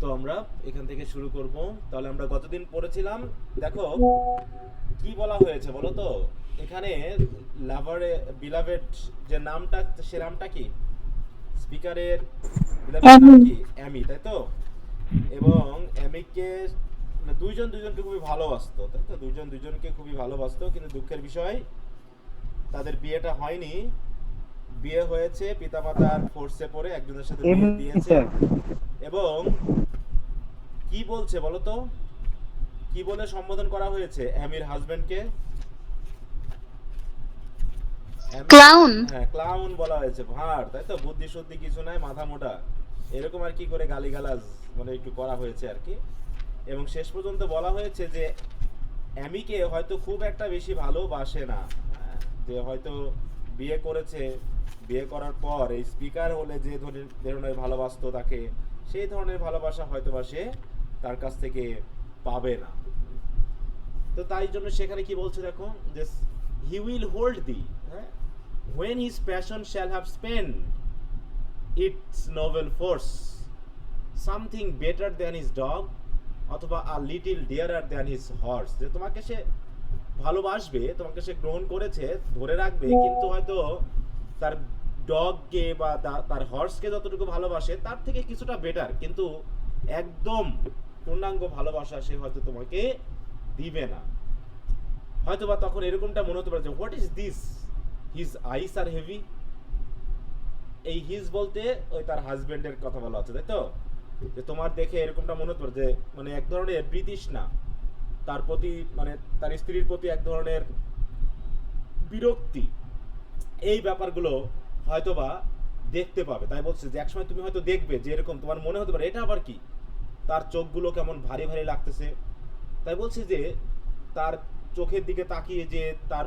তো আমরা এখান থেকে শুরু করব। তাহলে আমরা গতদিন পড়েছিলাম, দেখো কি বলা হয়েছে বলো তো। এখানে লাভারে বিলাভেড যে নামটা, সে নামটা কি? স্পিকারের বিলাভেড নাম কি? অ্যামি, তাই তো? এবং অ্যামিকে মানে দুইজন দুইজনকে খুবই ভালোবাসতো, তাই তো? দুইজন দুইজনকে খুবই ভালোবাসতো, কিন্তু দুঃখের বিষয় তাদের বিয়েটা হয়নি। বিয়ে হয়েছে পিতামাতার ফোর্সে পড়ে, একজনের সাথে বিয়ে এমনি দিয়েছে। স্যার। এবং কি বলছে বলো তো, কি বলে সম্বোধন করা হয়েছে অ্যামির হাজবেন্ডকে? অ্যামি, ক্লাউন। হ্যাঁ ক্লাউন বলা হয়েছে, ভাঁড়, তাই তো? বুদ্ধি শুদ্ধি কিছু নাই, মাথা মোটা, এরকম আর কি করে গালিগালাজ মানে একটু করা হয়েছে আর কি। এবং শেষ পর্যন্ত বলা হয়েছে যে অ্যামিকে হয়তো খুব একটা বেশি ভালোবাসে না, হ্যাঁ, যে হয়তো বিয়ে করেছে, বিয়ে করার পর এই স্পিকার হলে যে ধরনের ভালোবাসতো তাকে, সেই ধরনের ভালোবাসা হয়তো বা সে তার কাছ থেকে পাবে না। তো তাই জন্য সেখানে কি বলছে দেখো, যে হি উইল হোল্ড দি, হ্যাঁ, when his passion shall have spent its novel force, something better than his dog, অথবা a little dearer than his horse, যে তোমাকে সে ভালোবাসবে, তোমাকে সে গ্রহণ করেছে, ধরে রাখবে, কিন্তু হয়তো তার ডগকে বা তার হর্সকে যতটুকু ভালোবাসে তার থেকে কিছুটা বেটার, কিন্তু একদম পূর্ণাঙ্গ ভালোবাসা সে হয়তো তোমাকে দিবে না। হয়তো বা তখন এরকমটা মনে হতে পারে যে what is this, his eyes are heavy. এই হিজ বলতে ওই তার হাজবেন্ডের কথা বলা হচ্ছে, তাই তো? যে তোমার দেখে এরকমটা মনে হতে পারে যে মানে এক ধরনের ব্রিটিশ না, তার প্রতি মানে তার স্ত্রীর প্রতি এক ধরনের বিরক্তি, এই ব্যাপারগুলো হয়তোবা দেখতে পাবে। তাই বলছে যে একসময় তুমি হয়তো দেখবে যে এরকম তোমার মনে হতে পারে এটা আবার কি, তার চোখগুলো কেমন ভারী ভারী লাগতেছে। তাই বলছে যে তার চোখের দিকে তাকিয়ে যে তার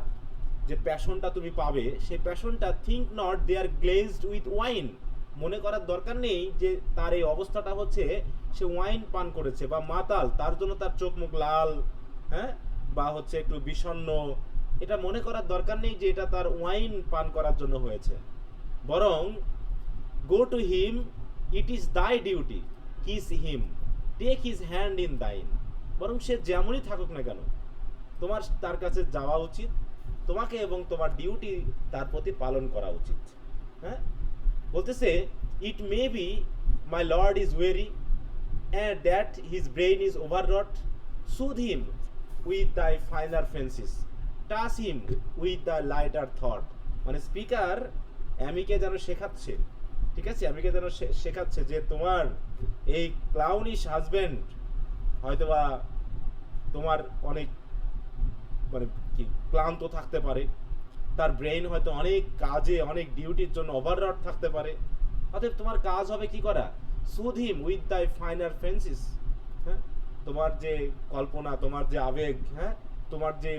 যে প্যাশনটা তুমি পাবে, সেই প্যাশনটা think not they are glazed with wine, মনে করার দরকার নেই যে তার এই অবস্থাটা হচ্ছে সে ওয়াইন পান করেছে বা মাতাল, তার জন্য তার চোখ মুখ লাল, হ্যাঁ, বা হচ্ছে একটু বিষণ্ণ। এটা মনে করার দরকার নেই যে এটা তার ওয়াইন পান করার জন্য হয়েছে। বরং go to him, it is thy duty, kiss him, take his hand in thine. বরং সে যেমনই থাকুক না কেন, তোমার তার কাছে যাওয়া উচিত, তোমাকে এবং তোমার ডিউটি তার প্রতি পালন করা উচিত। হ্যাঁ, বলতেছে it may be my lord is weary and that his brain is overwrought, soothe him with thy finer fancies, touch him with the lighter thought. মানে স্পিকার অ্যামিকে যেন শেখাচ্ছে, ঠিক আছে, অ্যামিকে যেন শেখাচ্ছে যে তোমার এই ক্লাউনিশ হাজবেন্ড হয়তোবা তোমার অনেক মানে কি ক্লান্ত থাকতে পারে, তার ব্রেইন হয়তো অনেক কাজে অনেক ডিউটির জন্য ওভারলোড থাকতে পারে। অতএব তোমার কাজ হবে কি করা, সুদ হিম উইথ দাই ফাইনার ফেন্সিস, হ্যাঁ, তোমার যে কল্পনা, তোমার যে আবেগ, হ্যাঁ, তোমার যে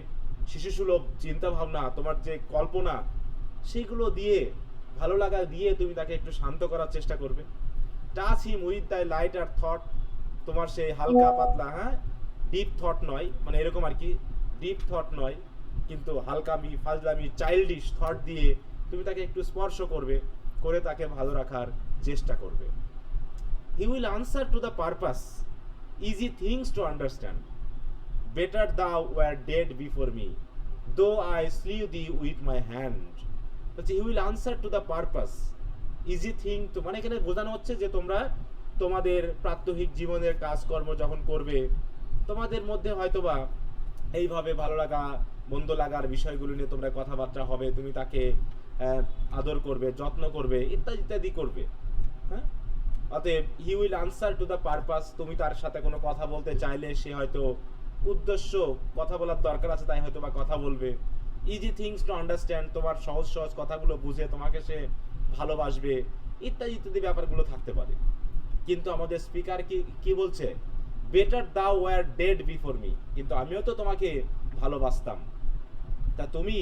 শিশুসুলভ চিন্তা ভাবনা, তোমার যে কল্পনা, সেইগুলো দিয়ে, ভালো লাগা দিয়ে তুমি তাকে একটু শান্ত করার চেষ্টা করবে। টাচ হিম উইথ দাই লাইট আর থট, তোমার সেই হালকা পাতলা, হ্যাঁ, ডিপ থট নয়, মানে এরকম আর কি, ডিপ থট নয়, কিন্তু হালকামি ফাজলামি চাইল্ডিশ থট দিয়ে তুমি তাকে একটু স্পর্শ করবে, করে তাকে ভালো রাখার চেষ্টা করবে। He will answer to the purpose, easy things to understand, better thou wert dead before me, though I slew thee with my hand. হচ্ছে he will answer to the purpose, easy thing, তো মানে এখানে বোঝানো হচ্ছে যে তোমরা তোমাদের প্রাত্যহিক জীবনের কাজকর্ম যখন করবে, তোমাদের মধ্যে হয়তোবা এইভাবে ভালো লাগা মন্দ লাগার বিষয়গুলো নিয়ে তোমরা কথাবার্তা হবে, তুমি তাকে আদর করবে, যত্ন করবে, ইত্যাদি ইত্যাদি করবে। হ্যাঁ, অতএব হি will answer to the purpose, তুমি তার সাথে কোনো কথা বলতে চাইলে সে হয়তো উদ্দেশ্য, কথা বলার দরকার আছে তাই হয়তো বা কথা বলবে। ইজি থিংস টু আন্ডারস্ট্যান্ড, তোমার সহজ সহজ কথাগুলো বুঝে তোমাকে সে ভালোবাসবে, ইত্যাদি ইত্যাদি ব্যাপারগুলো থাকতে পারে। কিন্তু আমাদের স্পিকার কি কি বলছে, better thou wert dead before me, কিন্তু আমিও তো তোমাকে ভালোবাসতাম, তা তুমি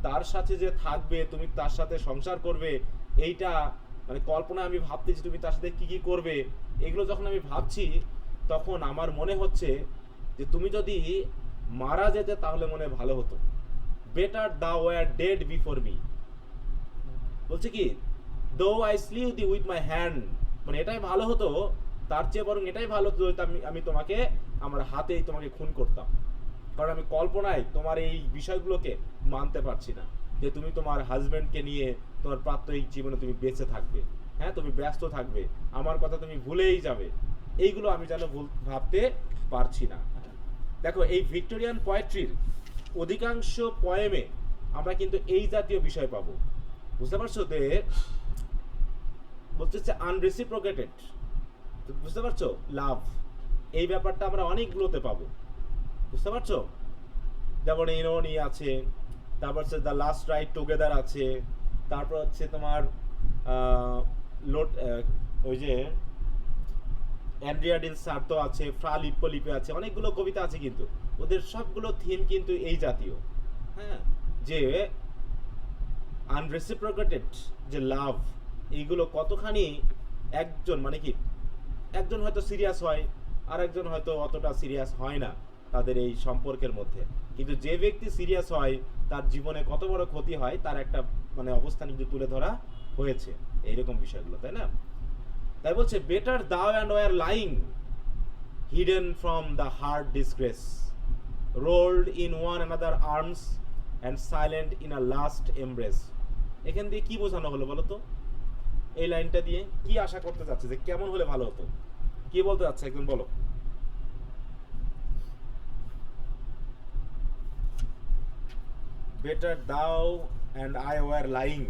তার সাথে যে থাকবে, তুমি তার সাথে সংসার করবে, এইটা মানে কল্পনা আমি ভাবতেছি তুমি তার সাথে কি কি করবে, এগুলো যখন আমি ভাবছি তখন আমার মনে হচ্ছে যে তুমি যদি মারা যেতে তাহলে মনে ভালো হতো। Better thou wert dead before me, বলছে কি, দো I slew thee with my hand, মানে এটাই ভালো হতো তার চেয়ে বরং এটাই ভালো যদি আমি তোমাকে আমার হাতেই তোমাকে খুন করতাম, কারণ আমি কল্পনায় তোমার এই বিষয়গুলোকে মানতে পারছি না যে তুমি তোমার হাজবেন্ডকে নিয়ে তোমার প্রাত্যহিক জীবনে তুমি বেঁচে থাকবে, হ্যাঁ তুমি ব্যস্ত থাকবে, আমার কথা তুমি ভুলেই যাবে, এইগুলো আমি যেন ভাবতে পারছি না। দেখো এই ভিক্টোরিয়ান পোয়েট্রির অধিকাংশ পোয়েমে আমরা কিন্তু এই জাতীয় বিষয় পাবো, বুঝতে পারছো? যে বলতে হচ্ছে আনরেসিপ্রোকেটেড, বুঝতে পারছো, লাভ, এই ব্যাপারটা আমরা অনেকগুলোতে পাবো, বুঝতে পারছো? যেমন ইরোনি আছে, তারপর হচ্ছে দ্য লাস্ট রাইড টুগেদার আছে, তারপর হচ্ছে তোমার লোট ওই যে অ্যান্ড্রিয়া ডিল সার্তো আছে, ফ্রা লিপ্পোলিপে আছে, অনেকগুলো কবিতা আছে, কিন্তু ওদের সবগুলো থিম কিন্তু এই জাতীয়, হ্যাঁ, যে আনরেসিপ্রোকেটেড যে লাভ, এইগুলো কতখানি একজন মানে কি একজন হয়তো সিরিয়াস হয় আর একজন হয়তো অতটা সিরিয়াস হয় না তাদের এই সম্পর্কের মধ্যে, কিন্তু যে ব্যক্তি সিরিয়াস হয় তার জীবনে কত বড় ক্ষতি হয় তার একটা মানে অবস্থান কিন্তু তুলে ধরা হয়েছে এইরকম বিষয়গুলো, তাই না? তাই বলছে better thou and were lying hidden from the hard disgrace, rolled in one another arms and silent in a last embrace. এখান দিয়ে কি বোঝানো হলো বলো তো? এই লাইনটা দিয়ে কি আশা করতে যাচ্ছে, যে কেমন হলে ভালো হতো, কি বলতে যাচ্ছে একদম বলো? better thou and I were lying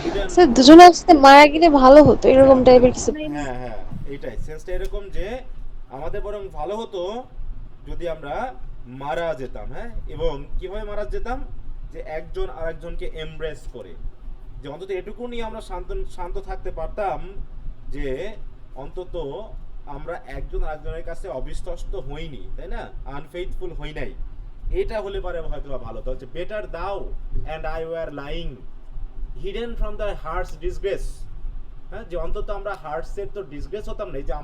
hidden. Sir দুজনে একসাথে মারা গেলে ভালো হতো, এরকম টাইপের কিছু। হ্যাঁ হ্যাঁ, এইটাই সেন্সটা এরকম যে আমাদের বরং ভালো হতো যদি আমরা মারা যেতাম, হ্যাঁ, এবং কিভাবে মারা যেতাম, যে একজন আরেকজনকে এমব্রেস করে, যে অন্তত এটুকু নিয়ে আমরা শান্ত থাকতে পারতাম, যে অন্তত আমরা একজন আরেকজনের কাছে অবিশ্বস্ত হইনি, তাই না, আনফেইথফুল হই নাই, এটা হলে পারে হয়তো ভালো। তো হচ্ছে better thou and I were lying hidden from the hertz disgrace, হ্যাঁ, যে অন্তত আমরা হার্টসের তো ডিসগ্রেস হতাম না, এই যে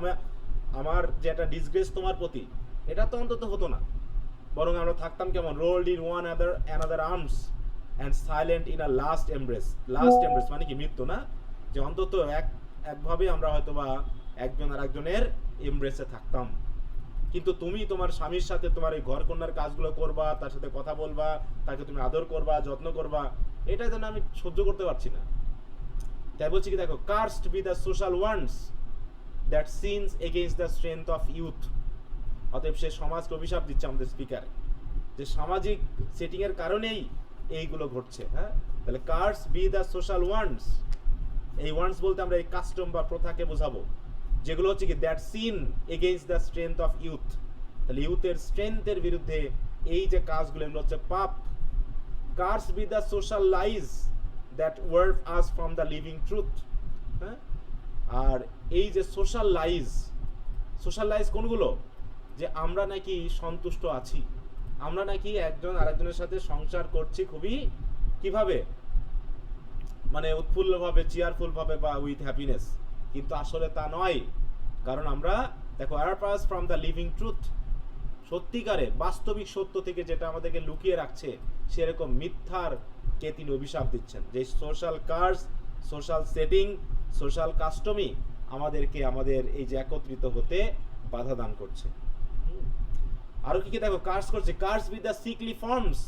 আমার যে একটা ডিসগ্রেস তোমার প্রতি, এটা তো অন্তত হতো না, বরং আমরা থাকতাম কেমন, ruled in one another arms and silent in a last embrace. Last embrace মানে কি, মৃত্যু না, যে অন্তত একভাবে আমরা হয়তো বা একজন আর একজনের এমব্রেসে থাকতাম। কিন্তু তুমি তোমার স্বামীর সাথে তোমার এই ঘর কন্যার কাজগুলো করবা, তার সাথে কথা বলবা, তাকে তুমি আদর করবা, যত্ন করবা, এটা যেন আমি সহ্য করতে পারছি না। তাই বলছি কি, দেখো, cursed be the social wants that sins against the strength of youth. অতএব সে সমাজকে অভিশাপ দিচ্ছে আমাদের স্পিকার, যে সামাজিক সেটিং এর কারণেই এইগুলো ঘটছে, হ্যাঁ। তাহলে curse be the social wants, এই ওয়ান্টস বলতে আমরা এই কাস্টম বা প্রথাকে বোঝাবো, যেগুলো হচ্ছে কি that sin against the strength of youth. তাহলে ইউথের স্ট্রেংথের বিরুদ্ধে এই যে কাজগুলো, এগুলো হচ্ছে পাপ। Curse be the social lies that warp us from the living truth, হ্যাঁ। আর এই যে সোশ্যাল লাইজ কোনগুলো, যে আমরা নাকি সন্তুষ্ট আছি, আমরা নাকি একজন আরেকজনের সাথে সংসার করছি খুবই কিভাবে, মানে উৎফুল্লভাবে, চেয়ারফুলভাবে বা উইথ হ্যাপিনেস, কিন্তু আসলে তা নয়। কারণ আমরা দেখো, অ্যাপার্স ফ্রম দ্য লিভিং ট্রুথ, সত্যিকারে বাস্তবিক সত্য থেকে যেটা আমাদেরকে লুকিয়ে রাখছে, সেরকম মিথ্যার কে তিনি অভিশাপ দিচ্ছেন, যে social curse, social setting, social কাস্টমই আমাদেরকে আমাদের এই যে একত্রিত হতে বাধা দান করছে। আরো কি কি দেখো, কার্স করছে, curse with the sickly forms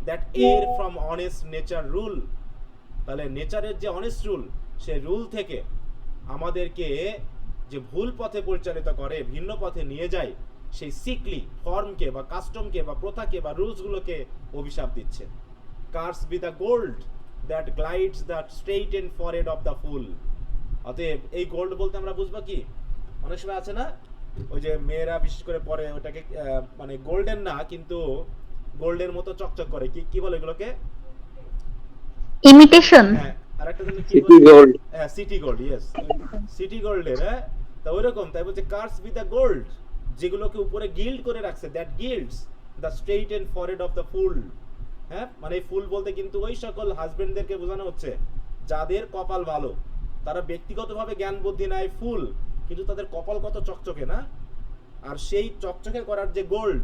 that err from honest nature rule. তাহলে নেচারের যে অনেস্ট রুল, সেই রুল থেকে আমাদেরকে যে ভুল পথে পরিচালিত করে, ভিন্ন পথে নিয়ে যায়, সেই সিকলি ফর্মকে বা কাস্টমকে বা প্রথাকে বা রুলসগুলোকে অভিশাপ দিচ্ছে। Curse be the gold that glides the straitened forehead of the fool. অতএব এই গোল্ড বলতে আমরা বুঝবো কি, অনেক সময় আছে না, ওই যে মেয়েরা বিশেষ করে পরে ওটাকে মানে গোল্ডেন না, কিন্তু গোল্ডের মতো চকচক করে, কি বলে এগুলোকে, ইমিটেশন। হ্যাঁ, আরেকটা জিনিস কি সিটি গোল্ড। হ্যাঁ, সিটি গোল্ড, ইয়েস, সিটি গোল্ডের, হ্যাঁ। তা ওইরকম, তাই বলছে কার্স উইথ দ্য গোল্ড, যেগুলোকে উপরে গিল্ড করে রাখছে, that gilds the straitened forehead of the fool, হ্যাঁ। মানে ফুল বলতে কিন্তু ওই সকল হাজবেন্ডদেরকে বোঝানো হচ্ছে যাদের কপাল ভালো, তারা ব্যক্তিগতভাবে জ্ঞান বুদ্ধি নাই ফুল, কিন্তু তাদের কপাল কত চকচকে না। আর সেই চকচকে করার যে গোল্ড,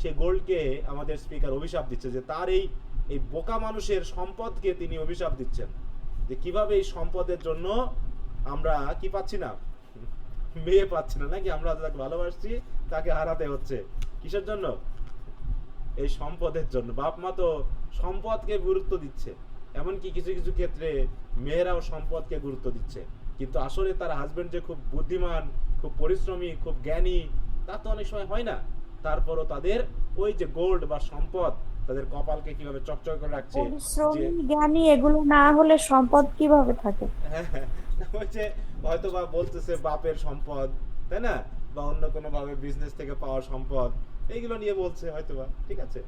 সেই গোল্ডকে আমাদের স্পিকার অভিশাপ দিচ্ছে, যে তার এই বোকা মানুষের সম্পদকে তিনি অভিশাপ দিচ্ছেন, যে কিভাবে এই সম্পদের জন্য আমরা কি পাচ্ছি না, মেয়ে পাচ্ছি না, নাকি আমরা যাকে ভালোবাসছি তাকে হারাতে হচ্ছে। কিসের জন্য? এই সম্পদের জন্য। বাপ মা তো সম্পদকে গুরুত্ব দিচ্ছে, এমনকি কিছু কিছু ক্ষেত্রে মেয়েরাও সম্পদকে গুরুত্ব দিচ্ছে, কিন্তু আসলে তার হাজবেন্ড যে খুব বুদ্ধিমান, খুব পরিশ্রমী, খুব জ্ঞানী, তা তো অনেক সময় হয় না। তারপরও তাদের ওই যে গোল্ড বা সম্পদ তাদের কপালকে কিভাবে চকচক করে রাখছে। যে পরিশ্রমী জ্ঞানী এগুলো না হলে সম্পদ কিভাবে থাকে? হ্যাঁ, হচ্ছে হয়তো বা বলতেছে বাপের সম্পদ, তাই না, বা অন্য কোনো ভাবে বিজনেস থেকে পাওয়া সম্পদ, এইগুলো নিয়ে বলছে হয়তো বা, ঠিক আছে।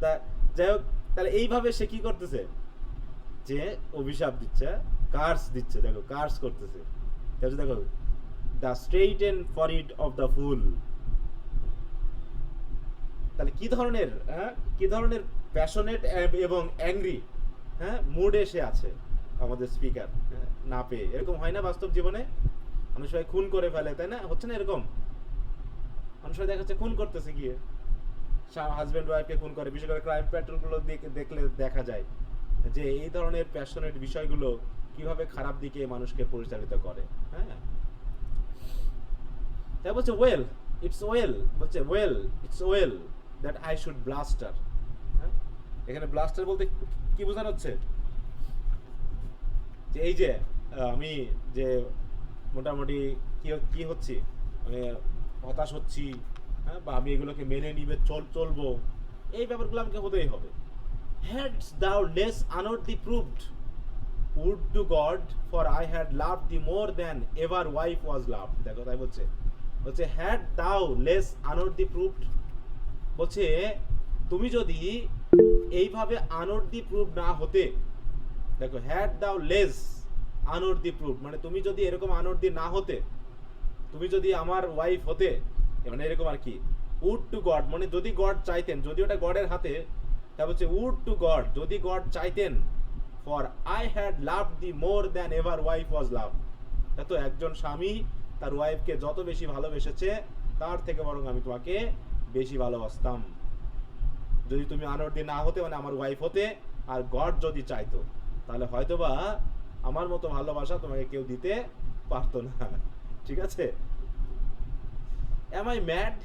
তা যাই হোক, তাহলে এইভাবে সে কি করতেছে, যে অভিশাপ দিচ্ছে, কার্স দিচ্ছে, দেখো কার্স করতেছে। তাহলে দেখো, the straitened forehead of the fool. তাহলে কি ধরনের, কি ধরনের প্যাশনেট এবং অ্যাংরি, মুডে সে আছে আমাদের স্পিকার, না পেয়ে। এরকম হয় না বাস্তব জীবনে? অনেক সময় খুন করে ফেলে, তাই না? হচ্ছে না এরকম? অনেক সময় দেখা যাচ্ছে খুন করতেছে গিয়ে, হাজবেন্ড ওয়াইফকে খুন করে। বিশেষ করে ক্রাইম পেট্রোল গুলো দেখলে দেখা যায় যে এই ধরনের প্যাশনেট বিষয়গুলো কিভাবে খারাপ দিকে মানুষকে পরিচালিত করে। হ্যাঁ, তাই বলছে ওয়েল ইটস ওয়েল, বলছে well it's well that I should blaster. হ্যাঁ, এখানে ব্লাস্টার বলতে কি বোঝানো হচ্ছে? যে এই যে আমি যে মোটামুটি কি হচ্ছি, মানে হতাশ হচ্ছি, বা আমি এগুলোকে মেনে নিবে চলবো, এই ব্যাপারগুলো আমাকে হতেই হবে। Hadst thou less unworthy proved, would to God, for I had loved thee more than ever wife was loved. দেখো তাই বলছে, had thou less unworthy proved, বলছে তুমি যদি এইভাবে unworthy proved না হতে, দেখো had thou less unworthy proved মানে তুমি যদি এরকম unworthy না হতে, তুমি যদি আমার ওয়াইফ হতে, মানে এরকম আর কি। would to God মানে যদি গড চাইতেন, যদি ওটা গডের হাতে, তা বলছে would to God, যদি গড চাইতেন, for I had loved thee more than ever wife was loved, তা তো একজন স্বামী তার ওয়াইফকে যত বেশি ভালোবেসেছে তার থেকে বরং আমি তোমাকে বেশি ভালোবাসতাম। যদি তুমি আনর্দি না হতে, মানে আমার ওয়াইফ হতে, আর গড যদি চাইতো, তাহলে হয়তোবা আমার মতো ভালোবাসা তোমাকে কেউ দিতে পারতো না। ঠিক আছে? Am I mad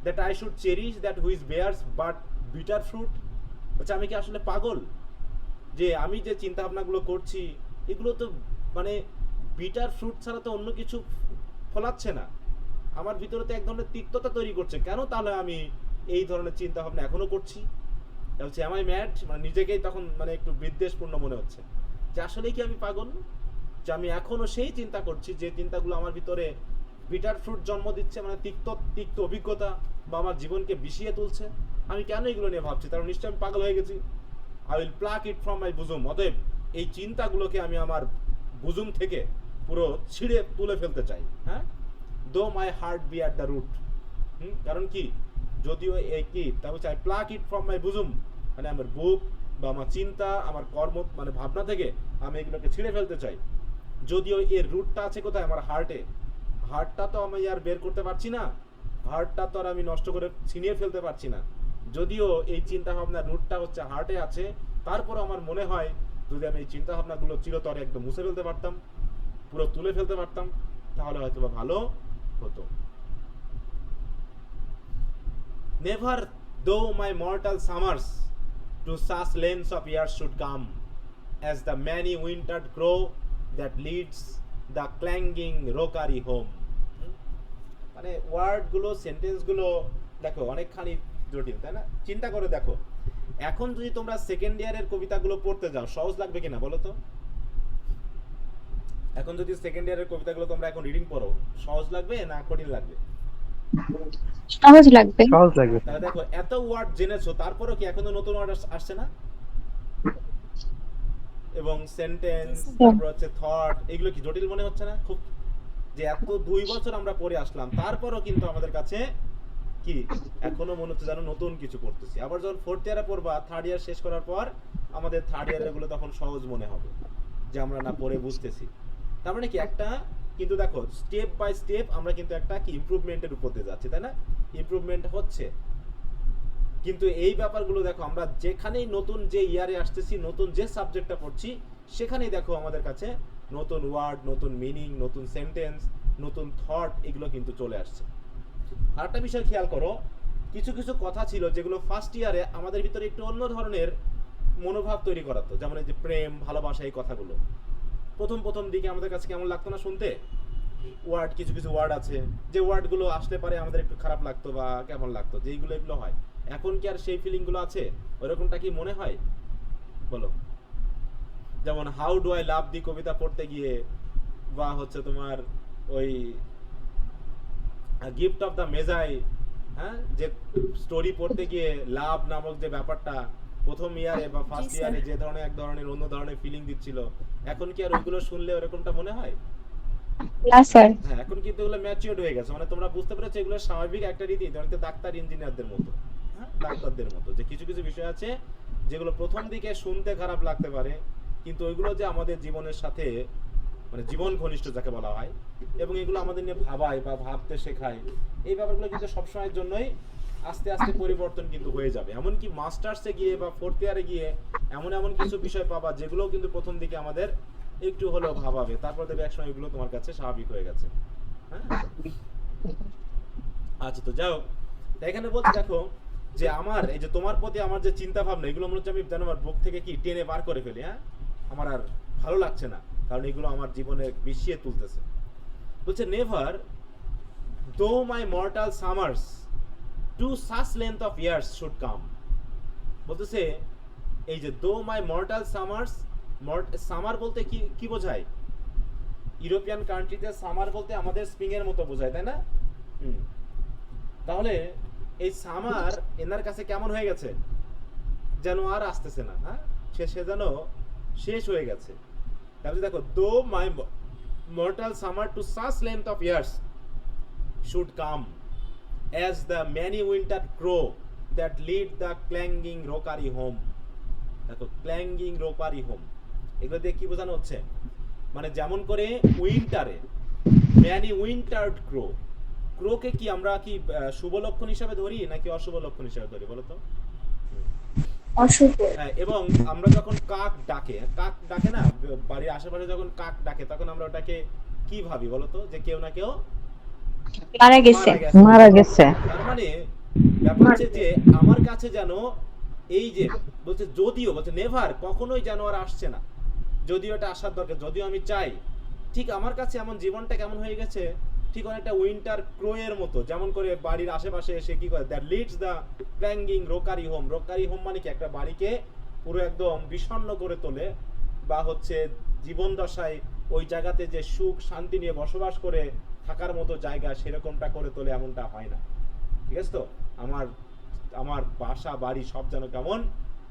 that I should cherish that which bears but bitter fruit? আচ্ছা, আমি কি আসলে পাগল যে আমি যে চিন্তা ভাবনাগুলো করছি এগুলো তো মানে বিটার ফ্রুট ছাড়া তো অন্য কিছু ফলাচ্ছে না, আমার ভিতরে তো এক ধরনের তিক্ততা তৈরি করছে, কেন তাহলে আমি এই ধরনের চিন্তা ভাবনা এখনো করছি? বলছে am I mad, মানে নিজেকেই তখন মানে একটু বিদ্বেষপূর্ণ মনে হচ্ছে যে আসলেই কি আমি পাগল, যে আমি এখনো সেই চিন্তা করছি যে চিন্তাগুলো আমার ভিতরে বিটার ফ্রুট জন্ম দিচ্ছে, মানে তিক্ত অভিজ্ঞতা বা আমার জীবনকে বিষিয়ে তুলছে। আমি কেন এগুলো নিয়ে ভাবছি? তার নিশ্চয় আমি পাগল হয়ে গেছি। I will pluck it from my bosom, অতএব এই চিন্তাগুলোকে আমি আমার বুজুম থেকে পুরো ছিঁড়ে তুলে ফেলতে চাই। হ্যাঁ, though my heart be at the root. কারণ কি, যদিও এই কি তা বলছে I pluck it from my bosom, মানে আমার বুক বা আমার চিন্তা, আমার কর্ম, মানে ভাবনা থেকে আমি এগুলোকে ছিঁড়ে ফেলতে চাই। যদিও এর রুটটা আছে কোথায়? আমার হার্টে। হার্টটা তো আমি আর বের করতে পারছি না, হার্টটা তো আর আমি নষ্ট করে ছিনিয়ে ফেলতে পারছি না। যদিও এই চিন্তা ভাবনার রুটটা হচ্ছে হার্টে আছে, তারপর আমার মনে হয় যদি আমি এই চিন্তা ভাবনাগুলো চিরতরে একদম মুছে ফেলতে পারতাম, পুরো তুলে ফেলতে পারতাম, তাহলে হয়তো বা ভালো হতো। Never though my mortal summers to such lengths of years should come, as the many wintered crow that leads the clanging rookery home. মানে ওয়ার্ডগুলো, সেন্টেন্সগুলো দেখো অনেকখানি জটিল, তাই না? চিন্তা করে দেখো, এখন যদি তোমরা সেকেন্ড ইয়ারের কবিতাগুলো পড়তে যাও, সহজ লাগবে কিনা বলো তো? এখন যদি সেকেন্ড ইয়ারের কবিতাগুলো তোমরা এখন রিডিং পড়ো, সহজ লাগবে না কঠিন লাগবে? সহজ লাগবে। সহজ লাগবে। তাহলে দেখো, এত ওয়ার্ড জেনেছো, তারপরও কি এখনো নতুন ওয়ার্ড আসছে না? এবং সেন্টেন্স, তারপর হচ্ছে থট, এগুলো কি জটিল মনে হচ্ছে না খুব? যে এত 2 বছর আমরা পড়ে আসলাম, তারপরও কিন্তু আমাদের কাছে কি এখনো মনে হচ্ছে যেন নতুন কিছু পড়তেছি। আবার যখন ফোর্থ ইয়ারে পড়বা, থার্ড ইয়ার শেষ করার পর আমাদের থার্ড ইয়ারের গুলো তখন সহজ মনে হবে, যে আমরা না পড়ে বুঝতেছি। তার মানে কি একটা, কিন্তু দেখো স্টেপ বাই স্টেপ আমরা কিন্তু একটা কি ইমপ্রুভমেন্টের উপর দিয়ে যাচ্ছি, তাই না? ইমপ্রুভমেন্ট হচ্ছে। কিন্তু এই ব্যাপারগুলো দেখো, আমরা যেখানেই নতুন যে ইয়ারে আসতেছি, নতুন যে সাবজেক্টটা পড়ছি, সেখানেই দেখো আমাদের কাছে নতুন ওয়ার্ড, নতুন মিনিং, নতুন সেন্টেন্স, নতুন থট, এগুলো কিন্তু চলে আসছে। আরেকটা বিষয় খেয়াল করো, কিছু কিছু কথা ছিল যেগুলো ফার্স্ট ইয়ারে আমাদের ভিতরে একটু অন্য ধরনের মনোভাব তৈরি করাতো, যেমন এই যে প্রেম, ভালোবাসা, এই কথাগুলো প্রথম প্রথম দিকে আমাদের কাছে কেমন লাগতো না শুনতে। ওয়ার্ড, কিছু কিছু ওয়ার্ড আছে যে ওয়ার্ডগুলো আসলে পারে আমাদের একটু খারাপ লাগতো বা কেমন লাগতো, যেইগুলো এগুলো হয়। এখন কি আর সেই ফিলিংগুলো আছে? ওইরকমটা কি মনে হয় বলো? যেমন হাউ ডু আই লাভ দি কবিতা পড়তে গিয়ে, বা হচ্ছে তোমার ওই গিফট অফ দ্য মেজাই, হ্যাঁ, যে স্টোরি পড়তে গিয়ে লাভ নামক যে ব্যাপারটা প্রথম ইয়ারে বা ফার্স্ট স্যার। ইয়ারে যে ধরনের এক ধরনের অন্য ধরনের ফিলিং দিচ্ছিল, এখন কি আর ওইগুলো শুনলে ওরকমটা মনে হয়? না স্যার। হ্যাঁ, এখন কিন্তু এগুলো ম্যাচিউরড হয়ে গেছে, মানে তোমরা বুঝতে পেরেছো এগুলো স্বাভাবিক একটা রীতি, ধরতে ডাক্তার ইঞ্জিনিয়ারদের মতো, হ্যাঁ, ডাক্তারদের মতো, যে কিছু কিছু বিষয় আছে যেগুলো প্রথম দিকে শুনতে খারাপ লাগতে পারে, কিন্তু ওইগুলো যে আমাদের জীবনের সাথে মানে জীবন ঘনিষ্ঠ যাকে বলা হয়, এবং এগুলো আমাদের নিয়ে ভাবায় বা ভাবতে শেখায়, এই ব্যাপারগুলো কিন্তু সবসময়ের জন্যই আস্তে আস্তে পরিবর্তন কিন্তু হয়ে যাবে। এমনকি মাস্টার্সে গিয়ে বা ফোর্থ ইয়ারে গিয়ে এমন এমন কিছু বিষয় পাবা যেগুলো কিন্তু প্রথম দিকে আমাদের একটু হলেও ভাবাবে, তারপর দেখবে একসময় এগুলো তোমার কাছে স্বাভাবিক হয়ে গেছে। হ্যাঁ, আচ্ছা, তো যাও, এখানে বলতে দেখো যে আমার এই যে তোমার প্রতি আমার যে চিন্তা ভাবনা, এগুলো মনে হচ্ছে আমি যেন আমার বুক থেকে কি টেনে বার করে ফেলি। হ্যাঁ, আমার আর ভালো লাগছে না, কারণ এগুলো আমার জীবনে বিষিয়ে তুলতেছে। বলছে never though my mortal summers to such length of years should come. বলতেছে এই যে দো মাই মর্টাল সামার্স, সামার বলতে কি কি বোঝায়? ইউরোপিয়ান কান্ট্রিতে সামার বলতে আমাদের স্প্রিং এর মতো বোঝায়, তাই না? তাহলে এই সামার এনার কাছে কেমন হয়ে গেছে? যেন আর আসতেছে না। হ্যাঁ, সে যেন শেষ হয়ে গেছে। তাহলে দেখো, though my mortal summer to such length of years should come as the many winter crow that lead the clanging rockery home। দেখো, ক্ল্যাঙ্গিং রোপারি হোম, এগুলো দিয়ে কি বোঝানো হচ্ছে? মানে যেমন করে উইন্টারে ম্যানি উইন্টার্ড ক্রো, ক্রোকে কি আমরা কি শুভ লক্ষণ হিসাবে ধরি নাকি অশুভ লক্ষণ হিসাবে ধরি বলো তো? অশুভ। হ্যাঁ, এবং আমরা যখন কাক ডাকে না বাড়ির আশেপাশে, যখন কাক ডাকে তখন আমরা ওটাকে কি ভাবি বলো তো? যে কেউ না কেউ মারা গেছে। মারা গেছে। তার মানে ব্যাপার হচ্ছে যে আমার কাছে যেন এই যে বলছে, যদিও বলছে নেভার, কখনোই যেন আর আসছে না, যদিও এটা আসার দরকার, যদিও আমি চাই, ঠিক আমার কাছে এমন জীবনটা কেমন হয়ে গেছে, ঠিক অনেকটা উইন্টার ক্রোয়ের মতো, যেমন করে বাড়ির আশেপাশে এসে কি করে, that leads the clanging rookery home. Rookery home মানে কি? একটা বাড়িকে পুরো একদম বিষণ্ণ করে তোলে, বা হচ্ছে জীবন দশায় ওই জায়গাতে যে সুখ শান্তি নিয়ে বসবাস করে থাকার মতো জায়গা, সেরকমটা করে তোলে, এমনটা হয় না। ঠিক আছে তো? আমার আমার বাসা বাড়ি সব যেন কেমন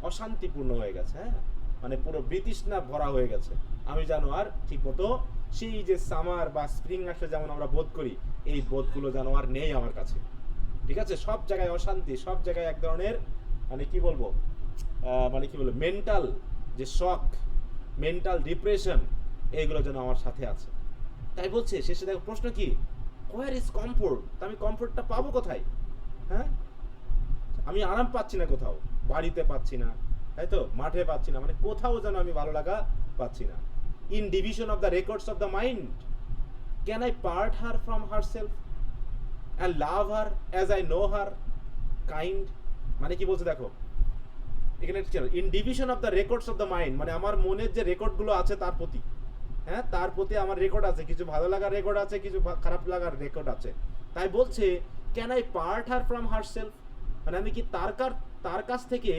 অশান্তিপূর্ণ হয়ে গেছে। হ্যাঁ, মানে পুরো বিতৃষ্ণা ভরা হয়ে গেছে। আমি যেন আর ঠিক মতো সেই যে সামার বা স্প্রিং আসলে যেমন আমরা বোধ করি, এই বোধগুলো যেন আর নেই আমার কাছে। ঠিক আছে, সব জায়গায় অশান্তি, সব জায়গায় এক ধরনের মানে কি বলবো মেন্টাল যে শক, মেন্টাল ডিপ্রেশন, এইগুলো যেন আমার সাথে আছে। তাই বলছে শেষে দেখো প্রশ্ন কি, হোয়ার ইজ কমফোর্ট? আমি কমফোর্টটা পাবো কোথায়? হ্যাঁ, আমি আরাম পাচ্ছি না কোথাও, বাড়িতে পাচ্ছি না, তাই তো, মাঠে পাচ্ছি না, মানে কোথাও যেন আমি ভালো লাগা পাচ্ছি না। In division of the records of the mind can I part her from her self and love her as I know her kind. মানে কি বলছে দেখো এখানে, in division of the records of the mind, মানে আমার মনের যে রেকর্ডগুলো আছে তার প্রতি, হ্যাঁ, তার প্রতি আমার রেকর্ড আছে, কিছু ভালো লাগার রেকর্ড আছে, কিছু খারাপ লাগার রেকর্ড আছে। তাই বলছে can I part her from her self, মানে আমি কি তার কাছ থেকে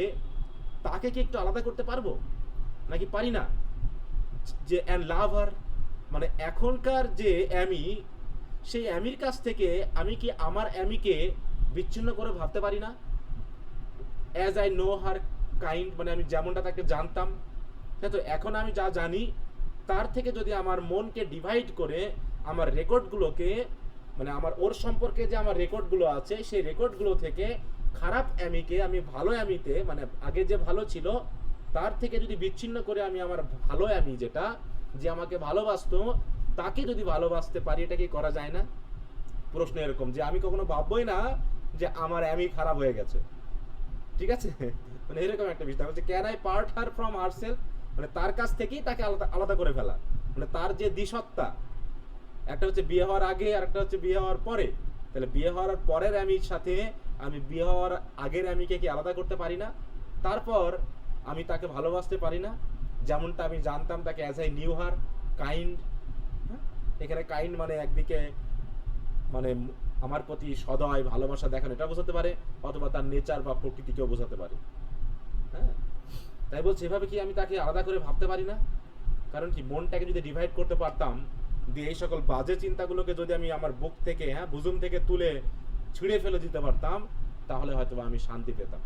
তাকে কি একটু আলাদা করতে পারবো নাকি পারি না? যে অ্যান্ড লাভ হার, মানে এখনকার যে অ্যামি, সেই অ্যামির কাছ থেকে আমি কি আমার অ্যামিকে বিচ্ছিন্ন করে ভাবতে পারি না? As I know her kind, মানে আমি যেমনটা তাকে জানতাম, তাই তো এখন আমি যা জানি তার থেকে যদি আমার মনকে ডিভাইড করে আমার রেকর্ডগুলোকে, মানে আমার ওর সম্পর্কে যে আমার রেকর্ডগুলো আছে সেই রেকর্ডগুলো থেকে খারাপ অ্যামিকে আমি ভালো অ্যামিতে, মানে আগে যে ভালো ছিল তার থেকে যদি বিচ্ছিন্ন করে আমি আমার ভালো অ্যামি, যেটা যে আমাকে ভালোবাসতো, তাকে যদি ভালোবাসতে পারি, এটা কি করা যায় না? প্রশ্ন এরকম যে আমি কখনো ভাববোই না যে আমার অ্যামি খারাপ হয়ে গেছে। ঠিক আছে, মানে এরকম একটা বিষয় হচ্ছে can I part her from her self, মানে তার কাছ থেকেই তাকে আলাদা আলাদা করে ফেলা, মানে তার যে দ্বিসত্তা, একটা হচ্ছে বিয়ে হওয়ার আগে আর একটা হচ্ছে বিয়ে হওয়ার পরে। তাহলে বিয়ে হওয়ার পরের আমির সাথে আমি বিয়ে হওয়ার আগের আমিকে কি আলাদা করতে পারি না? তারপর আমি তাকে ভালোবাসতে পারি না যেমনটা আমি জানতাম তাকে, as I knew her, kind. এখানে কাইন্ড মানে একদিকে মানে আমার প্রতি সদয় ভালোবাসা দেখানো, এটা বোঝাতে পারে, অথবা তার নেচার বা প্রকৃতিকেও বোঝাতে পারে। হ্যাঁ, তাই বলছি এভাবে কি আমি তাকে আলাদা করে ভাবতে পারি না? কারণ কি, মনটাকে যদি ডিভাইড করতে পারতাম, দিয়ে এই সকল বাজে চিন্তাগুলোকে যদি আমি আমার বুক থেকে, বুজুম থেকে তুলে ছিঁড়ে ফেলে দিতে পারতাম, তাহলে হয়তো আমি শান্তি পেতাম।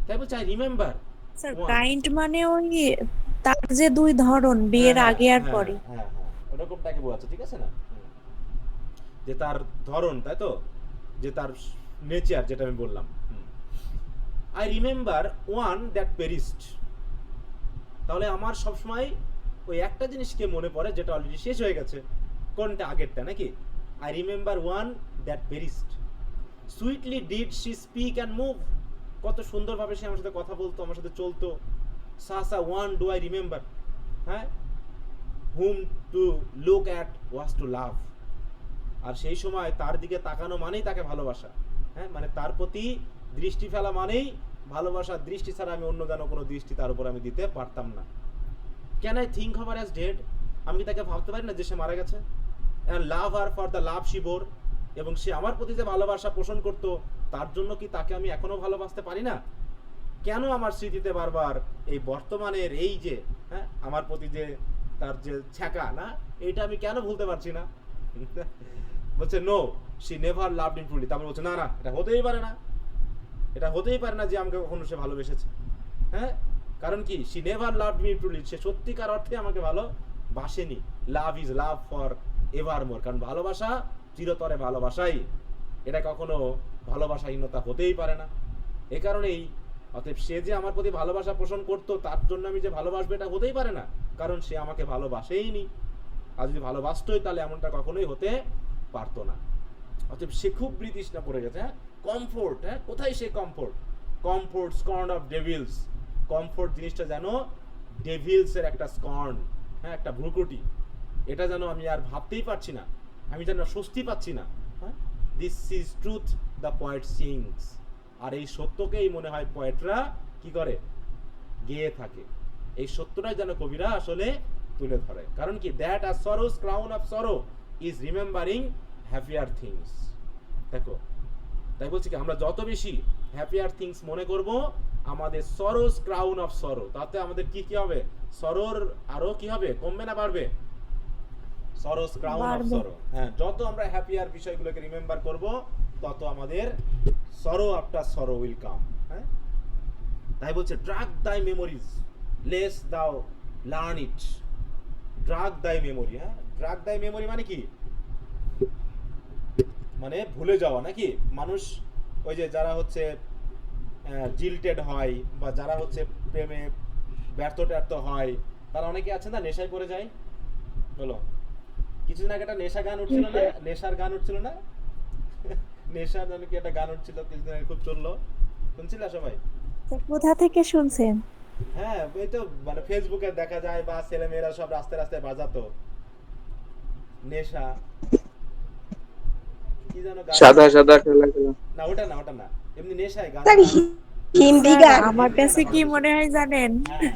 তাই বলছি আই রিমেম্বার। স্যার কাইন্ড মানে ওই তার যে দুই ধরন, বিয়ের আগে আর পরে। হ্যাঁ, ওরকমটাকে বোঝাচ্ছে, ঠিক আছে না? যে তার ধরন, তাই তো, যে তার নেচার, যেটা আমি বললাম। I remember one that পেরিস্ট। তাহলে আমার সবসময় ওই একটা জিনিসকে মনে পড়ে যেটা অলরেডি শেষ হয়ে গেছে। কোনটা? আগেরটা নাকি? I remember one that পেরিস্ট। Sweetly did she speak and move. কত সুন্দরভাবে সে আমার সাথে কথা বলতো, আমার সাথে চলতো। সাসা ওয়ান ডু আই রিমেম্বার। হ্যাঁ, whom to look at was to love. আর সেই সময় তার দিকে তাকানো মানেই তাকে ভালোবাসা। হ্যাঁ, মানে তার প্রতি দৃষ্টি ফেলা মানেই ভালোবাসা। দৃষ্টি ছাড়া আমি অন্য যেন কোনো দৃষ্টি তার উপর আমি দিতে পারতাম না। Can I think her as dead? আমি কি তাকে ভাবতে পারি না যে সে মারা গেছে? And love her for the love she bore. এবং সে আমার প্রতি যে ভালোবাসা পোষণ করতো, তার জন্য কি তাকে আমি এখনো ভালোবাসতে পারি না? কেন আমার স্মৃতিতে বারবার এই বর্তমানের এই যে আমার প্রতি যে তার যে ছ্যাঁকা, না, এইটা আমি কেন ভুলতে পারছি না? বলছে no, she never loved him truly. তারপর বলছে না, এটা হতেই পারে না, এটা হতেই পারে না যে আমাকে কখনো সে ভালোবেসেছে। হ্যাঁ, কারণ কি, she never loved me truly, সে সত্যিকার অর্থে আমাকে ভালোবাসেনি। লাভ ইজ লাভ ফর এভারমোর, কারণ ভালোবাসা চিরতরে ভালোবাসাই, এটা কখনো ভালোবাসাহীনতা হতেই পারে না। এ কারণেই অতএব সে যে আমার প্রতি ভালোবাসা পোষণ করতো, তার জন্য আমি যে ভালোবাসবো, এটা হতেই পারে না, কারণ সে আমাকে ভালোবাসেইনি। আর যদি ভালোবাসতোই তাহলে এমনটা কখনোই হতে পারতো না। অতএব সে খুব ব্রিটিশটা পড়ে গেছে। কমফোর্ট, কোথায় সে comfort? Comfort scorn of devils. Comfort জিনিসটা যেন ডেভিলসের একটা স্কর্ন, একটা ভ্রুকুটি। এটা যেন আমি আর ভাবতেই পারছি না, আমি যেন স্বস্তি পাচ্ছি না। This is truth the poet sings. আর এই সত্যকেই মনে হয় পয়েটরা কি করে? গেয়ে থাকে। এই সত্যটাই যেন কবিরা আসলে তুলে ধরে। কারণ কি, that are sorrow's crown of sorrow is remembering happier things. দেখো, তাই বলছি কি, আমরা যত বেশি হ্যাপিয়ার থিংস মনে করব, আমাদের সরোস ক্রাউন অফ সরো, তাতে আমাদের কি কি হবে? সরোর আরো কি হবে? কমবে না বাড়বে? সরোস ক্রাউন অফ সরো। হ্যাঁ, যত আমরা হ্যাপিয়ার বিষয়গুলোকে রিমেম্বার করব, তত আমাদের সরো আফটার সরো উইল কাম। হ্যাঁ, তাই বলছে ড্রাগ দাই মেমোরিজ লেস দাও লার্ন ইট। ড্রাগ দাই মেমোরি। হ্যাঁ, ড্রাগ দাই মেমোরি মানে কি? মানে ভুলে যাওয়া নাকি? মানুষ ওই যে যারা হচ্ছে জিল্টেড হয়, বা যারা হচ্ছে প্রেমে ব্যর্থ হয়, তারা অনেকে আছে না, নেশায় পড়ে যায়। বলো, কিছুদিন আগে একটা নেশা গান উঠছিল না? নেশার গান উঠছিল না? নেশার জন্য কি একটা গান উঠছিল কিছুদিন আগে, খুব চললো, শুনছিলা সবাই? কোথা থেকে শুনছেন? হ্যাঁ, এই তো মানে ফেসবুকে দেখা যায়, বা ছেলে মেয়েরা সব রাস্তায় রাস্তায় বাজাতো নেশা। কি জানো গান? সাদা সাদা খেলা খেলা। না, ওটা না, ওটা না, এমনি নেশায় গান। স্যার হিন্দি স্যার, গান। আমার কাছে কি মনে হয় জানেন? হ্যাঁ।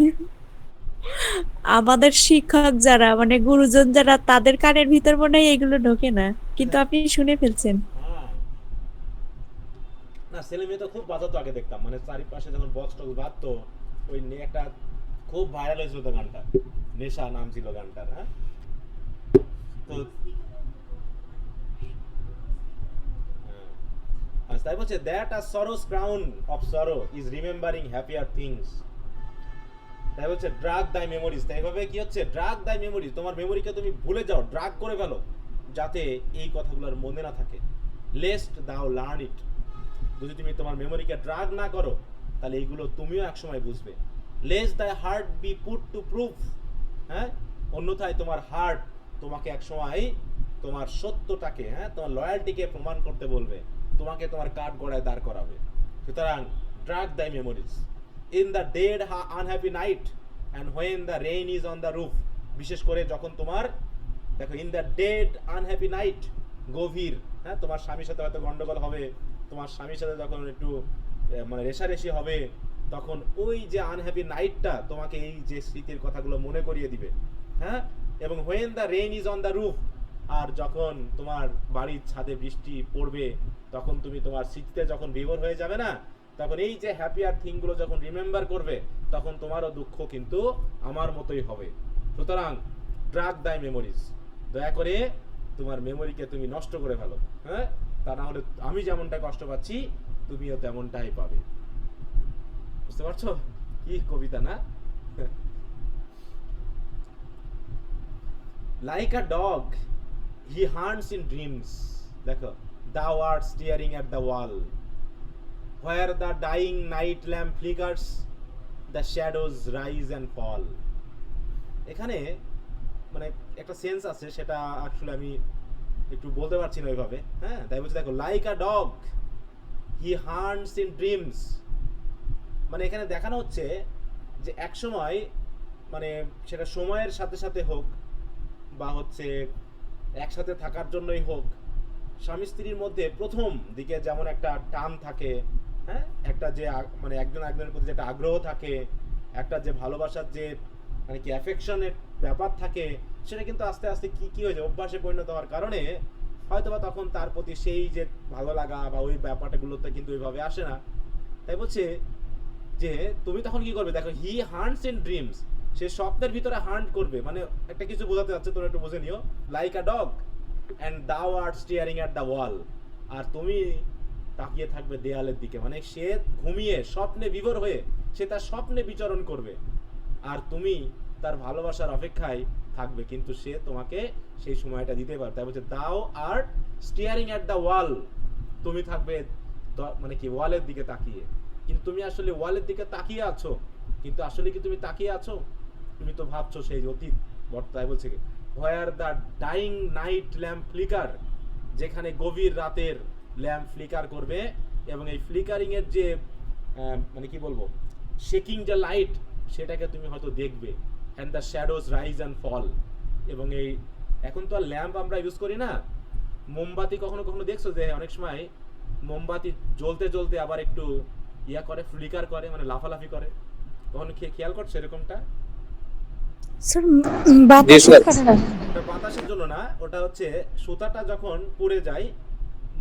আমাদের শিক্ষক যারা, মানে গুরুজন যারা, তাদের কানের ভিতর মনে হয় এগুলো ঢোকে না, কিন্তু আপনি শুনে ফেলছেন। হ্যাঁ। না, ছেলে মেয়ে তো খুব বাজাতো আগে, দেখতাম মানে চারিপাশে যখন বক্স টক্স বাজতো, ওই একটা খুব ভাইরাল হয়েছিল তো গানটা, নেশা নাম ছিল গানটার। হ্যাঁ, তো তাই বলছে that are sorrow's crown of sorrow is remembering happier things. তাই বলছে ড্রাগ দাই মেমোরিজ। তাই ভাবে কি হচ্ছে? ড্রাগ দাই মেমোরিজ, তোমার মেমোরিকে তুমি ভুলে যাও, ড্রাগ করে ফেলো, যাতে এই কথাগুলোর মনে না থাকে। লেস্ট দাও লার্ন ইট। যদি তুমি তোমার মেমোরিকে ড্রাগ না করো, তাহলে এইগুলো তুমিও একসময় বুঝবে। Lest the heart be put to proof. হ্যাঁ, অন্যথায় তোমার হার্ট তোমাকে একসময় তোমার সত্যটাকে, তোমার লয়ালটিকে প্রমাণ করতে বলবে, তোমাকে তোমার কাঠ গড়ায় দাঁড় করাবে। সুতরাং drug thy memories in the dead unhappy night and when the rain is on the roof বিশেষ করে যখন তোমার দেখো in the dead unhappy night, গভীর, হ্যাঁ, তোমার স্বামীর সাথে হয়তো গন্ডগোল হবে, তোমার স্বামীর সাথে যখন একটু মানে রেষারেষি হবে, তখন ওই যে আনহ্যাপি নাইটটা তোমাকে এই যে স্মৃতির কথাগুলো মনে করিয়ে দিবে, হ্যাঁ। এবং when the rain is on the roof, আর যখন তোমার বাড়ির ছাদে বৃষ্টি পড়বে, তখন তুমি তোমার স্মৃতিতে যখন বিভোর হয়ে যাবে না, তখন এই যে হ্যাপিয়ার থিংগুলো যখন রিমেম্বার করবে, তখন তোমারও দুঃখ কিন্তু আমার মতোই হবে। সুতরাং ট্র্যাক দাই মেমোরিজ, দয়া করে তোমার মেমোরিকে তুমি নষ্ট করে ফেলো, হ্যাঁ, তা না হলে আমি যেমনটা কষ্ট পাচ্ছি তুমিও তেমনটাই পাবে। বুঝতে পারছো কি কবিতা না? Like a dog he হান্টস in dreams, দেখো, thou art staring at the wall where the dying night lamp flickers, the shadows rise and fall। এখানে মানে একটা সেন্স আছে, সেটা আসলে আমি একটু বলতে পারছি না ওইভাবে, হ্যাঁ, তাই বলছি দেখো, like a dog he হান্টস in dreams, মানে এখানে দেখানো হচ্ছে যে এক সময়, মানে সেটা সময়ের সাথে সাথে হোক বা হচ্ছে একসাথে থাকার জন্যই হোক, স্বামী স্ত্রীর মধ্যে প্রথম দিকে যেমন একটা টান থাকে, হ্যাঁ, একটা যে মানে একজন একজনের প্রতি যে একটা আগ্রহ থাকে, একটা যে ভালোবাসার যে মানে কি অ্যাফেকশনের ব্যাপার থাকে, সেটা কিন্তু আস্তে আস্তে কি হয়ে যায়, অভ্যাসে পরিণত হওয়ার কারণে হয়তোবা তখন তার প্রতি সেই যে ভালো লাগা বা ওই ব্যাপারটাগুলোতে কিন্তু ওইভাবে আসে না। তাই বলছে যে তুমি তখন কি করবে, দেখো, হি হান্টস ইন ড্রিমস, সে স্বপ্নের ভিতরে হান্ট করবে, মানে একটা কিছু বোঝাতে যাচ্ছে, তোমরা একটু বুঝে নিও, লাইক আ ডগ অ্যান্ড দাও আর্ট স্টিয়ারিং অ্যাট দ্য ওয়াল, আর তুমি তাকিয়ে থাকবে দেয়ালের দিকে, মানে সে ঘুমিয়ে স্বপ্নে বিভোর হয়ে সে তার স্বপ্নে বিচরণ করবে, আর তুমি তার ভালোবাসার অপেক্ষায় থাকবে, কিন্তু সে তোমাকে সেই সময়টা দিতে পারবে। তাই বলছে দাও আর্ট স্টিয়ারিং অ্যাট দ্য ওয়াল, তুমি থাকবে মানে কি ওয়ালের দিকে তাকিয়ে, কিন্তু তুমি আসলে ওয়ালের দিকে তাকিয়ে আছো, কিন্তু আসলে কি তুমি তাকিয়ে আছো? তুমি তো ভাবছো সেই অতীত বর্তায়। বলছে কি, where the dyeing night lamp flicker, যেখানে গভীর রাতের ল্যাম্প ফ্লিকার করবে, এবং এই ফ্লিকারিং এর যে মানে কি বলবো, শেকিং যে লাইট, সেটাকে তুমি হয়তো দেখবে, and the shadows rise and fall. এবং এই এখন তো আর ল্যাম্প আমরা ইউজ করি না, মোমবাতি কখনো কখনো দেখছো যে অনেক সময় মোমবাতি জ্বলতে জ্বলতে আবার একটু ইয়া করে, ফ্লিকার করে, মানে লাফালাফি করে, কখনো খেয়াল করছো এরকমটা? স্যার বাতাস করে না। ওটা বাতাসের জন্য না, ওটা হচ্ছে সুতাটা যখন পুড়ে যায়,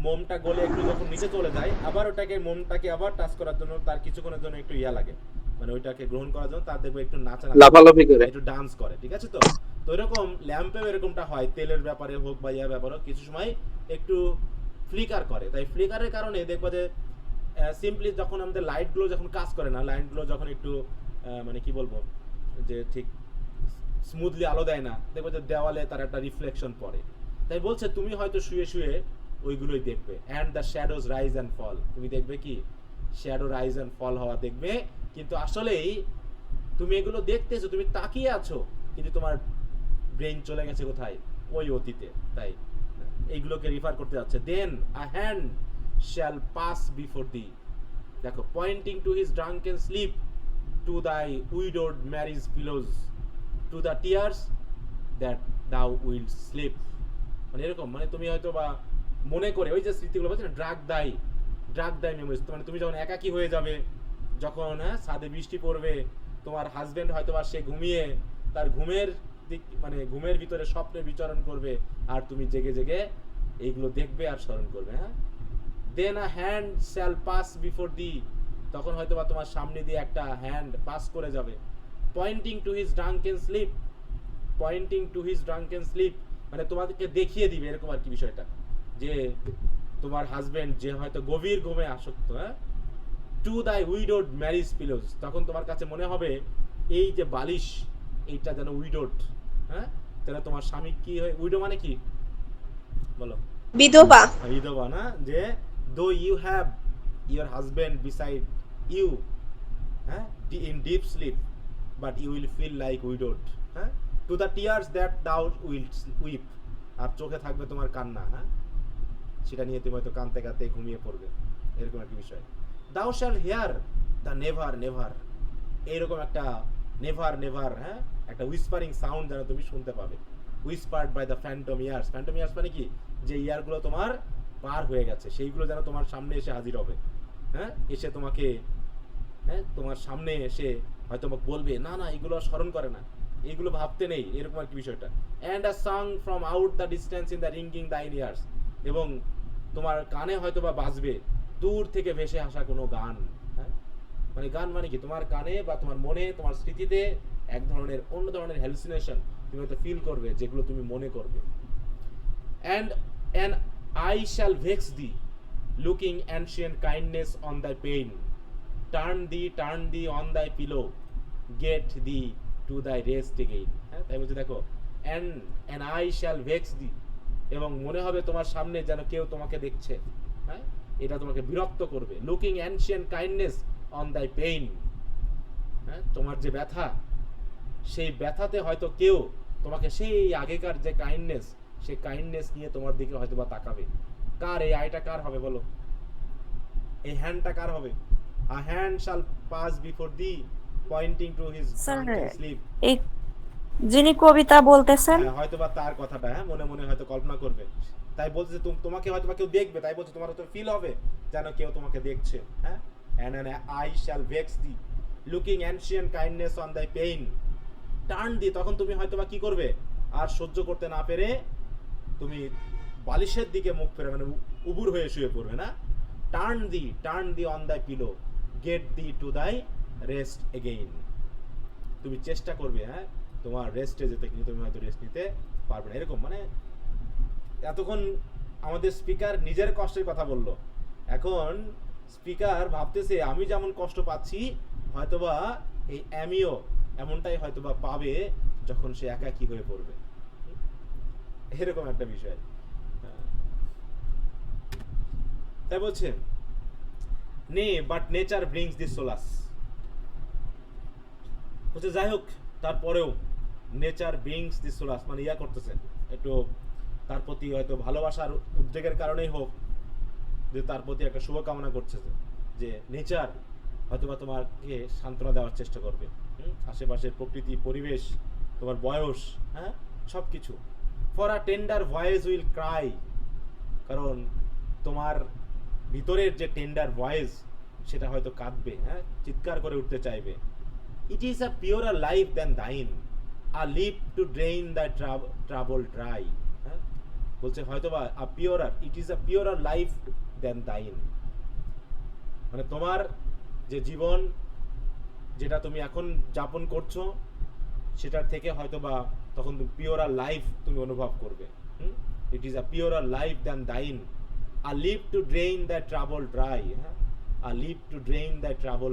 মোমটা গলে একটু যখন নিচে চলে যায়, আবার ওটাকে মোমটাকে আবার টাচ করার জন্য তার কিছুক্ষণের জন্য একটু ইয়া লাগে, মানে ওইটাকে গ্রহণ করার জন্য তার দেখবে একটু নাচা লাফালাফি করে, একটু ডান্স করে, ঠিক আছে? তো তো এরকম ল্যাম্পেও এরকমটা হয়, তেলের ব্যাপারে হোক বা ইয়া ব্যাপারে হোক, কিছু সময় একটু ফ্লিকার করে। তাই ফ্লিকারের কারণে দেখবো যে সিম্পলি যখন আমাদের লাইটগুলো যখন কাজ করে না, লাইটগুলো যখন একটু মানে কি বলবো, যে ঠিক স্মুথলি আলো দেয় না, দেখবো যে দেওয়ালে তার একটা রিফ্লেকশন পড়ে। তাই বলছে তুমি হয়তো শুয়ে শুয়ে ওইগুলোই দেখবে, and the shadows rise and fall, তুমি দেখবে কি শ্যাডো রাইজ অ্যান্ড ফল হওয়া দেখবে, কিন্তু আসলেই তুমি এগুলো দেখতেছো, তুমি তাকিয়ে আছো, কিন্তু তোমার ব্রেন চলে গেছে কোথায়, ওই অতীতে। তাই এইগুলোকে রিফার করতে যাচ্ছে, then a hand shall pass before thee, দেখো, pointing to his drunken sleep, to thy widowed marriage pillows, to the tears that thou will sleep, মানে এরকম, মানে তুমি হয়তো বা মনে করে ওই যে স্মৃতিগুলো বলছে না, ড্রাগ দাই মেমোরিজ, মানে তুমি যখন একাকী হয়ে যাবে, যখন ছাদে বৃষ্টি পড়বে, তোমার হাজবেন্ড হয়তো বা সে ঘুমিয়ে তার ঘুমের দিক মানে ঘুমের ভিতরে স্বপ্নে বিচরণ করবে, আর তুমি জেগে জেগে এইগুলো দেখবে আর স্মরণ করবে, হ্যাঁ। Then a hand shall pass before thee, তখন হয়তো বা তোমার সামনে দিয়ে একটা হ্যান্ড পাস করে যাবে, pointing to his drunken sleep, মানে তোমাদেরকে দেখিয়ে দিবে এরকম আর কি বিষয়টা, যে তোমার হাজবেন্ড যে হয়তো গভীর ঘুমে আসক্ত, হ্যাঁ, টু দাই উইডোড ম্যারিজ পিলোজ, তখন তোমার কাছে মনে হবে এই যে বালিশ, এইটা যেন উইডোড, হ্যাঁ, তাহলে তোমার স্বামী কি হয়, উইডো মানে কি বলো, বিধবা না, যে though you have your husband beside you, হ্যাঁ, in deep sleep, but you will feel like widowed, হ্যাঁ, to the tears that thou will weep, আর চোখে থাকবে তোমার কান্না, হ্যাঁ, সেটা নিয়ে তুমি হয়তো কাঁদতে কাঁদতে ঘুমিয়ে পড়বে, এরকম একটা বিষয়। দাউ শ্যাল হিয়ার দ্য নেভার, এইরকম একটা নেভার, হ্যাঁ, একটা হুইসপারিং সাউন্ড যেন তুমি শুনতে পাবে। Whispered by the phantom years. Phantom years মানে কি, যে ইয়ারগুলো তোমার পার হয়ে গেছে সেইগুলো যেন তোমার সামনে এসে হাজির হবে, হ্যাঁ, এসে তোমাকে, হ্যাঁ, তোমার সামনে এসে হয়তো তোমাকে বলবে না না এগুলো আর স্মরণ করে না, এগুলো ভাবতে নেই, এরকম একটা বিষয়টা। And a song from out the distance in the ringing thine years, এবং তোমার কানে হয়তো বা বাজবে দূর থেকে ভেসে আসা কোনো গান, হ্যাঁ, মানে গান মানে কি, তোমার কানে বা তোমার মনে, তোমার স্মৃতিতে এক ধরনের অন্য ধরনের হ্যালুসিনেশন তুমি হয়তো ফিল করবে, যেগুলো তুমি মনে করবে। and an eye shall vex thee, looking ancient kindness on thy pain, turn thee on thy pillow, get thee to thy rest again। হ্যাঁ, তাই বলছে দেখো, and an eye shall vex thee, এবং মনে হবে তোমার সামনে যেন কেউ তোমাকে দেখছে, হ্যাঁ, এটা তোমাকে বিরক্ত করবে। লুকিং অ্যানশিয়েন্ট কাইন্ডনেস অন দাই পেইন, হ্যাঁ, তোমার যে ব্যথা, সেই ব্যথাতে হয়তো কেউ তোমাকে সেই আগেকার যে কাইন্ডনেস, সেই কাইন্ডনেস নিয়ে তোমার দিকে হয়তো বা তাকাবে। কার এই আইটা কার হবে বলো, এই হ্যান্ডটা কার হবে? A hand shall pass before the pointing to his sir sleep. এই যিনি কবিতা বলতেছেন হয়তো বা তার কথাটা, হ্যাঁ, মনে মনে হয়তো কল্পনা করবে, তাই বলছে যে তোমাকে হয়তো বা কেউ দেখবে, তাই বলছে তোমার হয়তো ফিল হবে যেন কেউ তোমাকে দেখছে, হ্যাঁ। and an eye shall vex thee, looking ancient kindness on thy pain, turn thee, তখন তুমি হয়তো বা কি করবে, আর সহ্য করতে না পেরে তুমি বালিশের দিকে মুখ ফেরে, মানে উবুর হয়ে শুয়ে পড়বে, না। টার্ন দি অন দাই পিলো, গেট দি টু দাই রেস্ট এগেইন, তুমি চেষ্টা করবে, হ্যাঁ, তোমার রেস্টে যেতে, কিন্তু তুমি হয়তো রেস্ট নিতে পারবে না। এরকম মানে এতক্ষণ আমাদের স্পিকার নিজের কষ্টের কথা বললো, এখন স্পিকার ভাবতেছে আমি যেমন কষ্ট পাচ্ছি হয়তোবা এই অ্যামিও এমনটাই হয়তোবা পাবে যখন সে একাকী হয়ে পড়বে, এরকম একটা বিষয়। তাই বলছে নে বাট নেচার ব্রিংস দিস সোলাস, বলছে যাই হোক তারপরেও নেচার ব্রিংস দিস সোলাস, মানে ইয়া করতেছে একটু তার প্রতি হয়তো ভালোবাসার উদ্বেগের কারণেই হোক, যে তার প্রতি একটা শুভকামনা করছে, যে নেচার হয়তোবা তোমাকে সান্ত্বনা দেওয়ার চেষ্টা করবে, আশেপাশের প্রকৃতি, পরিবেশ, তোমার বয়স, হ্যাঁ, সব কিছু। For a tender voice will Cry, কারণ তোমার ভিতরের যে টেন্ডার ভয়েস সেটা হয়তো কাঁদবে, হ্যাঁ, চিৎকার করে উঠতে চাইবে। It is a purer life than thine, a lip to drain the trouble dry, হ্যাঁ, বলছে হয়তোবা a purer, it is a purer life than thine, মানে তোমার যে জীবন যেটা তুমি এখন যাপন করছো সেটার থেকে হয়তোবা তখন পিওরার লাইফ তুমি অনুভব করবে। It is a purer life than thine, a lip to drain the trouble dry, হ্যাঁ, a lip to drain the trouble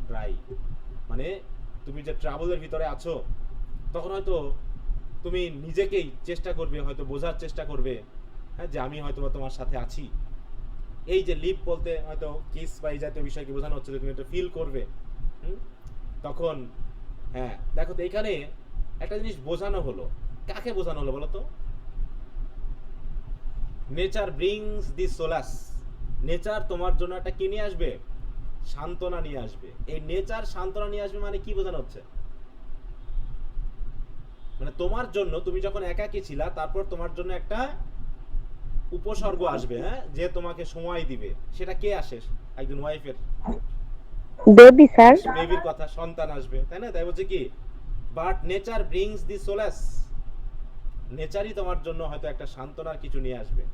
dry, মানে তুমি যে ট্রাভেলের ভিতরে আছো তখন হয়তো তুমি নিজেকেই চেষ্টা করবে, হয়তো বোঝার চেষ্টা করবে, হ্যাঁ, যে আমি হয়তো তোমার সাথে আছি। এই যে লিভ বলতে হয়তো কিস বা এই জাতীয় বিষয়কে বোঝানো হচ্ছে যে তুমি এটা ফিল করবে, তখন, হ্যাঁ, দেখো তো এইখানে একটা জিনিস বোঝানো হলো, কাকে বোঝানো হলো বলো তো? নেচার ব্রিংস দি সোলাস, নেচার তোমার জন্য একটা কি নিয়ে আসবে? সান্ত্বনা নিয়ে আসবে। এই নেচার সান্ত্বনা নিয়ে আসবে মানে কি বোঝানো হচ্ছে? মানে তোমার জন্য, তুমি যখন একাকী ছিলা তারপর তোমার জন্য একটা উপসর্গ আসবে, হ্যাঁ, যে তোমাকে সময় দিবে। সেটা কে আসে? একজন ওয়াইফের বেবি স্যার, বেবির কথা, সন্তান আসবে, তাই না? তাই বলছে কি, বাট নেচার ব্রিংস দি সোলাস, নেচারই তোমার জন্য হয়তো একটা সান্ত্বনার কিছু নিয়ে আসবে।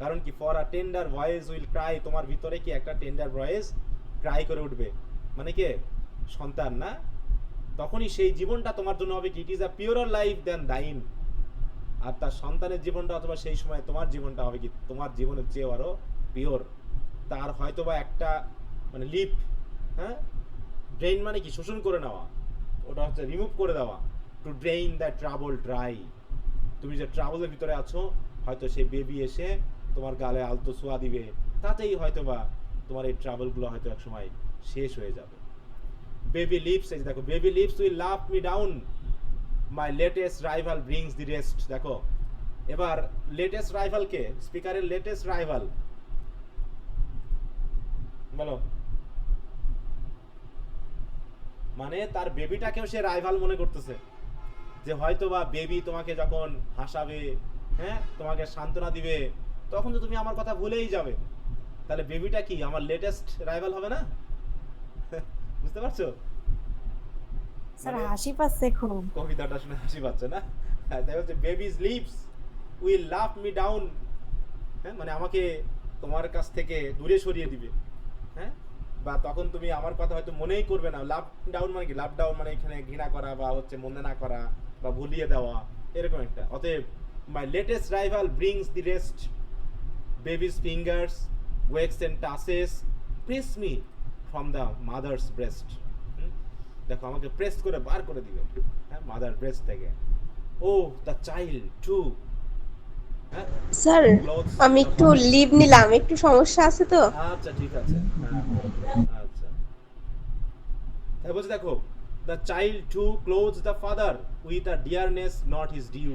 কারণ কি, for a tender voice will Cry, তোমার ভিতরে কি একটা টেন্ডার ভয়েস ক্রাই করে উঠবে, মানে কে? সন্তান, না? তখনই সেই জীবনটা তোমার জন্য হবে কি, it is a purer life than thine, আর তার সন্তানের জীবনটা অথবা সেই সময় তোমার জীবনটা হবে কি, তোমার জীবনের চেয়ে আরো পিওর। তার হয়তোবা একটা মানে লিপ, হ্যাঁ, ড্রেইন মানে কি, শোষণ করে নেওয়া, ওটা হচ্ছে রিমুভ করে দেওয়া, to drain the trouble dry, তুমি যে ট্রাবলের ভিতরে আছো হয়তো সেই বেবি এসে তোমার গালে আলতো ছোঁয়া দিবে, তাতেই হয়তোবা তোমার এই ট্রাবলগুলো হয়তো এক সময় শেষ হয়ে যাবে। বেবি লিপস, এই দেখো, baby lips will love me down, my latest rival brings the rest. দেখো এবার লেটেস্ট রাইভাল কে? স্পিকারের লেটেস্ট রাইভাল বলো, মানে তার বেবিটাকেও সে রাইভাল মনে করতেছে, যে হয়তো বা বেবি তোমাকে যখন হাসাবে, হ্যাঁ, তোমাকে সান্ত্বনা দিবে, তখন তো তুমি আমার কথা ভুলেই যাবে। তাহলে বেবিটা কি আমার লেটেস্ট রাইভাল হবে না? বুঝতে পারছো? স্যার মানে হাসি পাচ্ছে খুব। কবিতাটা শুনে হাসি পাচ্ছে না? হ্যাঁ, তাই হচ্ছে baby's lips will love me down. হ্যাঁ, মানে আমাকে তোমার কাছ থেকে দূরে সরিয়ে দিবে। হ্যাঁ, বা তখন তুমি আমার কথা হয়তো মনেই করবে না। লাভ ডাউন মানে কি? লাভ ডাউন মানে এখানে ঘৃণা করা বা হচ্ছে মনে না করা বা ভুলিয়ে দেওয়া, এরকম একটা। অতএব my latest rival brings the rest, babies fingers waxen touches press me from the mother's breast. দেখো আমাকে প্রেস করে বার করে দিবে, হ্যাঁ, মাদার ব্রেস্ট থেকে। ও দ্য চাইল্ড টু, হ্যাঁ, স্যার clothes আমি the একটু father. লিভ নিলাম, একটু সমস্যা আছে তো। আচ্ছা ঠিক আছে, হ্যাঁ, আচ্ছা। তাই বলছে দেখো, the child to close the father with a dearness not his due.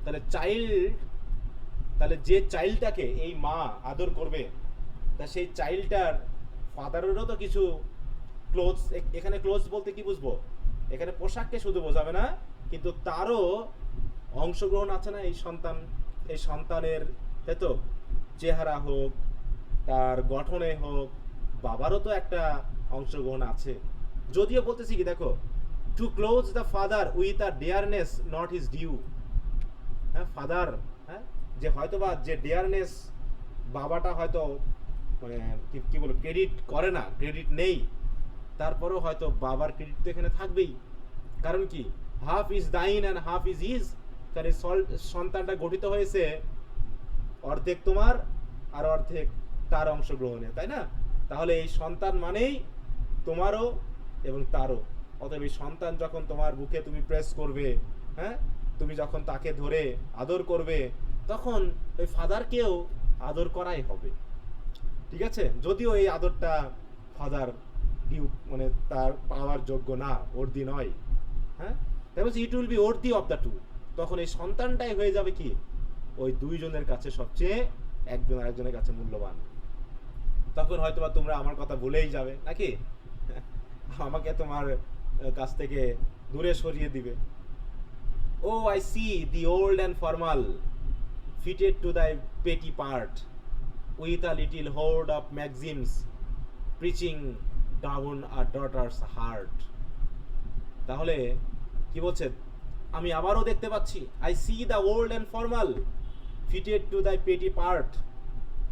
তাহলে চাইল্ড, তাহলে যে চাইল্ডটাকে এই মা আদর করবে, তা সেই চাইল্ডটার ফাদারেরও তো কিছু ক্লোথস, এখানে ক্লোথস বলতে কি বুঝবো? এখানে পোশাককে শুধু বোঝাবে না, কিন্তু তারও অংশগ্রহণ আছে না এই সন্তান, এই সন্তানের, তাই তো? চেহারা হোক, তার গঠনে হোক, বাবারও তো একটা অংশগ্রহণ আছে। যদিও বলতেছি কি দেখো, to close the father with a dearness not his due. হ্যাঁ, ফাদার, হ্যাঁ, যে হয়তো বা যে ডিয়ারনেস বাবাটা হয়তো মানে কি বলবো, ক্রেডিট করে না, ক্রেডিট নেই, তারপরেও হয়তো বাবার ক্রেডিট তো এখানে থাকবেই। কারণ কি, half is thine and half is his. কারণ এই সন্তানটা গঠিত হয়েছে অর্ধেক তোমার আর অর্ধেক তার অংশগ্রহণে, তাই না? তাহলে এই সন্তান মানেই তোমারও এবং তারও। অতএব এই সন্তান যখন তোমার বুকে তুমি প্রেস করবে, হ্যাঁ, তুমি যখন তাকে ধরে আদর করবে, তখন ওই ফাদারকেও আদর করাই হবে। ঠিক আছে? যদিও এই আদরটা ফাদার ডিউ মানে তার পাওয়ার যোগ্য না, অর্দি নয়। হ্যাঁ, তাই বলছি it will be worthy of the two. তখন এই সন্তানটাই হয়ে যাবে কি ওই দুইজনের কাছে সবচেয়ে একজন আরেকজনের কাছে মূল্যবান। তখন হয়তো বা তোমরা আমার কথা ভুলেই যাবে নাকি, আমাকে তোমার কাছ থেকে দূরে সরিয়ে দিবে। O I see thee old and formal fitted to thy petty part with a little hoard of maxims preaching down a daughter's heart. তাহলে কি বলছে, আমি আবারও দেখতে পাচ্ছি, I see the old and formal fitted to thy petty part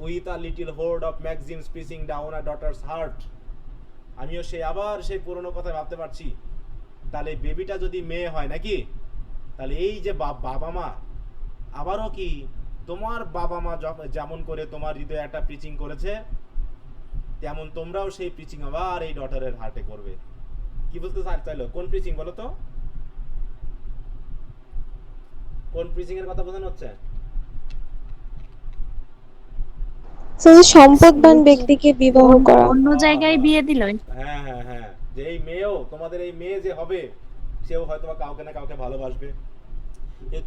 with a little hoard of maxims preaching down a daughter's heart. আমিও সেই পুরনো কথা ভাবতে পারছি। তাহলে বেবিটা যদি মেয়ে হয় নাকি, তাহলে এই যে বাবা মা আবারও কি তোমার বাবা মা যেমন করে তোমার হৃদয়ে একটা প্রিচিং করেছে, তেমন তোমরাও সেই প্রিচিং আবার এই ডটারের হার্টে করবে। কি বলতে চাইলো? কোন প্রিচিং বলো তো? কোন প্রিচিং এর কথা বোঝানো হচ্ছে? সম্পদবান ব্যক্তিকে বিবাহ করা। অন্য জায়গায় বিয়ে দিল। হ্যাঁ হ্যাঁ হ্যাঁ, যে এই মেয়েও, তোমাদের এই মেয়ে যে হবে, সেও হয়তো বা কাউকে না কাউকে ভালোবাসবে।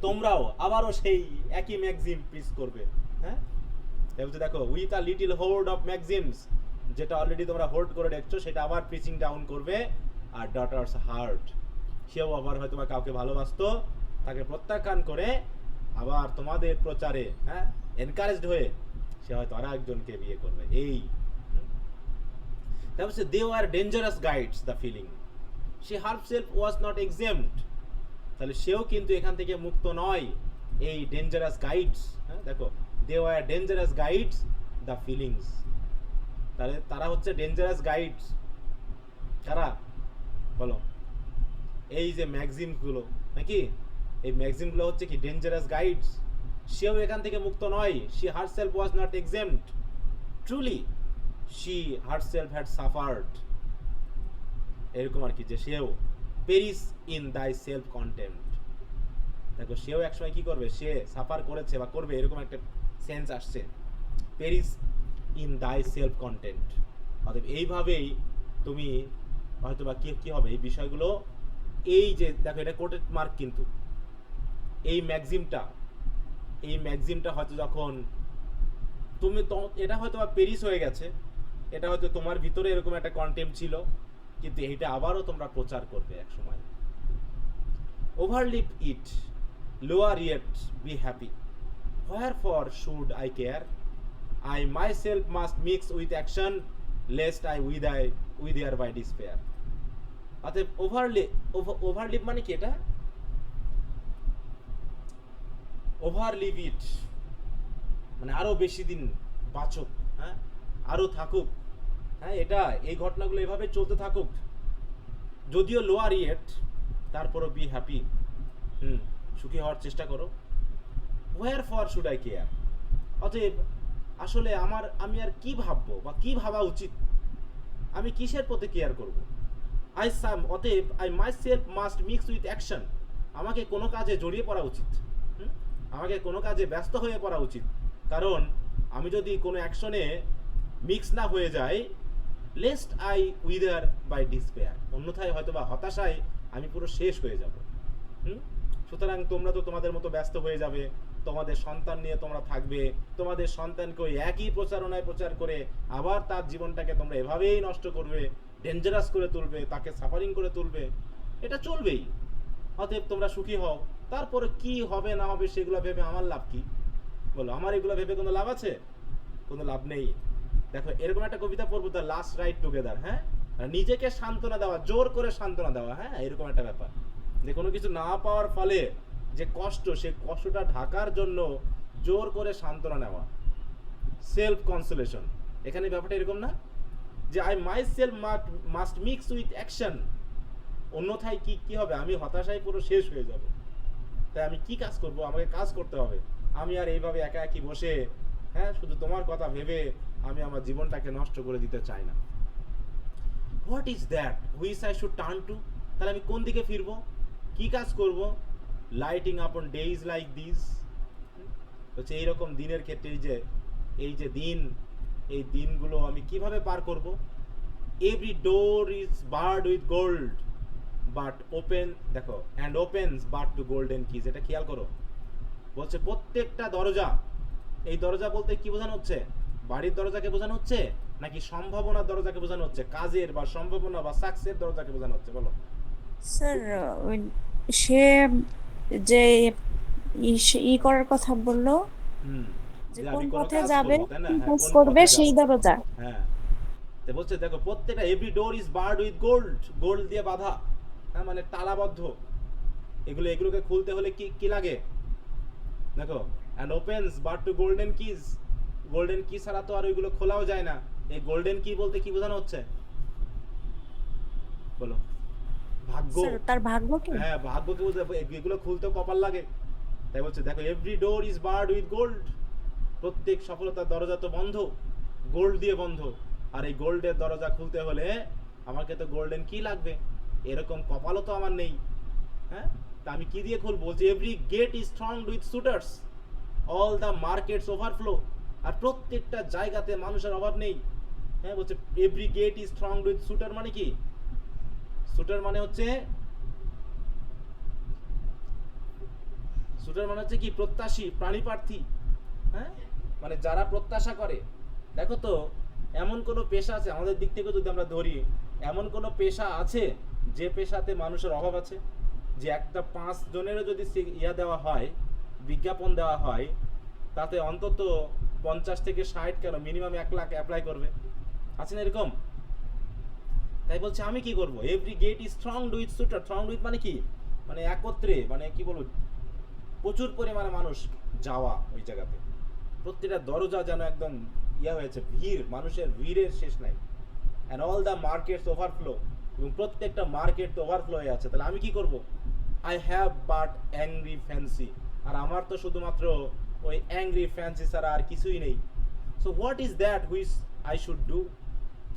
তোমরাও আবারও সেই একই ম্যাগজিম পিস করবে। হ্যাঁ, দেখো, with a little hoard of maxims, যেটা অলরেডি তোমরা হোল্ড করে দেখছো, সেটা আবার পিচিং ডাউন করবে আর ডটার্স হার্ট, সেও আবার হয়তো বা কাউকে ভালোবাসতো, তাকে প্রত্যাখ্যান করে আবার তোমাদের প্রচারে, হ্যাঁ, এনকারেজড হয়ে সে হয়তো আর একজনকে বিয়ে করবে। এই তারপর they were dangerous guides the feeling, she herself was not exempt. তাহলে সেও কিন্তু এখান থেকে মুক্ত নয়, এই ডেঞ্জারাস গাইডস। হ্যাঁ, দেখো, they were dangerous guides the feelings. তাহলে তারা হচ্ছে ডেঞ্জারাস গাইডস। কারা বলো? এই যে ম্যাগজিমগুলো নাকি, এই ম্যাগজিমগুলো হচ্ছে কি ডেঞ্জারাস গাইডস। সেও এখান থেকে মুক্ত নয়, she herself was not exempt, truly she herself had suffered. এরকম আর কি, যে সেও perish in thy self contempt. দেখো, সেও একসময় কি করবে, সে সাফার করেছে বা করবে, এরকম একটা সেন্স আসছে, Paris in thy self content. অতএব এইভাবেই তুমি হয়তো বা কি হবে এই বিষয়গুলো, এই যে দেখো এটা কোটেড মার্ক, কিন্তু এই ম্যাগজিমটা হয়তো যখন তুমি এটা হয়তো বা পেরিস হয়ে গেছে, এটা হয়তো তোমার ভিতরে এরকম একটা কন্টেম্প ছিল, কিন্তু এইটা আবারও তোমরা প্রচার করবে এক সময়। Overlive it, lower yet be happy, wherefore should I care? I myself must mix with action, lest I wither by despair. অতএব ওভারলিভ মানে কি? এটা ওভারলিভ ইট মানে আরো বেশি দিন বাঁচুক, হ্যাঁ, আরো থাকুক, হ্যাঁ, এটা এই ঘটনাগুলো এভাবে চলতে থাকুক, যদিও লোয়ার ইয়েট, তারপরও বি হ্যাপি, সুখী হওয়ার চেষ্টা করো। wherefore should I care? অতএব আসলে আমি আর কি ভাববো বা কি ভাবা উচিত, আমি কিসের প্রতি কেয়ার করব? অতএব I myself must mix with action, আমাকে কোনো কাজে জড়িয়ে পড়া উচিত, আমাকে কোনো কাজে ব্যস্ত হয়ে পড়া উচিত, কারণ আমি যদি কোনো অ্যাকশনে মিক্স না হয়ে যাই, lest I wither by despair, অন্যথায় হয়তো বা হতাশায় আমি পুরো শেষ হয়ে যাব। সুতরাং তোমরা তো তোমাদের মতো ব্যস্ত হয়ে যাবে, তোমাদের সন্তান নিয়ে তোমরা থাকবে, তোমাদের সন্তানকে ওই একই প্রচারণায় প্রচার করে আবার তার জীবনটাকে তোমরা এভাবেই নষ্ট করবে, ডেঞ্জারাস করে তুলবে, তাকে সাফারিং করে তুলবে, এটা চলবেই। অতএব তোমরা সুখী হও, তারপরে কি হবে না হবে সেগুলো ভেবে আমার লাভ কি? বলো, আমার এগুলো ভেবে কোনো লাভ আছে? কোনো লাভ নেই। দেখো, এরকম একটা কবিতা পড়বো, দ্য লাস্ট রাইড টুগেদার, হ্যাঁ, নিজেকে সান্ত্বনা দেওয়া, জোর করে সান্ত্বনা দেওয়া, হ্যাঁ, এরকম একটা ব্যাপার, যে কোনো কিছু না পাওয়ার ফলে যে কষ্ট, সেই কষ্টটা ঢাকার জন্য জোর করে সান্ত্বনা নেওয়া, সেলফ কনসোলেশন। এখানে ব্যাপারটা এরকম না যে I my self must mix with action, অন্যথায় কি হবে, আমি হতাশায় পুরো শেষ হয়ে যাব। তাই আমি কি কাজ করব? আমাকে কাজ করতে হবে। আমি আর এইভাবে একা একই বসে, হ্যাঁ, শুধু তোমার কথা ভেবে আমি আমার জীবনটাকে নষ্ট করে দিতে চাই না। What is that which I should turn to? তাহলে আমি কোন দিকে ফিরবো, কি কাজ করব? লাইটিং আপন ডেইজ লাইক দিস, হচ্ছে এইরকম দিনের ক্ষেত্রে, এই যে দিন, এই দিনগুলো আমি কিভাবে পার করব? Every door is barred with gold but open, দেখো, and opens but to golden keys, এটা খেয়াল করো। বলছে প্রত্যেকটা দরজা, এই দরজা বলতে কি বোঝানো হচ্ছে? বাড়ির দরজাকে বোঝানো হচ্ছে নাকি সম্ভাবনার দরজাকে বোঝানো হচ্ছে? কাজের বা সম্ভাবনা বা সাকসেস দরজাকে বোঝানো হচ্ছে? বলো স্যার, সে যে ই করার কথা বললো, যে যে কোন আমি কোনো পথে কাজ যাবে, করবো, তাই না? কোন হ্যাঁ, কাজ কোন করবে, পথে সেই যাবো, দরজা। হ্যাঁ। তো বলছে দেখো, প্রত্যেকটা every door is barred with gold, gold দিয়ে বাঁধা, হ্যাঁ, মানে তালাবদ্ধ। এগুলোকে খুলতে হলে কি লাগে? দেখো, and opens but to golden keys, golden key ছাড়া তো আর ওইগুলো খোলাও যায় না। এই গোল্ডেন কি বলতে কি বোঝানো হচ্ছে? বলো, ভাগ্য। স্যার, তার ভাগ্য কি? হ্যাঁ, ভাগ্যকে বোঝাবে, এগুলো খুলতেও কপাল লাগে। তাই বলছে দেখো, every door is barred with gold, প্রত্যেক সফলতার দরজা তো বন্ধ, গোল্ড দিয়ে বন্ধ। আর এই গোল্ডের দরজা খুলতে হলে আমাকে তো গোল্ডেন কি লাগবে, এরকম কপালও তো আমার নেই, হ্যাঁ। তা আমি কি দিয়ে খুলবো? যে every gate is thronged with suitors, all the markets overflow, আর প্রত্যেকটা জায়গাতে মানুষের অভাব নেই, হ্যাঁ। বলছে every gate is thronged with suitor, মানে কি? সুটার মানে হচ্ছে কি? প্রত্যাশী, প্রাণীপ্রার্থী, হ্যাঁ, মানে যারা প্রত্যাশা করে। দেখো তো, এমন কোনো পেশা আছে আমাদের দিক থেকে যদি আমরা ধরি, এমন কোনো পেশা আছে যে পেশাতে মানুষের অভাব আছে? যে একটা 5 জনেরও যদি দেওয়া হয়, বিজ্ঞাপন দেওয়া হয়, তাতে অন্তত 50 থেকে 60, কেন মিনিমাম 1 লাখ অ্যাপ্লাই করবে, আছে না এরকম? তাই বলছে আমি কি করব? Every gate is thronged with suitor, thronged with মানে কি? মানে একত্রে, মানে কি বলবো, প্রচুর পরিমাণে মানুষ যাওয়া ওই জায়গাতে, প্রত্যেকটা দরজা যেন একদম হয়েছে, ভিড়, মানুষের ভিড়ের শেষ নাই। And all the markets overflow, এবং প্রত্যেকটা মার্কেট তো ওভারফ্লো হয়ে আছে। তাহলে আমি কি করব? I have but angry fancy, আর আমার তো শুধুমাত্র ওই অ্যাংরি ফ্যান্সি ছাড়া আর কিছুই নেই। So what is that which I should do?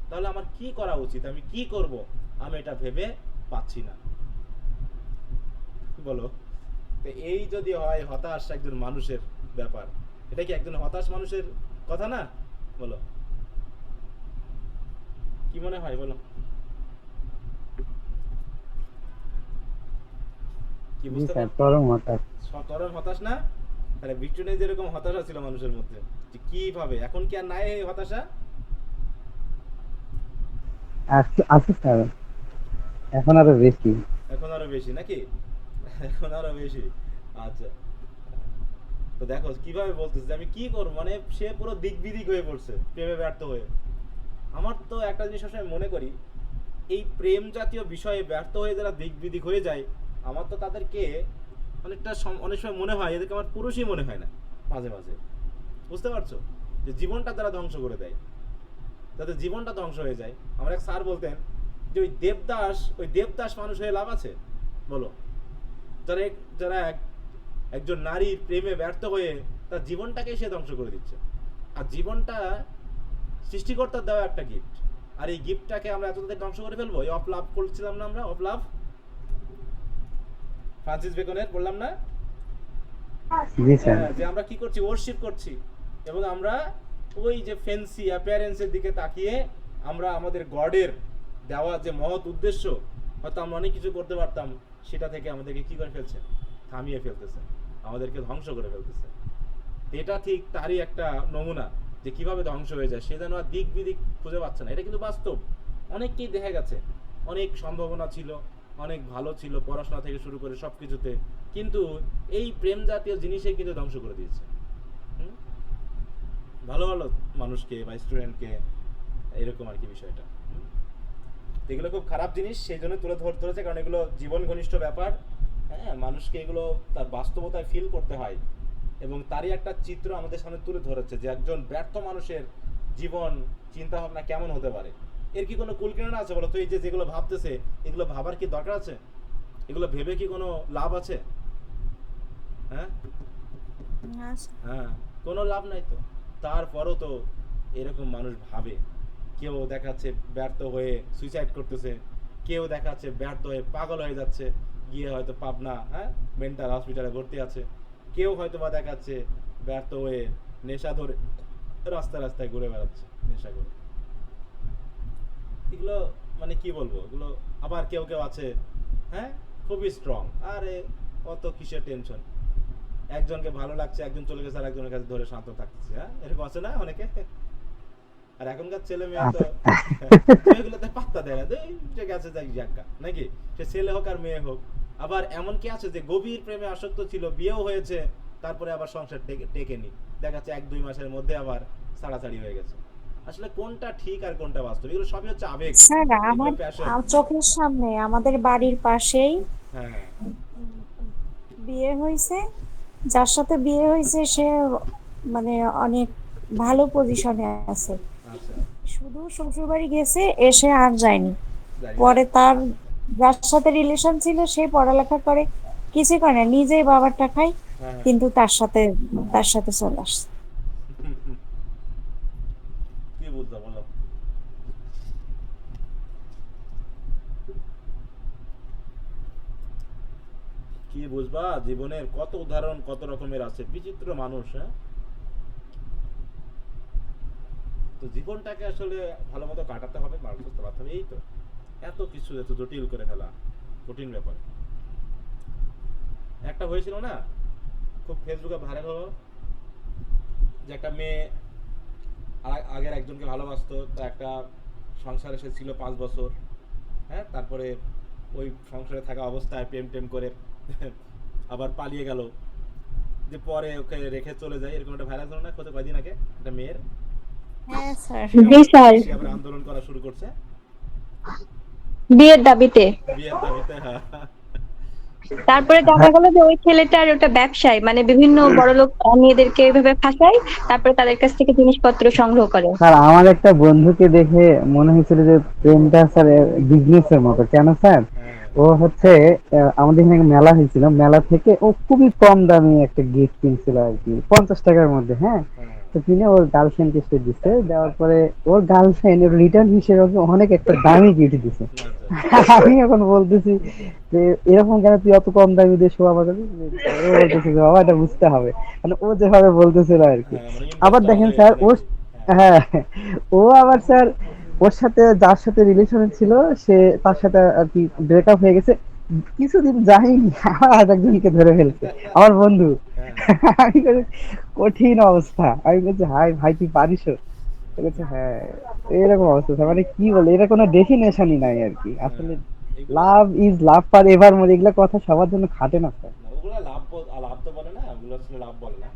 তাহলে আমার কি করা উচিত, আমি কি করব? আমি এটা ভেবে পাচ্ছি না। বলো, তো এই যদি হয় হতাশ একজন মানুষের ব্যাপার, এটা কি একজন হতাশ মানুষের কথা না? বলো, কি মনে হয়? বলো, কি বুঝতে পারছো? চরম হতাশ না? তাহলে ভিক্টোরিয়া যেরকম হতাশা ছিল মানুষের মধ্যে, যে কিভাবে, এখন কি আর নাই এই হতাশা? আছে স্যার, এখন আরো বেশি। এখন আরো বেশি নাকি? এখন আরো বেশি। আচ্ছা, তো দেখো কিভাবে বলতেছে যে আমি কি করবো, মানে সে পুরো দিকবিদিক হয়ে পড়ছে প্রেমে ব্যর্থ হয়ে। আমার তো একটা জিনিস সবসময় মনে করি, এই প্রেম জাতীয় বিষয়ে ব্যর্থ হয়ে যারা দিকবিদিক হয়ে যায়, আমার তো তাদেরকে অনেক সময় মনে হয় এদেরকে আমার পুরুষই মনে হয় না মাঝে মাঝে। বুঝতে পারছো, যে জীবনটা তারা ধ্বংস করে দেয়, তাদের জীবনটা ধ্বংস হয়ে যায়। আমার এক স্যার বলতেন যে ওই দেবদাস মানুষ হয়ে লাভ আছে বলো? যারা একজন নারীর প্রেমে ব্যর্থ হয়ে তার জীবনটাকেই সে ধ্বংস করে দিচ্ছে। আর জীবনটা সৃষ্টিকর্তার দেওয়া একটা গিফট, আর এই গিফটটাকে আমরা এতদিন ধ্বংস করে ফেলবো। এই অফ লাভ করছিলাম না আমরা, অফ লাভ, ফ্রান্সিস বেকনের বললাম না? জি স্যার। যে আমরা কি করছি, ওয়ার্শিপ করছি, এবং আমরা ওই যে ফ্যান্সি অ্যাপিয়ারেন্সের দিকে তাকিয়ে আমরা আমাদের গডের দেওয়া যে মহৎ উদ্দেশ্য, হয়তো আমরা অনেক কিছু করতে পারতাম, সেটা থেকে আমাদেরকে কি করে ফেলছে, থামিয়ে ফেলতেছে, আমাদেরকে ধ্বংস করে ফেলতেছে। এটা ঠিক তারই একটা নমুনা যে কিভাবে ধ্বংস হয়ে যায়, সে যেন আর দিক বিদিক খুঁজে পাচ্ছে না। এটা কিন্তু বাস্তব, অনেককেই দেখা গেছে, অনেক সম্ভাবনা ছিল, অনেক ভালো ছিল পড়াশোনা থেকে শুরু করে সব কিছুতে, কিন্তু এই প্রেম জাতীয় জিনিসই কিন্তু ধ্বংস করে দিয়েছে। ভালো ভালো মানুষকে বা স্টুডেন্টকে, এরকম আর কি বিষয়টা। এগুলো খুব খারাপ জিনিস, সেই জন্য তুলে ধরেছে, কারণ এগুলো জীবন ঘনিষ্ঠ ব্যাপার। হ্যাঁ, মানুষকে এগুলো তার বাস্তবতায় ফিল করতে হয়, এবং তারই একটা চিত্র আমাদের সামনে তুলে ধরেছে যে একজন ব্যর্থ মানুষের জীবন চিন্তা ভাবনা কেমন হতে পারে। এর কি কোনো কুল কিনারা আছে বলো তো? এই যে যেগুলো ভাবতেছে, এগুলো ভাবার কি দরকার আছে? এগুলো ভেবে কি কোনো লাভ আছে? হ্যাঁ, হ্যাঁ, কোনো লাভ নাই তো। তারপরও তো এরকম মানুষ ভাবে। কেউ দেখাচ্ছে ব্যর্থ হয়ে সুইসাইড করতেছে, কেউ দেখাচ্ছে ব্যর্থ হয়ে পাগল হয়ে যাচ্ছে, গিয়ে হয়তো পাবনা মেন্টাল হসপিটালে ভর্তি আছে, কেউ হয়তো বা দেখাচ্ছে ব্যর্থ হয়ে নেশা ধরে রাস্তায় রাস্তায় ঘুরে বেড়াচ্ছে নেশা করে। এগুলো মানে কি বলবো, এগুলো আবার কেউ কেউ আছে খুবই স্ট্রং, আরে অত কিসের টেনশন, একজনকে ভালো লাগছে, একজন চলে গেছে আর একজনের কাছে ধরে শান্ত থাকতেছে। এরকম আছে না অনেকে। আর এখনকার ছেলে মেয়ে তো মেয়েগুলোতে পাত্তা দেয় না, যে গেছে যাই জায়গা নাকি, সে ছেলে হোক আর মেয়ে হোক। আবার এমন কি আছে যে গভীর প্রেমে আসক্ত ছিল, বিয়েও হয়েছে, তারপরে আবার সংসার টেকেনি, দেখাচ্ছে 1-2 মাসের মধ্যে আবার ছাড়াছাড়ি হয়ে গেছে। আসলে কোনটা ঠিক আর কোনটা বাস্তব? এগুলো সবই হচ্ছে আবেগ, স্যার আমার চোখের সামনে আমাদের বাড়ির পাশেই হ্যাঁ বিয়ে হয়েছে, যার সাথে বিয়ে হয়েছে সে মানে অনেক ভালো পজিশনে আছে, আচ্ছা, শুধু শ্বশুর বাড়ি গেছে, এসে আর যায়নি। জানি না। পরে তার যার সাথে রিলেশন ছিল সে পড়ালেখা করে, কিছু করে না, নিজেই বাবারটা খায়, হ্যাঁ, কিন্তু তার সাথে চলে আসছে। কি বুঝতে বলো? কি বুঝবা, জীবনের কত উদাহরণ কত রকমের আছে, বিচিত্র মানুষ। তো জীবনটাকে আসলে ভালো মতো কাটাতে হবে, মানুষ করতে পারতে হবে, এই তো। এত কিছু এত জটিল করে ফেলা কঠিন ব্যাপার। একটা হয়েছিল না, খুব ফেসবুকে ভাইরাল হলো, যে একটা মেয়ে আগের একজনকে ভালোবাসতো, তা একটা সংসারে সে ছিল 5 বছর। তারপরে ওই সংসারে থাকা অবস্থায় প্রেম করে আবার পালিয়ে গেল, যে পরে ওকে রেখে চলে যায়, এরকম একটা ভাইরাল হলো না কত কয়দিন আগে একটা মেয়ের। হ্যাঁ স্যার। জি স্যার, সে আবার আন্দোলন করা শুরু করছে বিয়ের দাবিতে। বিয়ের দাবিতে। তারপরে দেখা গেল যে ওই ছেলেটার ওটা ব্যবসায়, মানে বিভিন্ন বড়লোক মেয়েদেরকে এইভাবে ফাঁসায়, তারপরে তাদের কাছ থেকে জিনিসপত্র সংগ্রহ করে। স্যার আমার একটা বন্ধুকে দেখে মনে হয়েছিল যে প্রেমটা স্যার বিজনেসের মতো। কেন স্যার? ও হচ্ছে আমাদের এখানে মেলা হয়েছিল, মেলা থেকে ও খুবই কম দামে একটা গিফট কিনছিল আর কি, 50 টাকার মধ্যে। তো কিনে ওর গার্লফ্রেন্ডকে সে দিচ্ছে, দেওয়ার পরে ওর গার্লফ্রেন্ড ওর রিটার্ন হিসেবে ওকে অনেক একটা দামি গিফট দিছে। আমি এখন বলতেছি যে এরকম কেন তুই অত কম দামি দিয়ে শো আমার কাছে? ও বলতেছে যে বাবা এটা বুঝতে হবে, মানে ও যেভাবে বলতেছিল আর কি। আবার দেখেন স্যার ও, হ্যাঁ, ও আবার স্যার ওর সাথে যার সাথে রিলেশন ছিল সে তার সাথে আর কি ব্রেকআপ হয়ে গেছে, কিছুদিন যায়নি আবার আরেকজনকে ধরে ফেলছে, আমার বন্ধু। আমি বলি, কঠিন অবস্থা। আমি বলছি হাই ভাই তুই পারিস? বলছে হ্যাঁ। এরকম অবস্থা, মানে কি বলে, এটা কোনো ডেফিনেশনই নাই আর কি আসলে। এগুলো love is love for ever more, এগুলা কথা সবার জন্য খাটে না স্যার। না, ওগুলো লাভ তো বলে না, ওগুলো আসলে লাভ বলে না,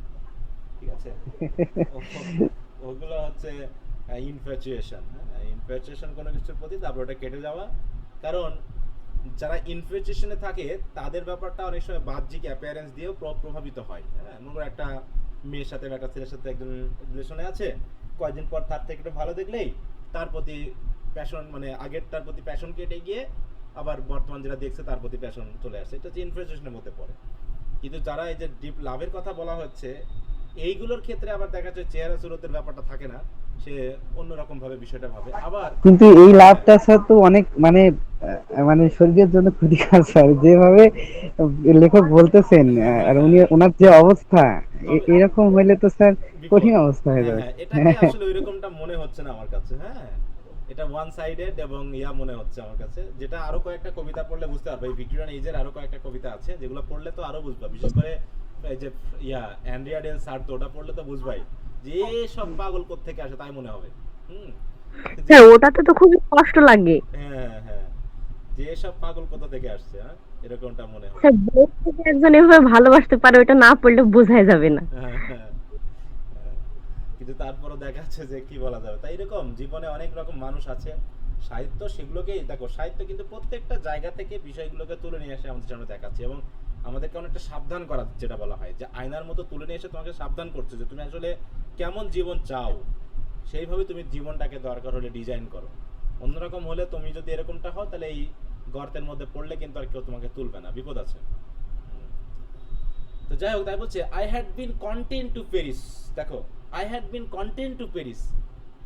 ঠিক আছে। ওগুলো হচ্ছে ইনফ্যাচুয়েশন। হ্যাঁ, ইনফ্যাচুয়েশন কোনো কিছুর প্রতি, তারপর ওটা কেটে যাওয়া। কারণ যারা ইনফ্যাচুয়েশনে থাকে তাদের ব্যাপারটা অনেক সময় বাহ্যিক অ্যাপিয়ারেন্স দিয়েও প্রভাবিত হয়। হ্যাঁ, মনে করো একটা মেয়ের সাথে বা একটা ছেলের সাথে একজন রিলেশনে আছে, কয়েকদিন পর তার থেকে একটু ভালো দেখলেই তার প্রতি প্যাশন, মানে আগের তার প্রতি প্যাশন কেটে গিয়ে আবার বর্তমান যেটা দেখছে তার প্রতি প্যাশন চলে আসে, এটা হচ্ছে ইনফ্যাচুয়েশনের মধ্যে পড়ে। কিন্তু যারা এই যে ডিপ লাভের কথা বলা হচ্ছে, এইগুলোর ক্ষেত্রে আবার দেখা যাচ্ছে চেহারা সুরতের ব্যাপারটা থাকে না, সে অন্যরকম ভাবে বিষয়টা ভাবে। আবার কিন্তু এই লাভটা স্যার তো অনেক মানে মানে শরীরের জন্য ক্ষতিকর স্যার, যেভাবে লেখক বলতেছেন। হ্যাঁ, আর হ্যাঁ, উনি, হ্যাঁ। ওনার যে অবস্থা, তবে এরকম হইলে তো স্যার বিপদ। কঠিন অবস্থা হয়ে হ্যাঁ, যাবে। হ্যাঁ, এটাকে আসলে ওইরকমটা মনে হচ্ছে না আমার কাছে। হ্যাঁ, এটা ওয়ান সাইডেড এবং ইয়া মনে হচ্ছে আমার কাছে, যেটা আরো কয়েকটা কবিতা পড়লে বুঝতে পারবে। এই ভিক্টোরিয়ান এজের আরো কয়েকটা কবিতা আছে যেগুলো পড়লে তো আরো বুঝবা, বিশেষ করে এই যে অ্যান্ড্রিয়া ডেল সার্তো, ওটা পড়লে তো বুঝবাই যে সব পাগল কোত্থেকে আসে, তাই মনে হবে। হুম, হ্যাঁ, ওটাতে তো খুবই কষ্ট লাগে। হ্যাঁ, হ্যাঁ, যে সব পাগল কোথা থেকে আসছে, হ্যাঁ, এরকমটা মনে হয়। হ্যাঁ, বউ থেকে একজন এভাবে ভালোবাসতে পারে, ওটা না পড়লে বোঝাই যাবে না। হ্যাঁ, হ্যাঁ, হ্যাঁ। কিন্তু তারপরও দেখা যাচ্ছে যে কি বলা যাবে, তাই এরকম জীবনে অনেক রকম মানুষ আছে। সাহিত্য সেগুলোকেই দেখো, সাহিত্য কিন্তু প্রত্যেকটা জায়গা থেকে বিষয়গুলোকে তুলে নিয়ে এসে আমাদের সামনে দেখাচ্ছে এবং আমাদেরকে অনেকটা সাবধান করা, যেটা বলা হয় যে আয়নার মতো তুলে নিয়ে এসে তোমাকে সাবধান করছে যে তুমি আসলে কেমন জীবন চাও, সেইভাবে তুমি জীবনটাকে দরকার হলে ডিজাইন করো। অন্যরকম হলে, তুমি যদি এরকমটা হও, তাহলে এই গর্তের মধ্যে পড়লে কিন্তু আর কেউ তোমাকে তুলবে না, বিপদ আছে। তো যাই হোক, তাই বলছে I had been content to perish. দেখো, I had been content to perish,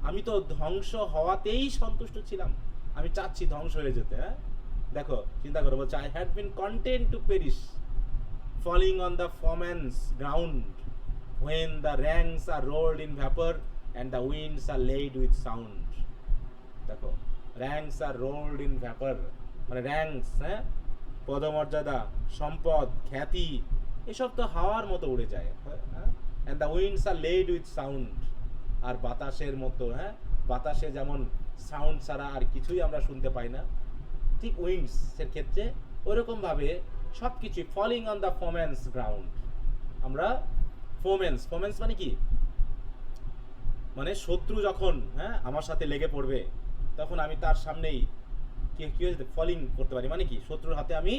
আমি তো ধ্বংস হওয়াতেই সন্তুষ্ট ছিলাম, আমি চাচ্ছি ধ্বংস হয়ে যেতে। হ্যাঁ, দেখো চিন্তা করো, বলছে I had been content to Paris falling on the foeman's ground when the ranks are rolled in vapor and the winds are laid with sound। দেখো, ranks are rolled in vapor, মানে ranks, হ্যাঁ, পদমর্যাদা, সম্পদ, খ্যাতি, এসব তো হাওয়ার মতো উড়ে যায়। হ্যাঁ, and the winds are laid with sound, আর বাতাসের মতো, হ্যাঁ, বাতাসে যেমন সাউন্ড ছাড়া আর কিছুই আমরা শুনতে পাই না, ঠিক উইন্ডস এর ক্ষেত্রে ওরকম ভাবে সবকিছু ফলিং অন দ্য ফোমেন্স গ্রাউন্ড। আমরা ফোমেন্স মানে কি, মানে শত্রু যখন, হ্যাঁ, আমার সাথে লেগে পড়বে, তখন আমি তার সামনেই কি হয়েছে ফলিং করতে পারি, মানে কি শত্রুর হাতে আমি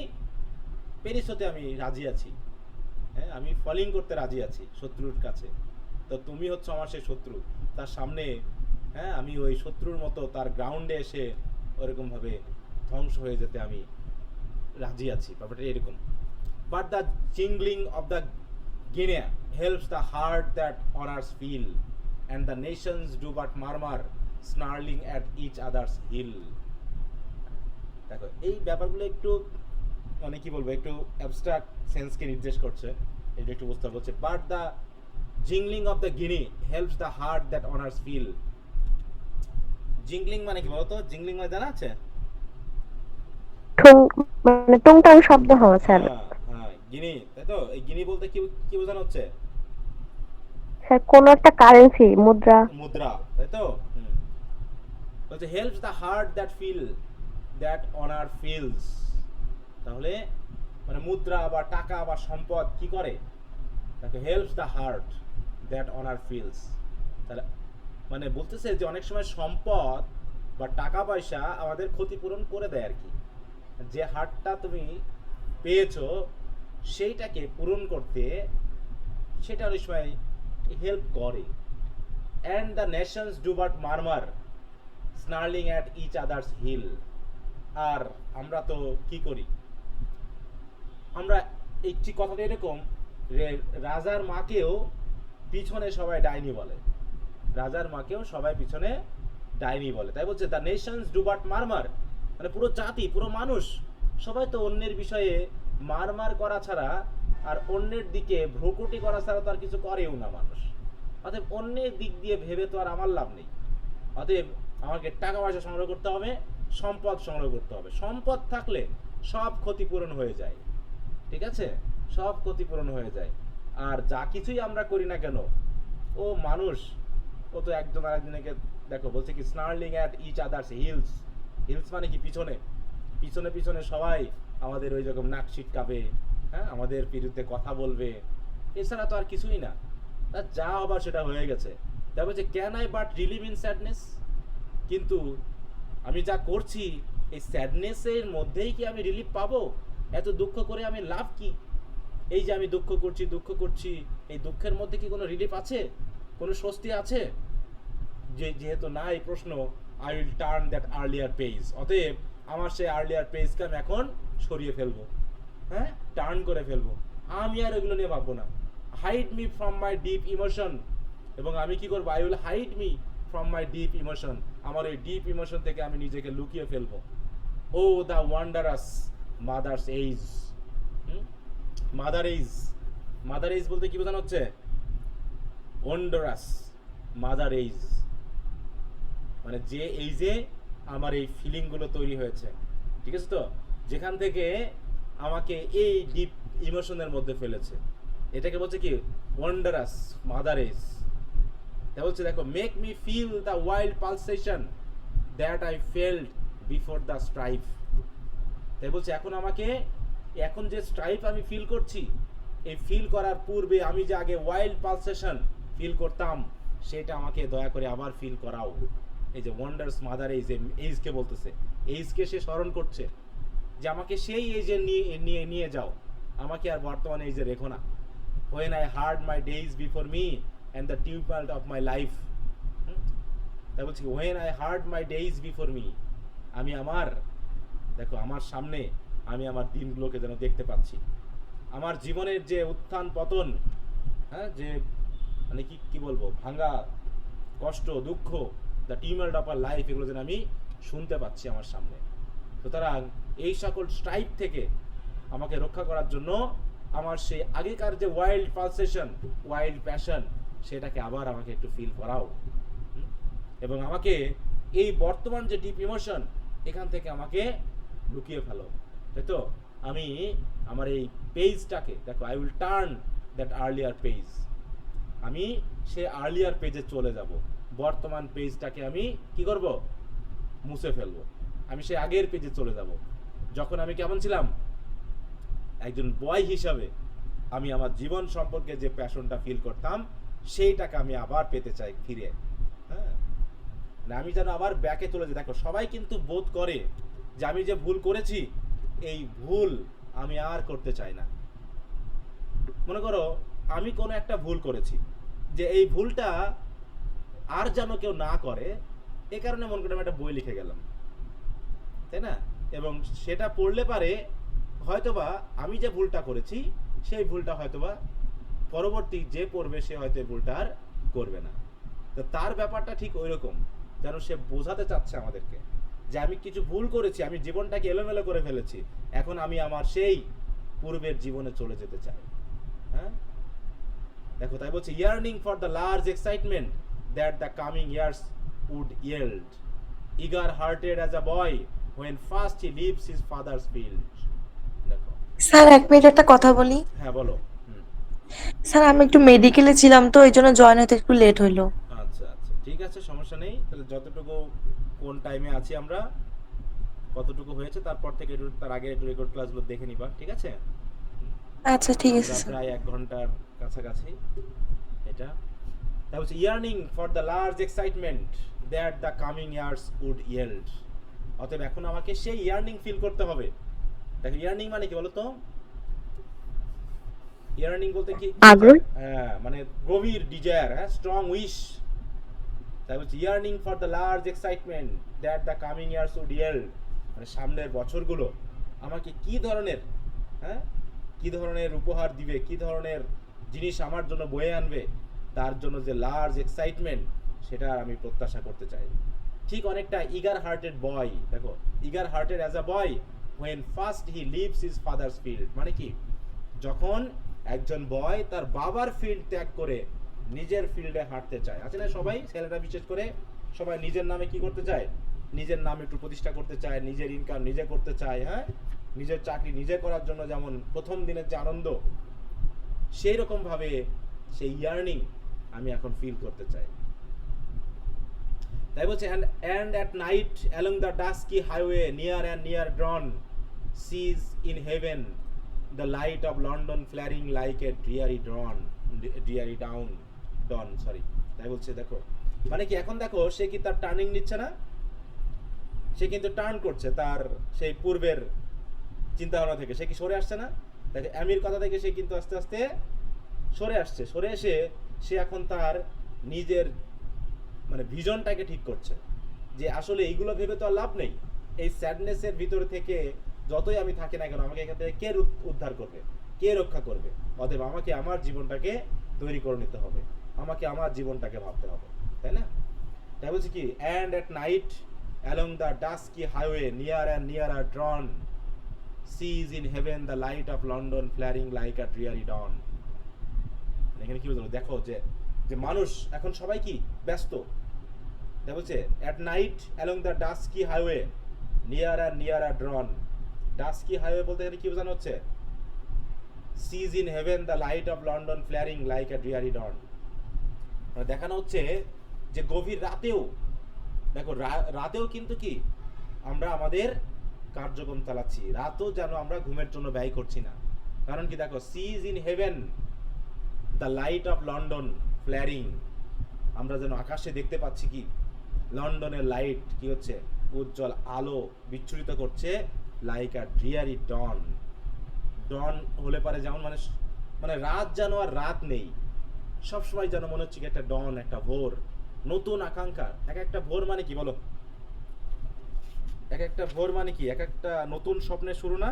পেরিস হতে আমি রাজি আছি। হ্যাঁ, আমি ফলিং করতে রাজি আছি শত্রুর কাছে। তো তুমি হচ্ছে আমার সেই শত্রু, তার সামনে, হ্যাঁ, আমি ওই শত্রুর মতো তার গ্রাউন্ডে এসে ওরকম ভাবে ধ্বংস হয়ে যেতে আমি রাজি আছি, ব্যাপারটা এরকম। But the jingling of the guinea helps the heart that honours feel and the nations do but murmur snarling at each other's heel. দেখো, এই ব্যাপারগুলো একটু মানে কি বলবো, একটু অ্যাবস্ট্রাক্ট সেন্সকে নির্দেশ করছে, এটা একটু বুঝতে হবে। হচ্ছে but the jingling of the guinea helps the heart that honours feel. Jingling মানে কি বলতো? জিংলিং মানে জানা আছে? মানে টুংটাং শব্দ হওয়া স্যার। হ্যাঁ, হ্যাঁ, গিনি, তাই তো। এই গিনি বলতে কি কি বোঝানো হচ্ছে? স্যার, কোন একটা কারেন্সি, মুদ্রা। মুদ্রা, তাই তো। বলছে helps the heart that feel that honour feels. তাহলে মানে মুদ্রা বা টাকা বা সম্পদ কি করে? তাকে helps the heart that honour feels. তাহলে মানে বলতেছে যে অনেক সময় সম্পদ বা টাকা পয়সা আমাদের ক্ষতিপূরণ করে দেয় আর কি। যে হার্টটা তুমি পেয়েছো সেইটাকে পূরণ করতে সেটা অনেক সময় হেল্প করে। And the nations do but murmur snarling at each other's heel. আর আমরা তো কি করি, আমরা এই কথাটা এরকম, রাজার মাকেও পিছনে সবাই ডাইনি বলে, রাজার মাকেও সবাই পিছনে ডাইনি বলে। তাই বলছে দ্য নেশনস ডু বাট মারমার, মানে পুরো জাতি, পুরো মানুষ সবাই তো অন্যের বিষয়ে মারমার করা ছাড়া আর অন্যের দিকে ভ্রুকুটি করা ছাড়া তো আর কিছু করেও না মানুষ। অতএব অন্যের দিক দিয়ে ভেবে তো আর আমার লাভ নেই। অতএব আমাকে টাকা পয়সা সংগ্রহ করতে হবে, সম্পদ সংগ্রহ করতে হবে। সম্পদ থাকলে সব ক্ষতিপূরণ হয়ে যায়, ঠিক আছে, সব ক্ষতিপূরণ হয়ে যায়। আর যা কিছুই আমরা করি না কেন, ও মানুষ, ও তো একজন আরেকজনকে দেখো বলছে কি snarling at each other's heels. Heels মানে কি পিছনে, পিছনে পিছনে সবাই আমাদের ওই রকম নাক ছিটকাবে, হ্যাঁ, আমাদের বিরুদ্ধে কথা বলবে, এছাড়া তো আর কিছুই না। তা যা হবার সেটা হয়ে গেছে। তারপর যে can I but relieve in sadness, কিন্তু আমি যা করছি এই স্যাডনেসের মধ্যেই কি আমি রিলিফ পাবো? এত দুঃখ করে আমি লাভ কি? এই যে আমি দুঃখ করছি, এই দুঃখের মধ্যে কি কোনো রিলিফ আছে, কোনো স্বস্তি আছে? যেহেতু না এই প্রশ্ন, I will turn that earlier page, অতএব আমার সেই আর্লিয়ার পেজকে আমি এখন সরিয়ে ফেলবো, হ্যাঁ, টার্ন করে ফেলবো। আমি আর এগুলো নিয়ে ভাববো না। Hide me from my deep emotion, এবং আমি কি করবো? I will hide me from my deep emotion, আমার ওই ডিপ ইমোশন থেকে আমি নিজেকে লুকিয়ে ফেলবো। O the wondrous mother's age, mother age বলতে কি বোঝানো হচ্ছে? ওয়ান্ডারাস মাদার এইজ, মানে যে এইজে আমার এই ফিলিংগুলো তৈরি হয়েছে, ঠিক আছে তো, যেখান থেকে আমাকে এই ডিপ ইমোশনের মধ্যে ফেলেছে, এটাকে বলছে কি? Wondrous mother age. তা বলছে দেখো, make me feel the wild pulsation that I felt before the strife. তাই বলছে এখন যে স্ট্রাইফ আমি ফিল করছি, এই ফিল করার পূর্বে আমি যে আগে ওয়াইল্ড পালসেশন ফিল করতাম, সেটা আমাকে দয়া করে আবার ফিল করাও। এই যে ওয়ান্ডার্স মাদার এইজকে বলতেছে, এইজকে সে স্মরণ করছে যে আমাকে সেই এইজে নিয়ে যাও, আমাকে আর বর্তমানে এইজে রেখো না। When I heard my days before me and the tumult of my life, তাই বলছি when I heard my days before me, আমি দেখো আমার সামনে আমি আমার দিনগুলোকে যেন দেখতে পাচ্ছি, আমার জীবনের যে উত্থান পতন, হ্যাঁ, যে মানে কি বলবো, ভাঙা, কষ্ট, দুঃখ, দ্য টিউমাল্ট অফ আওয়ার লাইফ, এগুলো যেন আমি শুনতে পাচ্ছি আমার সামনে। সুতরাং এই সকল স্ট্রাইক থেকে আমাকে রক্ষা করার জন্য আমার সেই আগেকার যে ওয়াইল্ড পালসেশন, ওয়াইল্ড প্যাশন, সেটাকে আবার আমাকে একটু ফিল করাও, এবং আমাকে এই বর্তমান যে ডিপ ইমোশন, এখান থেকে আমাকে লুকিয়ে ফেলো। তাই তো, আমি আমার এই পেজটাকে দেখো, I will turn that earlier page, আমি সে আর্লিয়ার পেজে চলে যাব। বর্তমান পেজটাকে আমি কি করব? মুছে ফেলবো। আমি সে আগের পেজে চলে যাব, যখন আমি কেমন ছিলাম, একজন বয় হিসাবে আমি আমার জীবন সম্পর্কে যে প্যাশনটা ফিল করতাম, সেইটাকে আমি আবার পেতে চাই ফিরে, হ্যাঁ, না আমি যেন আবার ব্যাকে চলে যাই। দেখো, সবাই কিন্তু বোধ করে যে আমি যে ভুল করেছি, এই ভুল আমি আর করতে চাই না। মনে করো আমি কোনো একটা ভুল করেছি, যে এই ভুলটা আর যেন কেউ না করে, এ কারণে মনে করে আমি একটা বই লিখে গেলাম, তাই না? এবং সেটা পড়লে পারে হয়তোবা আমি যে ভুলটা করেছি, সেই ভুলটা হয়তোবা পরবর্তী যে পড়বে সে হয়তো এই ভুলটা আর করবে না। তো তার ব্যাপারটা ঠিক ওই রকম, যেন সে বোঝাতে চাচ্ছে আমাদেরকে যে আমি কিছু ভুল করেছি, আমি জীবনটাকে এলোমেলো করে ফেলেছি, এখন আমি আমার সেই পূর্বের জীবনে চলে যেতে চাই। হ্যাঁ, দেখো, তাই বলছে yearning for the large excitement that the coming years would yield, eager hearted as a boy when first he leaves his father's field। দেখো, স্যার 1 মিনিট একটা কথা বলি। হ্যাঁ বলো। স্যার আমি একটু মেডিকেলে ছিলাম, তো এই জন্য জয়েন হতে একটু লেট হইলো। আচ্ছা আচ্ছা, ঠিক আছে, সমস্যা নেই। তাহলে যতটুকু কোন টাইমে আছি আমরা, কতটুকু হয়েছে, তারপর থেকে তার আগে একটু রেকর্ড ক্লাসগুলো দেখে নিবা, ঠিক আছে? আচ্ছা ঠিক আছে স্যার। প্রায় 1 ঘন্টার কাছাকাছি এটা। তাই হচ্ছে yearning for the large excitement that the coming years would yield। অতএব এখন আমাকে সেই ইয়ার্নিং ফিল করতে হবে। দেখো, ইয়ার্নিং মানে কি বলতো? ইয়ার্নিং বলতে কি? আগ্রহ। হ্যাঁ, মানে গভীর ডিজায়ার, হ্যাঁ, স্ট্রং উইশ। তাই হচ্ছে yearning for the large excitement that the coming years would yield, মানে সামনের বছরগুলো আমাকে কি ধরনের, হ্যাঁ, কি ধরনের উপহার দিবে, কি ধরনের জিনিস আমার জন্য বয়ে আনবে, তার জন্য যে লার্জ এক্সাইটমেন্ট, সেটা আমি প্রত্যাশা করতে চাই। ঠিক অনেকটা ইগার হার্টেড বয়, দেখো, eager hearted as a boy when first he leaves his father's field, মানে কি, যখন একজন বয় তার বাবার ফিল্ড ত্যাগ করে নিজের ফিল্ডে হাঁটতে চায়। আছে না সবাই, ছেলেরা বিশেষ করে, সবাই নিজের নামে কি করতে চায়? নিজের নামে একটু প্রতিষ্ঠা করতে চায়, নিজের ইনকাম নিজে করতে চায়, হ্যাঁ, নিজের চাকরি নিজে করার জন্য যেমন প্রথম দিনের যে আনন্দ, সেই রকম ভাবে সেই ইয়ার্নিং আমি এখন ফিল করতে চাই। তাই বলছে and at night along the dusky highway near and near dawn sees in heaven the light of London flaring like a dreary dawn sorry তাই বলছে দেখো মানে কি এখন দেখো সে কি তার টার্নিং নিচ্ছে না, সে কিন্তু টার্ন করছে তার সেই পূর্বের চিন্তা ভাবনা থেকে, সে কি সরে আসছে না? দেখো অ্যামির কথা থেকে সে কিন্তু আস্তে আস্তে সরে আসছে, সরে এসে সে এখন তার নিজের মানে ভিশনটাকে ঠিক করছে যে আসলে এইগুলো ভেবে তো আর লাভ নেই, এই স্যাডনেসের ভিতর থেকে যতই আমি থাকি না কেন আমাকে এখান থেকে কে উদ্ধার করবে, কে রক্ষা করবে, অতএব আমাকে আমার জীবনটাকে তৈরি করে নিতে হবে, আমাকে আমার জীবনটাকে ভাবতে হবে, তাই না? তাই বলছে কি and at night along the dusky highway near and nearer dawn sees in heaven the light of London flaring like a dreary dawn। এখানে কি বলতো দেখো যে যে মানুষ এখন সবাই কি ব্যস্ত, তাই বলছে at night along the dusky highway near and nearer dawn। dusky highway বলতে এখানে কি বোঝানো হচ্ছে? sees in heaven the light of London flaring like a dreary dawn। মানে দেখানো হচ্ছে যে গভীর রাতেও দেখো রাতেও কিন্তু কি আমরা আমাদের কার্যক্রম চালাচ্ছি, রাতও যেন আমরা ঘুমের জন্য ব্যয় করছি না। কারণ কি দেখো sees in heaven the light of London flaring, আমরা যেন আকাশে দেখতে পাচ্ছি কি লন্ডনের লাইট কি হচ্ছে উজ্জ্বল আলো বিচ্ছুরিত করছে লাইক আ ড্রিয়ারি ডন। ডন হলে পারে যেমন মানে মানে রাত যেন আর রাত নেই, সবসময় যেন মনে হচ্ছে কি একটা ডন, একটা ভোর, নতুন আকাঙ্ক্ষা। এক একটা ভোর মানে কি বলো, এক একটা ভোর মানে কি এক একটা নতুন স্বপ্নের শুরু না?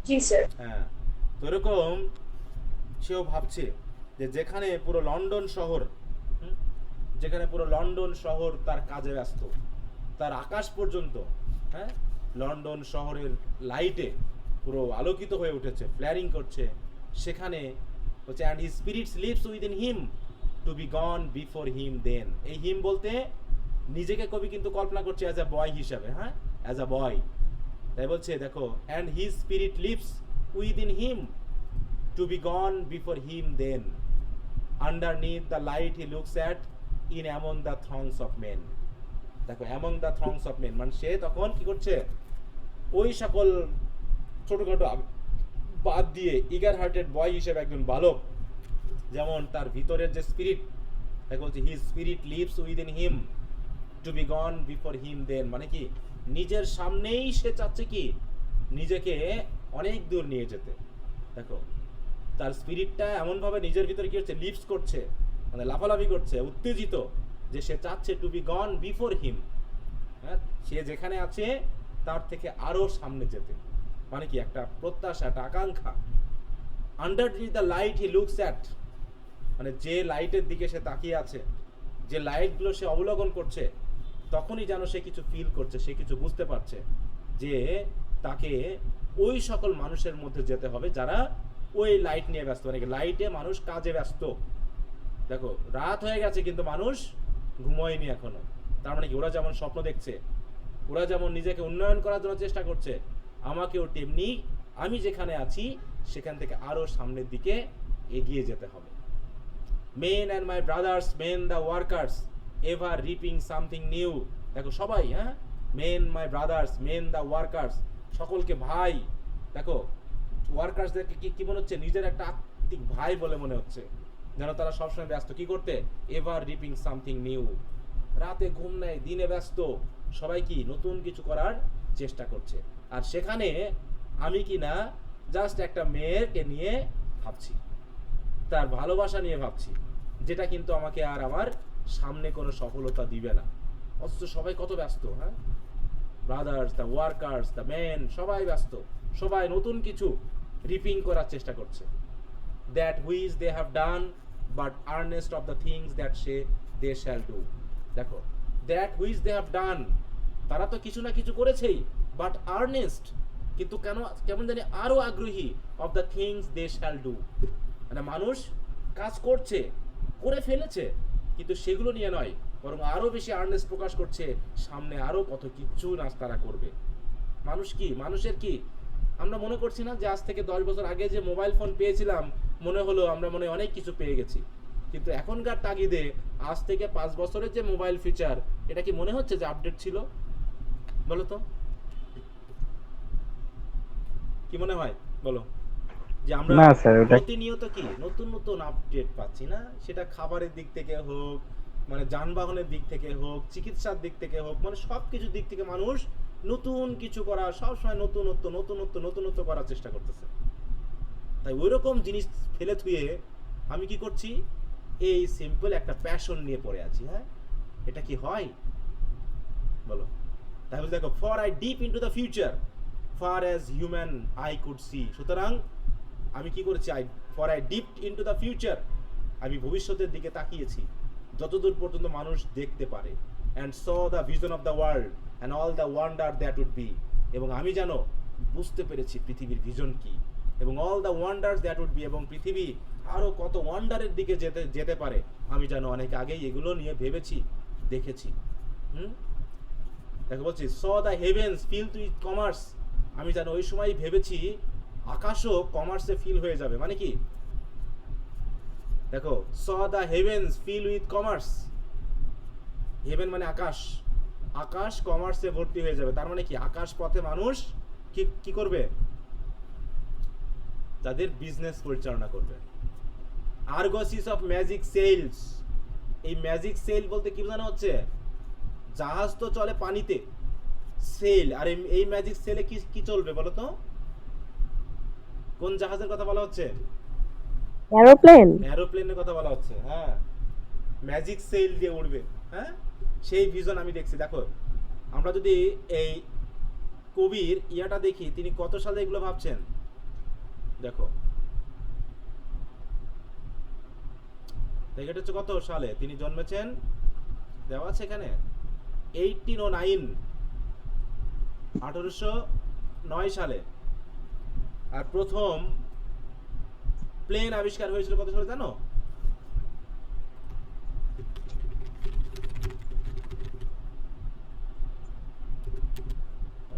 জি স্যার। হ্যাঁ, তো এরকম সেও ভাবছে যে যেখানে পুরো লন্ডন শহর যেখানে পুরো লন্ডন শহর তার কাজে ব্যস্ত, তার আকাশ পর্যন্ত হ্যাঁ লন্ডন শহরের লাইটে পুরো আলোকিত হয়ে উঠেছে, ফ্ল্যারিং করছে, সেখানে হচ্ছে and his spirits leaps within him to be gone before him then. এই হিম বলতে নিজেকে কবি কিন্তু কল্পনা করছে অ্যাজ আ বয় হিসাবে, হ্যাঁ অ্যাজ আ বয়। তাই বলছে দেখো and his spirit leaps within him to be gone before him then underneath the light he looks at in among the throngs of men. দেখো among the throngs of men মানে সে তখন কি করছে ওই সকল ছোটখাটো বাদ দিয়ে ইগার হার্টেড বয় হিসেবে একজন বালক যেমন তার ভিতরের যে স্পিরিট, দেখো বলছে his spirit leaps within him to be gone before him then, মানে কি নিজের সামনেই সে চাচ্ছে কি নিজেকে অনেক দূর নিয়ে যেতে। দেখো তার স্পিরিটটা এমনভাবে নিজের ভিতরে কি হচ্ছে লিভস করছে, মানে লাফালাফি করছে, উত্তেজিত, যে সে চাচ্ছে টু বি গন বিফোর হিম, হ্যাঁ সে যেখানে আছে তার থেকে আরো সামনে যেতে, মানে কি একটা প্রত্যাশা, একটা আকাঙ্ক্ষা। Underneath the light he looks at, মানে যে লাইটের দিকে সে তাকিয়ে আছে, যে লাইটগুলো সে অবলোকন করছে, তখনই যেন সে কিছু ফিল করছে, সে কিছু বুঝতে পারছে যে তাকে ওই সকল মানুষের মধ্যে যেতে হবে যারা ওই লাইট নিয়ে ব্যস্ত, মানে লাইটে মানুষ কাজে ব্যস্ত। দেখো রাত হয়ে গেছে কিন্তু মানুষ ঘুমোয়নি এখনো, তার মানে কি ওরা যেমন স্বপ্ন দেখছে, ওরা যেমন নিজেকে উন্নয়ন করার জন্য চেষ্টা করছে, আমাকেও তেমনি আমি যেখানে আছি সেখান থেকে আরো সামনের দিকে এগিয়ে যেতে হবে। Men and my brothers, men the workers, ever reaping something new। দেখো সবাই, হ্যাঁ men my brothers, men the workers, সকলকে ভাই। দেখো ওয়ার্কার্সদেরকে কি মনে হচ্ছে নিজের একটা আত্মিক ভাই বলে মনে হচ্ছে, যেন তারা সবসময় ব্যস্ত কি করতে, এভার রিপিং সামথিং নিউ। রাতে ঘুম নেই, দিনে ব্যস্ত, সবাই কি নতুন কিছু করার চেষ্টা করছে। আর সেখানে আমি কি না জাস্ট একটা মেয়েকে নিয়ে ভাবছি, তার ভালোবাসা নিয়ে ভাবছি, যেটা কিন্তু আমাকে আর আমার সামনে কোনো সফলতা দিবে না। অথচ সবাই কত ব্যস্ত, হ্যাঁ brothers, the workers, the men, সবাই ব্যস্ত, সবাই নতুন কিছু রিপিং করার চেষ্টা করছে। That which they have done but earnest of the things that they shall do. দেখো that which they have done, তারা তো কিছু না কিছু করেছেই, বাট আর্নেস্ট, কিন্তু কেমন জানি আরো আগ্রহী, of the things they shall do, মানে মানুষ কাজ করছে, করে ফেলেছে, কিন্তু সেগুলো নিয়ে নয়, বরং আরো বেশি আর্নেস্ট প্রকাশ করছে, সামনে আরো কত কিছু না তারা করবে। মানুষ কি, মানুষের কি, আমরা মনে করছি না যে আজ থেকে 10 বছর আগে যে মোবাইল ফোন পেয়েছিলাম মনে হলো আমরা মনে অনেক কিছু পেয়ে গেছি, কিন্তু এখনকার তাগিদে আজ থেকে 5 বছরের যে মোবাইল ফিচার, এটা কি মনে হচ্ছে যে আপডেট ছিল? বলো তো, কি মনে হয় বলো? যে আমরা না স্যার, ওটা প্রতিনিয়ত কি নতুন নতুন আপডেট পাচ্ছি না? সেটা খাবারের দিক থেকে হোক, মানে যানবাহনের দিক থেকে হোক, চিকিৎসার দিক থেকে হোক, মানে সবকিছুর দিক থেকে মানুষ নতুন কিছু করা, সবসময় নতুনত্ব করার চেষ্টা করতেছে। তাই ওই রকম জিনিস ফেলে থুয়ে আমি কি করছি, এই সিম্পল একটা প্যাশন নিয়ে পড়ে আছি। হ্যাঁ, এটা কি হয় বলো? তাহলে দেখো, for I dip into the future far as human eye could see. সুতরাং আমি কি করেছি, for I dip into the future, আমি ভবিষ্যতের দিকে তাকিয়েছি যতদূর পর্যন্ত মানুষ দেখতে পারে। And saw the vision of the world and all the wonder that would be, এবং আমি যেন বুঝতে পেরেছি পৃথিবীর ভিশন কি, এবং all the wonders that would be, এবং পৃথিবী আরো কত ওয়ান্ডারের দিকে যেতে পারে আমি যেন অনেক আগেই এগুলো নিয়ে ভেবেছি, দেখেছি। দেখো বলছি, স the heavens filled with commerce, আমি যেন ওই সময় ভেবেছি আকাশও কমার্সে ফিল হয়ে যাবে। মানে কি দেখো, saw the heavens fill with commerce, heaven মানে আকাশ, আকাশ কমার্সে ভর্তি হয়ে যাবে। তার মানে কি, আকাশ পথে মানুষ কি করবে, তাদের বিজনেস পরিচালনা করবে। আর্গোসিস অফ ম্যাজিক সেলস, এই ম্যাজিক সেল বলতে কি বোঝানো হচ্ছে, জাহাজ তো চলে পানিতে, সেল, আর এই ম্যাজিক সেলে কি চলবে বলো তো? কোন জাহাজের কথা বলা হচ্ছে? এরোপ্লেনের কথা বলা হচ্ছে। হ্যাঁ, ম্যাজিক সেল দিয়ে উড়বে। হ্যাঁ, সেই ভিশন আমি দেখছি। দেখো, আমরা যদি এই কবির ইয়াটা দেখি, তিনি কত সালে এগুলো ভাবছেন, দেখো এটা হচ্ছে কত সালে তিনি জন্মেছেন, দেওয়া আছে এখানে 1809, 1809 সালে। আর প্রথম প্লেন আবিষ্কার হয়েছিল কত সালে জানো?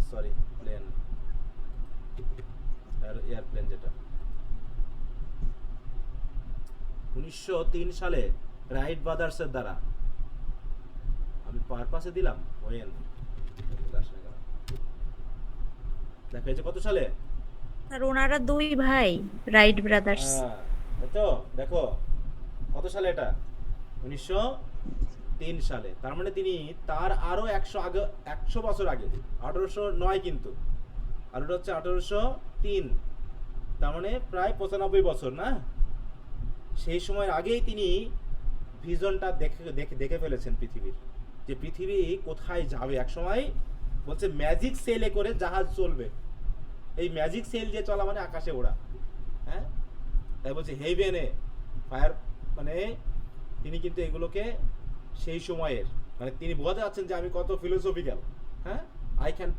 সরি, প্লেন, এয়ারপ্লেন যেটা 1903 সালে রাইট ব্রাদার্সের দ্বারা। আমি পারপাসে দিলাম ওয়েন, দেখো এই যে কত সালে, আর ওনারা দুই ভাই, রাইট ব্রাদার্স। তো দেখো কত সালে, এটা 1903 সালে। তার মানে তিনি তার আরো 100 বছর আগে, 1809 কিন্তু, আর ওটা হচ্ছে 1803, তার মানে প্রায় 95 বছর না? সেই সময়ের আগেই তিনি ভিশনটা দেখে ফেলেছেন পৃথিবীর, যে পৃথিবী কোথায় যাবে এক সময়। বলছে ম্যাজিক সেলে করে জাহাজ চলবে, এই ম্যাজিক সেল দিয়ে চলা মানে আকাশে ওড়া। হ্যাঁ, তাই বলছে হেভেনে ফায়ার, মানে তিনি কিন্তু এগুলোকে সেই সময়ের, মানে তিনি বোঝাতে যাচ্ছেন যে আমি কত ফিলোসফিক্যাল। হ্যাঁ, I can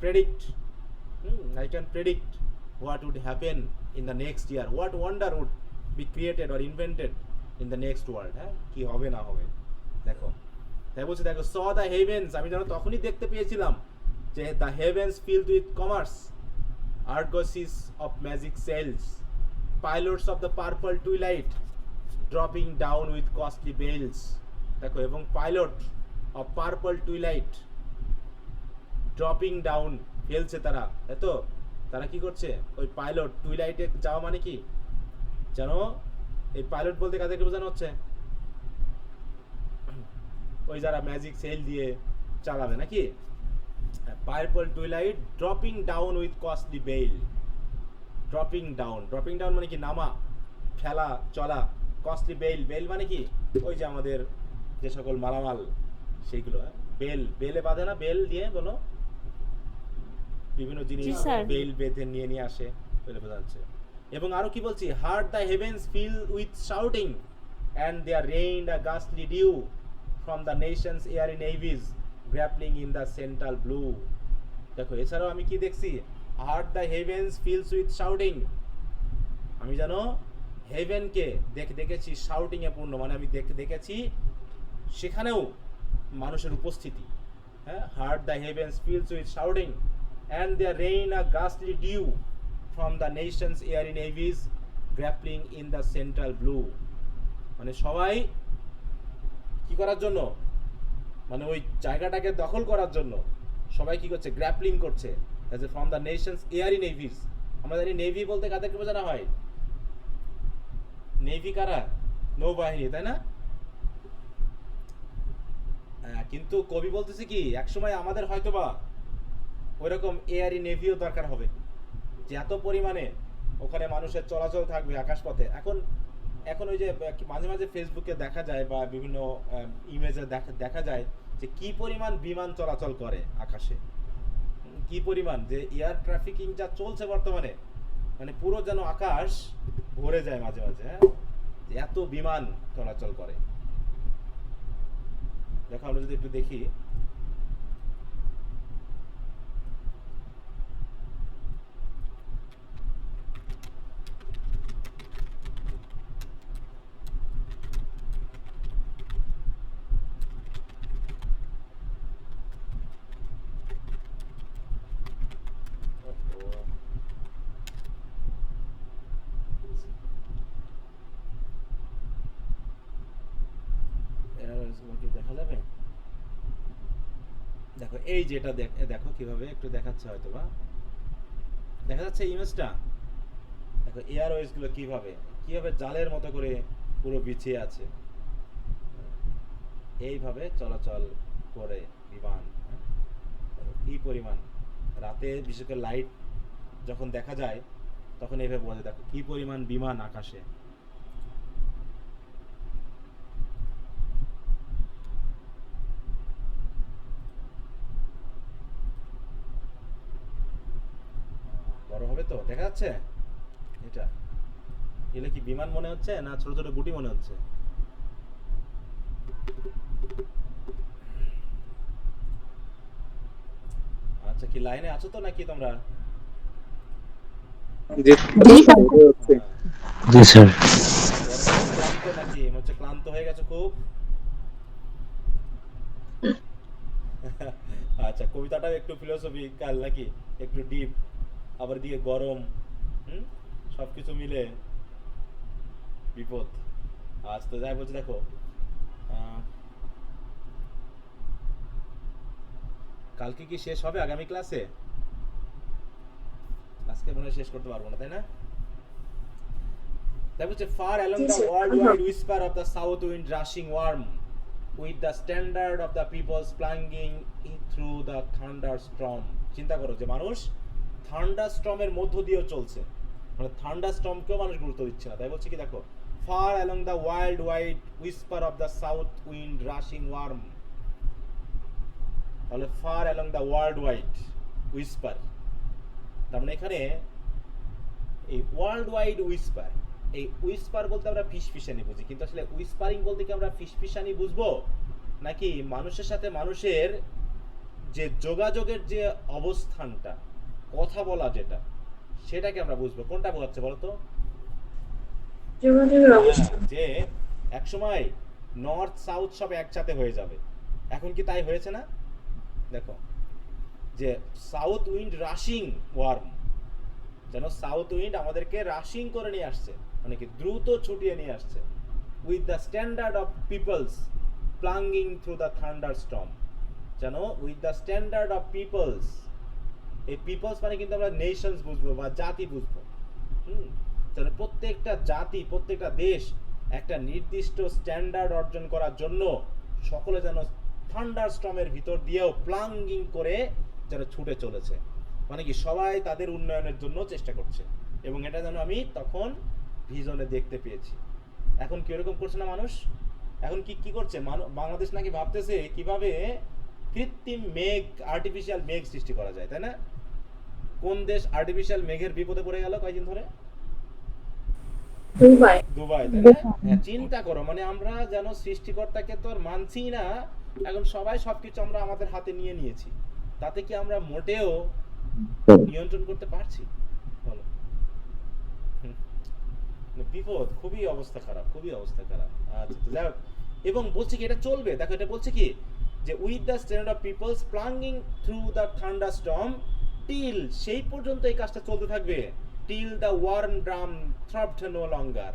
predict what would happen in the next year, what wonder would be created or invented in the next world. হ্যাঁ, কি হবে না হবে দেখো। তাই বলছে দেখো, স দ্য হেভেন্স, আমি যেন তখনই দেখতে পেয়েছিলাম যে the heavens filled with commerce, argosies of magic sails, pilots of the purple twilight dropping down with costly bales। দেখো, এবং pilot of purple twilight dropping down, ফেলছে তারা। এত তারা কি করছে, ওই পাইলট টুইলাইটে যাওয়া মানে কি জানো? এই পাইলট বলতে কাদেরকে বোঝানো হচ্ছে? ওই যারা ম্যাজিক সেল দিয়ে চালাবে নাকি। Purple twilight dropping down with costly bale, dropping down মানে কি নামা, ফেলা, চলা। কস্টলি বেল মানে কি, ওই যে আমাদের যে সকল মালামাল সেইগুলো। বেলে বাঁধে না, বেল দিয়ে বলো, বিভিন্ন জিনিস বেল বেঁধে নিয়ে আসে, বলে বোঝাচ্ছে। এবং আরো কি বলছি, heard the heavens fill with shouting and there rained a ghastly dew from the nations' airy navies grappling in the central blue. দেখো, এছাড়াও আমি কি দেখছি, heard the heavens fills with shouting, আমি জানো হেভেনকে দেখেছি শাউটিং এ পূর্ণ, মানে আমি দেখেছি সেখানেও মানুষের উপস্থিতি। হ্যাঁ, heard the heavens fills with shouting and there rain a ghastly dew from the nations' airy navies grappling in the central blue, মানে সবাই কি করার জন্য, মানে ওই জায়গাটাকে দখল করার জন্য সবাই কি করছে, গ্র্যাপলিং করছে from the nations' Airee Nevis. আমরা জানি নেভি বলতে কাদেরকে বোঝানো হয়, নেভি কারা, নৌবাহিনী, তাই না? কিন্তু কবি বলতেছে কি একসময় আমাদের হয়তোবা ওইরকম এয়ারি নেভিও দরকার হবে, যে এত পরিমাণে ওখানে মানুষের চলাচল থাকবে আকাশপথে। এখন ওই যে মাঝে মাঝে ফেসবুকে দেখা যায় বা বিভিন্ন ইমেজে দেখা যায় যে কি পরিমাণ বিমান চলাচল করে আকাশে, কি পরিমাণ যে এয়ার ট্রাফিকিং যা চলছে বর্তমানে, মানে পুরো যেন আকাশ ভরে যায় মাঝে মাঝে, হ্যাঁ, যে এত বিমান চলাচল করে। দেখো আমরা যদি একটু দেখি, দেখা যাবে, দেখো এই যেটা দেখো কিভাবে একটু দেখাচ্ছে, হয়তো বা দেখা যাচ্ছে ইমেজটা। দেখো এয়ারওয়েজ গুলো কিভাবে কিভাবে জালের মতো করে পুরো বিছিয়ে আছে, এইভাবে চলাচল করে বিমান। দেখো কি পরিমাণ রাতে বিশেষ করে লাইট যখন দেখা যায় তখন এইভাবে বোঝা, দেখো কি পরিমাণ বিমান আকাশে। বড় হবে তো, দেখা যাচ্ছে এটা, এগুলো কি বিমান মনে হচ্ছে না ছোট ছোট গুটি মনে হচ্ছে? আচ্ছা, কি লাইনে আছো তো নাকি তোমরা? জি স্যার। ক্লান্ত নাকি, মনে হচ্ছে ক্লান্ত হয়ে গেছো খুব। আচ্ছা, কবিতাটাও একটু ফিলোসফিক্যাল নাকি, একটু ডিপ, আবার দিকে গরম, সবকিছু মিলে বিপদ। আজ তো যাই বলছি, দেখো কালকে কি শেষ হবে আগামী ক্লাসে? আজকে মনে হয় শেষ করতে পারবো না, তাই না? তাই বলছে far along the worldwide whisper of the south wind rushing warm with the standard of the peoples plunging through the thunderstorm। চিন্তা করো যে মানুষ থান্ডারস্টর্মের মধ্য দিয়ে চলছে, মানে থান্ডারস্টর্মকেও মানুষ গুরুত্ব দিচ্ছে না। তাই বলছে কি দেখো far along the worldwide whisper of the south wind rushing warm, তাহলে far along the worldwide whisper, তার মানে এখানে এই ওয়ার্ল্ড ওয়াইড উইসপার, এই উইসপার বলতে আমরা ফিসফিসানি বুঝি, কিন্তু আসলে উইসপারিং বলতে কি আমরা ফিসফিসানি বুঝবো, নাকি মানুষের সাথে মানুষের যে যোগাযোগের যে অবস্থানটা, কথা বলা যেটা, সেটাকে আমরা বুঝবো? কোনটা বোঝাচ্ছে বলতো? যে একসময় নর্থ সাউথ সব একসাথে হয়ে যাবে, এখন কি তাই হয়েছে না? দেখো যে সাউথ উইন্ড রাশিং ওয়ার্ম, যেন সাউথ উইন্ড আমাদেরকে রাশিং করে নিয়ে আসছে, মানে কি দ্রুত ছুটিয়ে নিয়ে আসছে। With the standard of peoples plunging through the thunderstorm, যেন with the standard of peoples, এই পিপলস মানে কিন্তু আমরা নেশনস বুঝবো বা জাতি বুঝবো, যেন প্রত্যেকটা জাতি প্রত্যেকটা দেশ একটা নির্দিষ্ট স্ট্যান্ডার্ড অর্জন করার জন্য সকলে যেন থান্ডারস্টর্মের ভিতর দিয়েও প্লাঙ্গিং করে যেন ছুটে চলেছে, মানে কি সবাই তাদের উন্নয়নের জন্য চেষ্টা করছে। এবং এটা যেন আমি তখন ভিজনে দেখতে পেয়েছি। এখন কি এরকম করছে না মানুষ? এখন কি করছে বাংলাদেশ নাকি ভাবতেছে কিভাবে কৃত্রিম মেঘ, আর্টিফিশিয়াল মেঘ সৃষ্টি করা যায়, তাই না? কোন দেশ আর্টিফিশিয়াল মেঘের বিপদে পড়ে গেল কয়েকদিন ধরে? দুবাই, তাই না? হ্যাঁ, চিন্তা করো, মানে আমরা যেন সৃষ্টিকর্তাকে তো আর মানছি না, এখন সবাই সবকিছু আমরা আমাদের হাতে নিয়ে নিয়েছি, তাতে কি আমরা মোটেও নিয়ন্ত্রণ করতে পারছি? বলো, বিপদ, খুবই অবস্থা খারাপ, খুবই অবস্থা খারাপ। আচ্ছা, যাই হোক, এবং বলছে কি এটা চলবে, দেখো এটা বলছে কি যে with the standard of peoples plunging through the thunderstorm, till, সেই পর্যন্ত এই কাজটা চলতে থাকবে, till the war drum throbbed no longer,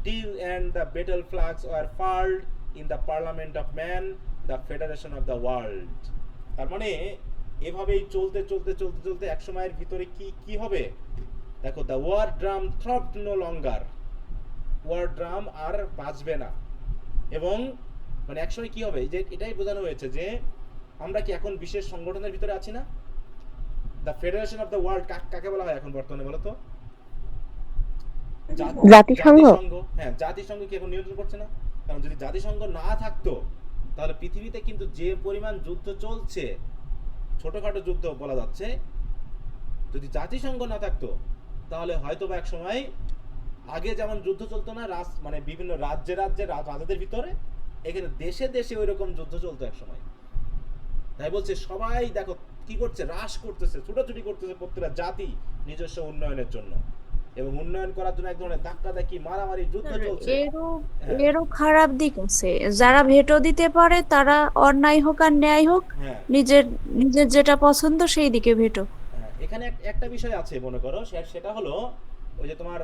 till and the battle flags were furled in the parliament of man, the federation of the world. তার মানে এভাবেই চলতে চলতে চলতে চলতে এক সময়ের ভিতরে কি কি হবে দেখো, the war drum throbbed no longer, war drum আর বাজবে না। এবং মানে একসময় কি হবে, যে এটাই বোঝানো হয়েছে যে আমরা কি এখন বিশেষ সংগঠনের ভিতরে আছি না? The federation of the world কাকে বলা হয় এখন বর্তমানে বলো তো? জাতিসংঘ। হ্যাঁ, জাতিসংঘ কি এখন নিয়ন্ত্রণ করছে না? কারণ যদি জাতিসংঘ না থাকতো তাহলে পৃথিবীতে কিন্তু যে পরিমাণ যুদ্ধ চলছে, ছোটখাটো যুদ্ধ বলা যাচ্ছে, যদি জাতিসংঘ না থাকতো তাহলে হয়তো বা এক সময় আগে যেমন যুদ্ধ চলতো না মানে বিভিন্ন রাজ্যে রাজ্যে রাজাদের ভিতরে, এখানে দেশে দেশে ওই রকম যুদ্ধ চলতো এক সময়। তাই বলছে সবাই দেখো কি করছে, হ্রাস করতেছে, ছুটাছুটি করতেছে প্রত্যেকটা জাতি নিজস্ব উন্নয়নের জন্য, এবং উন্নয়ন করার জন্য এক ধরনের ধাক্কাধাক্কি মারামারি যুদ্ধ চলছে। এরও খারাপ দিক আছে, যারা ভেটো দিতে পারে তারা অন্যায় হোক আর ন্যায় হোক হ্যাঁ নিজের নিজের যেটা পছন্দ সেই দিকে ভেটো। হ্যাঁ, এখানে একটা বিষয় আছে মনে করো, সেটা হলো ওই যে তোমার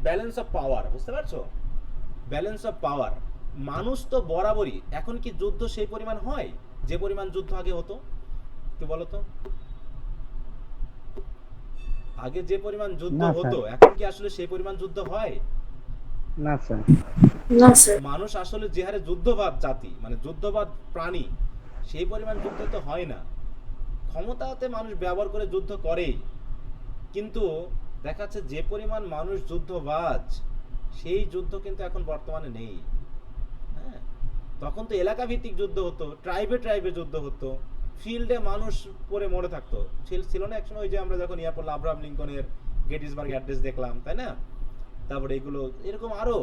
ব্যালেন্স অফ পাওয়ার, বুঝতে পারছো? Balance of power. মানুষ তো বরাবরই, এখন কি যুদ্ধ সেই পরিমাণ হয় যে পরিমাণ যুদ্ধ আগে হতো? একটু বলো তো, আগে যে পরিমাণ যুদ্ধ না, হতো স্যার। এখন কি আসলে সেই পরিমাণ যুদ্ধ হয়? না স্যার। মানুষ আসলে যে হারে যুদ্ধবাদ জাতি, মানে যুদ্ধবাদ প্রাণী, সেই পরিমাণ যুদ্ধ তো হয় না। ক্ষমতাতে মানুষ ব্যবহার করে যুদ্ধ করেই, কিন্তু দেখা যাচ্ছে যে পরিমাণ মানুষ যুদ্ধবাজ, সেই যুদ্ধ কিন্তু এখন বর্তমানে নেই। হ্যাঁ, তখন তো এলাকা ভিত্তিক যুদ্ধ হতো, ট্রাইবে ট্রাইবে যুদ্ধ হতো, ফিল্ডে মানুষ পরে মরে থাকতো। ছিল না একসময় ওই যে আমরা যখন ইয়া পড়লাম আব্রাহাম লিঙ্কনের গেটিসবার্গ অ্যাড্রেস দেখলাম, তাই না? তারপরে এগুলো এরকম আরো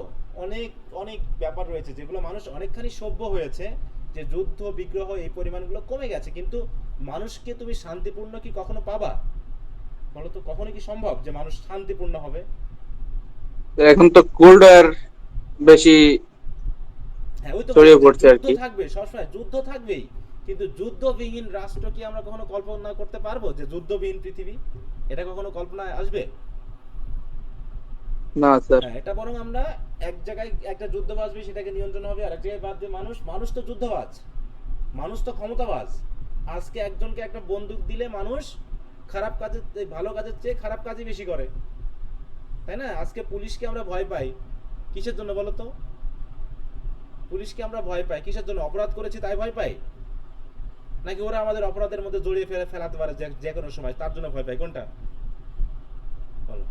অনেক অনেক ব্যাপার রয়েছে যেগুলো মানুষ অনেকখানি সভ্য হয়েছে, যে যুদ্ধ বিগ্রহ এই পরিমাণগুলো কমে গেছে। কিন্তু মানুষকে তুমি শান্তিপূর্ণ কি কখনো পাবা বলো তো? কখনো কি সম্ভব যে মানুষ শান্তিপূর্ণ হবে? এখন তো কোল্ড ওয়ার বেশি হ্যাঁ, ওই তো ছড়িয়ে বলছি, পড়ছে আর যুদ্ধ কি। থাকবে, সবসময় যুদ্ধ থাকবেই, কিন্তু যুদ্ধবিহীন রাষ্ট্র কি আমরা কখনো কল্পনা করতে পারবো যে যুদ্ধবিহীন পৃথিবী? এটা কখনো কল্পনায় আসবে? না স্যার। হ্যাঁ, এটা বরং আমরা এক জায়গায় একটা যুদ্ধ বাজবে, সেটাকে নিয়ন্ত্রণ হবে, আর এক জায়গায় বাদ দিয়ে মানুষ তো যুদ্ধবাজ, মানুষ তো ক্ষমতাবাজ। আজকে একজনকে একটা বন্দুক দিলে মানুষ খারাপ কাজে, ভালো কাজের চেয়ে খারাপ কাজই বেশি করে, তাই না? আজকে পুলিশকে আমরা ভয় পাই কিসের জন্য বলো তো? পুলিশকে আমরা ভয় পাই কিসের জন্য? অপরাধ করেছি তাই ভয় পাই, নাকি ওরা আমাদের অপরাধের মধ্যে জড়িয়ে ফেলাতে পারে যে কোনো সময়, তার জন্য ভয় পাই? কোনটা বলো?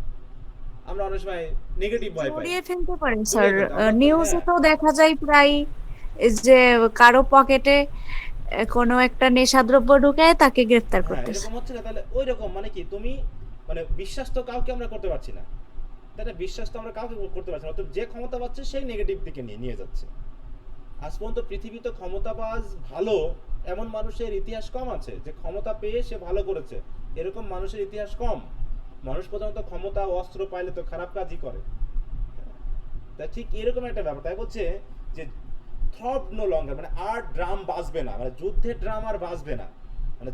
আমরা অনেক সময় নেগেটিভ ভয় পাই। জড়িয়ে ফেলতে পারেন জড়িয়ে স্যার, ফেলতে, আমরা তো- নিউজে হ্যাঁ। তো দেখা যায় প্রায় যে কারো পকেটে কোনো একটা নেশাদ্রব্য ঢুকায় তাকে গ্রেফতার হ্যাঁ, করতেছে। এরকম হচ্ছে না? তাহলে ওই রকম মানে কি, তুমি মানে বিশ্বাস তো কাউকে আমরা করতে পারছি না, তাই না? বিশ্বাস তো আমরা কাউকে করতে পারছি না, অর্থাৎ যে ক্ষমতা পাচ্ছে সেই নেগেটিভ দিকে নিয়ে যাচ্ছে। আজ পর্যন্ত পৃথিবীতে ক্ষমতাবাজ ভালো এমন মানুষের ইতিহাস কম আছে, যে ক্ষমতা পেয়ে সে ভালো করেছে এরকম মানুষের ইতিহাস কম। মানুষ প্রধানত ক্ষমতা অস্ত্র পাইলে তো খারাপ কাজই করে। তা ঠিক এরকম একটা ব্যাপার। তাই বলছে যে থ্রব নো লঙ্গার, মানে আর ড্রাম বাজবে না, মানে যুদ্ধের ড্রাম আর বাজবে না। মানে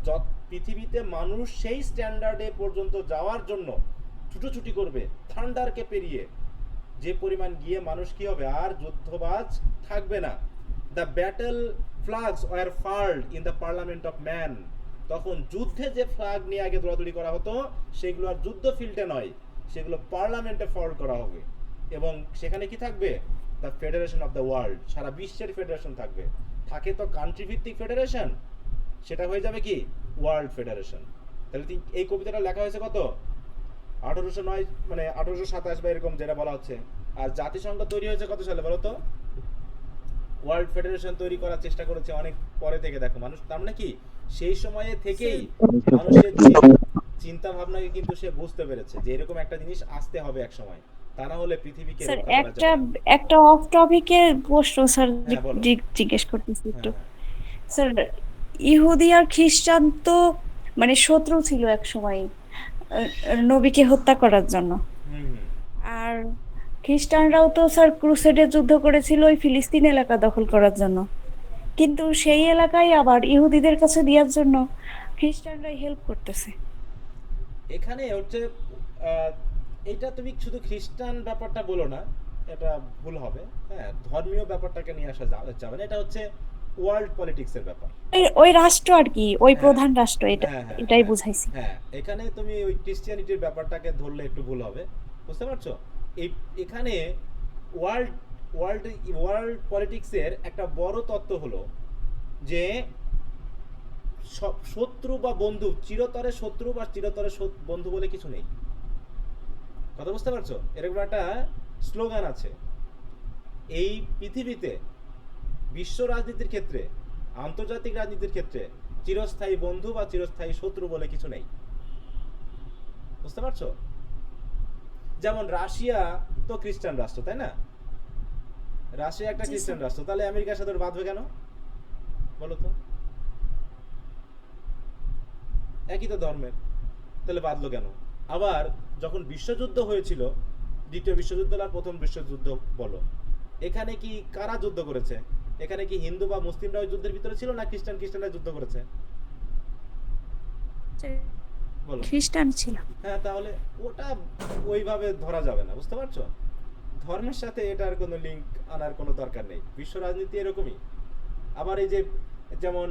পৃথিবীতে মানুষ সেই স্ট্যান্ডার্ডে পর্যন্ত যাওয়ার জন্য ছুটোছুটি করবে থান্ডারকে পেরিয়ে, যে পরিমাণ গিয়ে মানুষ কি হবে, আর যুদ্ধবাজ থাকবে না। The battle flags were furled in the parliament of man. তখন যুদ্ধে যে ফ্ল্যাগ নিয়ে আগে দৌড়াদৌড়ি করা হতো, সেগুলো আর যুদ্ধ ফিল্ডে নয়, সেগুলো পার্লামেন্টে ফর্ল করা হবে। এবং সেখানে কি থাকবে? The federation of the world, সারা বিশ্বের ফেডারেশন থাকবে। থাকে তো কান্ট্রি ভিত্তিক ফেডারেশন, সেটা হয়ে যাবে কি ওয়ার্ল্ড ফেডারেশন। তাহলে এই কবিতাটা লেখা হয়েছে কত? 1809, মানে 1827 বা এরকম যেটা বলা হচ্ছে। আর জাতিসংঘ তৈরি হয়েছে কত সালে বলো তো? ওয়ার্ল্ড ফেডারেশন তৈরি করার চেষ্টা করেছে অনেক পরে থেকে, দেখো মানুষ, তার মানে কি সেই সময়ে থেকেই মানুষের চিন্তা ভাবনাকে কিন্তু সে বুঝতে পেরেছে যে এরকম একটা জিনিস আসতে হবে এক সময়, তা না হলে পৃথিবীকে স্যার রক্ষা করা যাবে না। একটা অফ টপিকের প্রশ্ন স্যার হ্যাঁ, বলো। জিজ্ঞেস করতেছি একটু। হ্যাঁ, স্যার ইহুদি আর খ্রিস্টান তো মানে শত্রু ছিল এক সময় নবীকে হত্যা করার জন্য, হুম, আর খ্রিস্টানরাও তো স্যার ক্রুসেডে যুদ্ধ করেছিল ওই ফিলিস্তিন এলাকা দখল করার জন্য, কিন্তু সেই এলাকায় আবার ইহুদিদের কাছে দেওয়ার জন্য খ্রিস্টানরাই হেল্প করতেছে। এখানে হচ্ছে এটা তুমি শুধু খ্রিস্টান ব্যাপারটা বলো না, এটা ভুল হবে। হ্যাঁ, ধর্মীয় ব্যাপারটাকে নিয়ে আসা যাবে না, এটা হচ্ছে ওয়ার্ল্ড পলিটিক্সের ব্যাপার। ওই রাষ্ট্র আর কি, ওই হ্যাঁ, প্রধান রাষ্ট্র, হ্যাঁ, হ্যাঁ, এটাই হ্যাঁ, বুঝাইছি। হ্যাঁ, এখানে তুমি ওই ক্রিশ্চিয়ানিটির ব্যাপারটাকে ধরলে একটু ভুল হবে, বুঝতে পারছো? এই এখানে ওয়ার্ল্ড ওয়ার্ল্ড ওয়ার্ল্ড পলিটিক্সের একটা বড় তত্ত্ব হলো যে শত্রু বা বন্ধু, চিরতরে শত্রু বা চিরতরে বন্ধু বলে কিছু নেই। কথা বুঝতে পারছো? এরকম একটা স্লোগান আছে। এই পৃথিবীতে বিশ্ব রাজনীতির ক্ষেত্রে, আন্তর্জাতিক রাজনীতির ক্ষেত্রে চিরস্থায়ী বন্ধু বা চিরস্থায়ী শত্রু বলে কিছু নেই, বুঝতে পারছো? যেমন রাশিয়া তো খ্রিস্টান রাষ্ট্র, তাই না? রাশিয়া একটা জি, খ্রিস্টান স্যার। রাষ্ট্র, তাহলে আমেরিকার সাথে ওর বাঁধবে কেন বলো তো? একই তো ধর্মের, তাহলে বাঁধলো কেন? আবার যখন বিশ্বযুদ্ধ হয়েছিল, দ্বিতীয় বিশ্বযুদ্ধ আর প্রথম বিশ্বযুদ্ধ বলো, এখানে কি কারা যুদ্ধ করেছে? এখানে কি হিন্দু বা মুসলিমরা ওই যুদ্ধের ভিতরে ছিল, না খ্রিস্টানরা যুদ্ধ করেছে বলো? খ্রিস্টান ছিল। হ্যাঁ, তাহলে ওটা ওইভাবে ধরা যাবে না, বুঝতে পারছো? ধর্মের সাথে এটার কোনো লিঙ্ক আনার কোনো দরকার নেই। বিশ্ব রাজনীতি এরকমই। আবার এই যে যেমন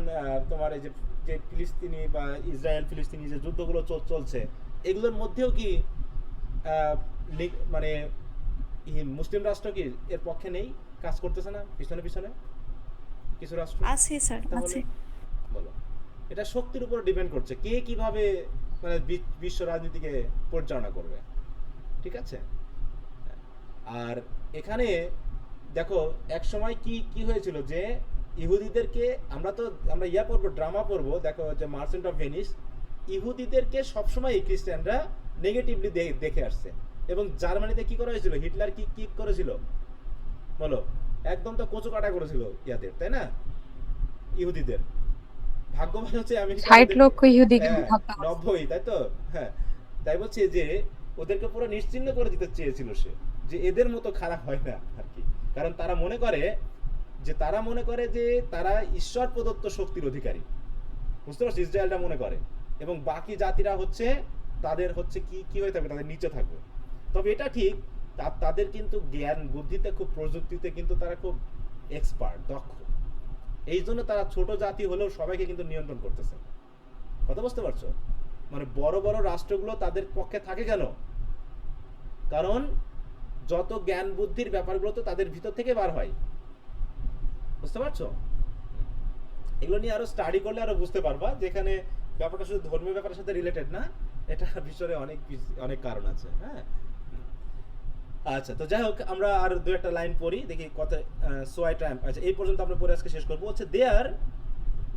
তোমার এই যে যে ফিলিস্তিনি বা ইসরায়েল ফিলিস্তিনি যে যুদ্ধগুলো চলছে, এগুলোর মধ্যেও কি মানে মুসলিম রাষ্ট্র কি এর পক্ষে নেই, কাজ করতেছে না পিছনে পিছনে কিছু রাষ্ট্র? আছে স্যার, তাহলে আছে। বলো, এটা শক্তির উপর ডিপেন্ড করছে কে কিভাবে মানে বিশ্ব রাজনীতিকে পরিচালনা করবে, ঠিক আছে? আর এখানে দেখো এক সময় কি কি হয়েছিল যে ইহুদিদেরকে আমরা ইয়া পড়বো, ড্রামা পড়বো, দেখো যে মার্চেন্ট অফ ভেনিস, ইহুদিদেরকে সবসময় খ্রিস্টানরা নেগেটিভলি দেখে আসছে। এবং জার্মানিতে কি করা হয়েছিল, হিটলার কি কি করেছিল বলো? একদম তো কচু কাটা করেছিল ইয়াদের, তাই না? ইহুদিদের। ভাগ্যবান হচ্ছে আমেরিকা ৬০ লক্ষ ইহুদিকে হত্যা করছে। 90, তাই তো? হ্যাঁ, তাই বলছে যে ওদেরকে পুরো নিশ্চিহ্ন করে দিতে চেয়েছিল সে, যে এদের মতো খারাপ হয় না আর কি। কারণ তারা মনে করে যে তারা ঈশ্বর প্রদত্ত শক্তির অধিকারী, বুঝতে পারছো? ইসরায়েলটা মনে করে, এবং বাকি জাতিরা হচ্ছে তাদের হচ্ছে কি কি হয়ে থাকবে, তাদের নিচে থাকবে। তবে এটা ঠিক, তাদের কিন্তু জ্ঞান বুদ্ধিতে খুব, প্রযুক্তিতে কিন্তু তারা খুব এক্সপার্ট, দক্ষ। এই জন্য তারা ছোট জাতি হলেও সবাইকে কিন্তু নিয়ন্ত্রণ করতেছে। কথা বুঝতে পারছো? মানে বড় বড় রাষ্ট্রগুলো তাদের পক্ষে থাকে কেন? কারণ যত জ্ঞান বুদ্ধির ব্যাপারগুলো তো তাদের ভিতর থেকে বার হয়, বুঝতে পারছো? এগুলো নিয়ে আরো স্টাডি করলে আরো বুঝতে পারবা, যেখানে ব্যাপারটা শুধু ধর্মীয় ব্যাপারের সাথে রিলেটেড না, এটা বিষয়ে অনেক কারণ আছে। হ্যাঁ, আচ্ছা, তো যাই হোক, আমরা আর দু একটা লাইন পড়ি, দেখি কত সোয়াই টাইম। আচ্ছা, এই পর্যন্ত আমরা পড়ে আজকে শেষ করবো। হচ্ছে দেয়ার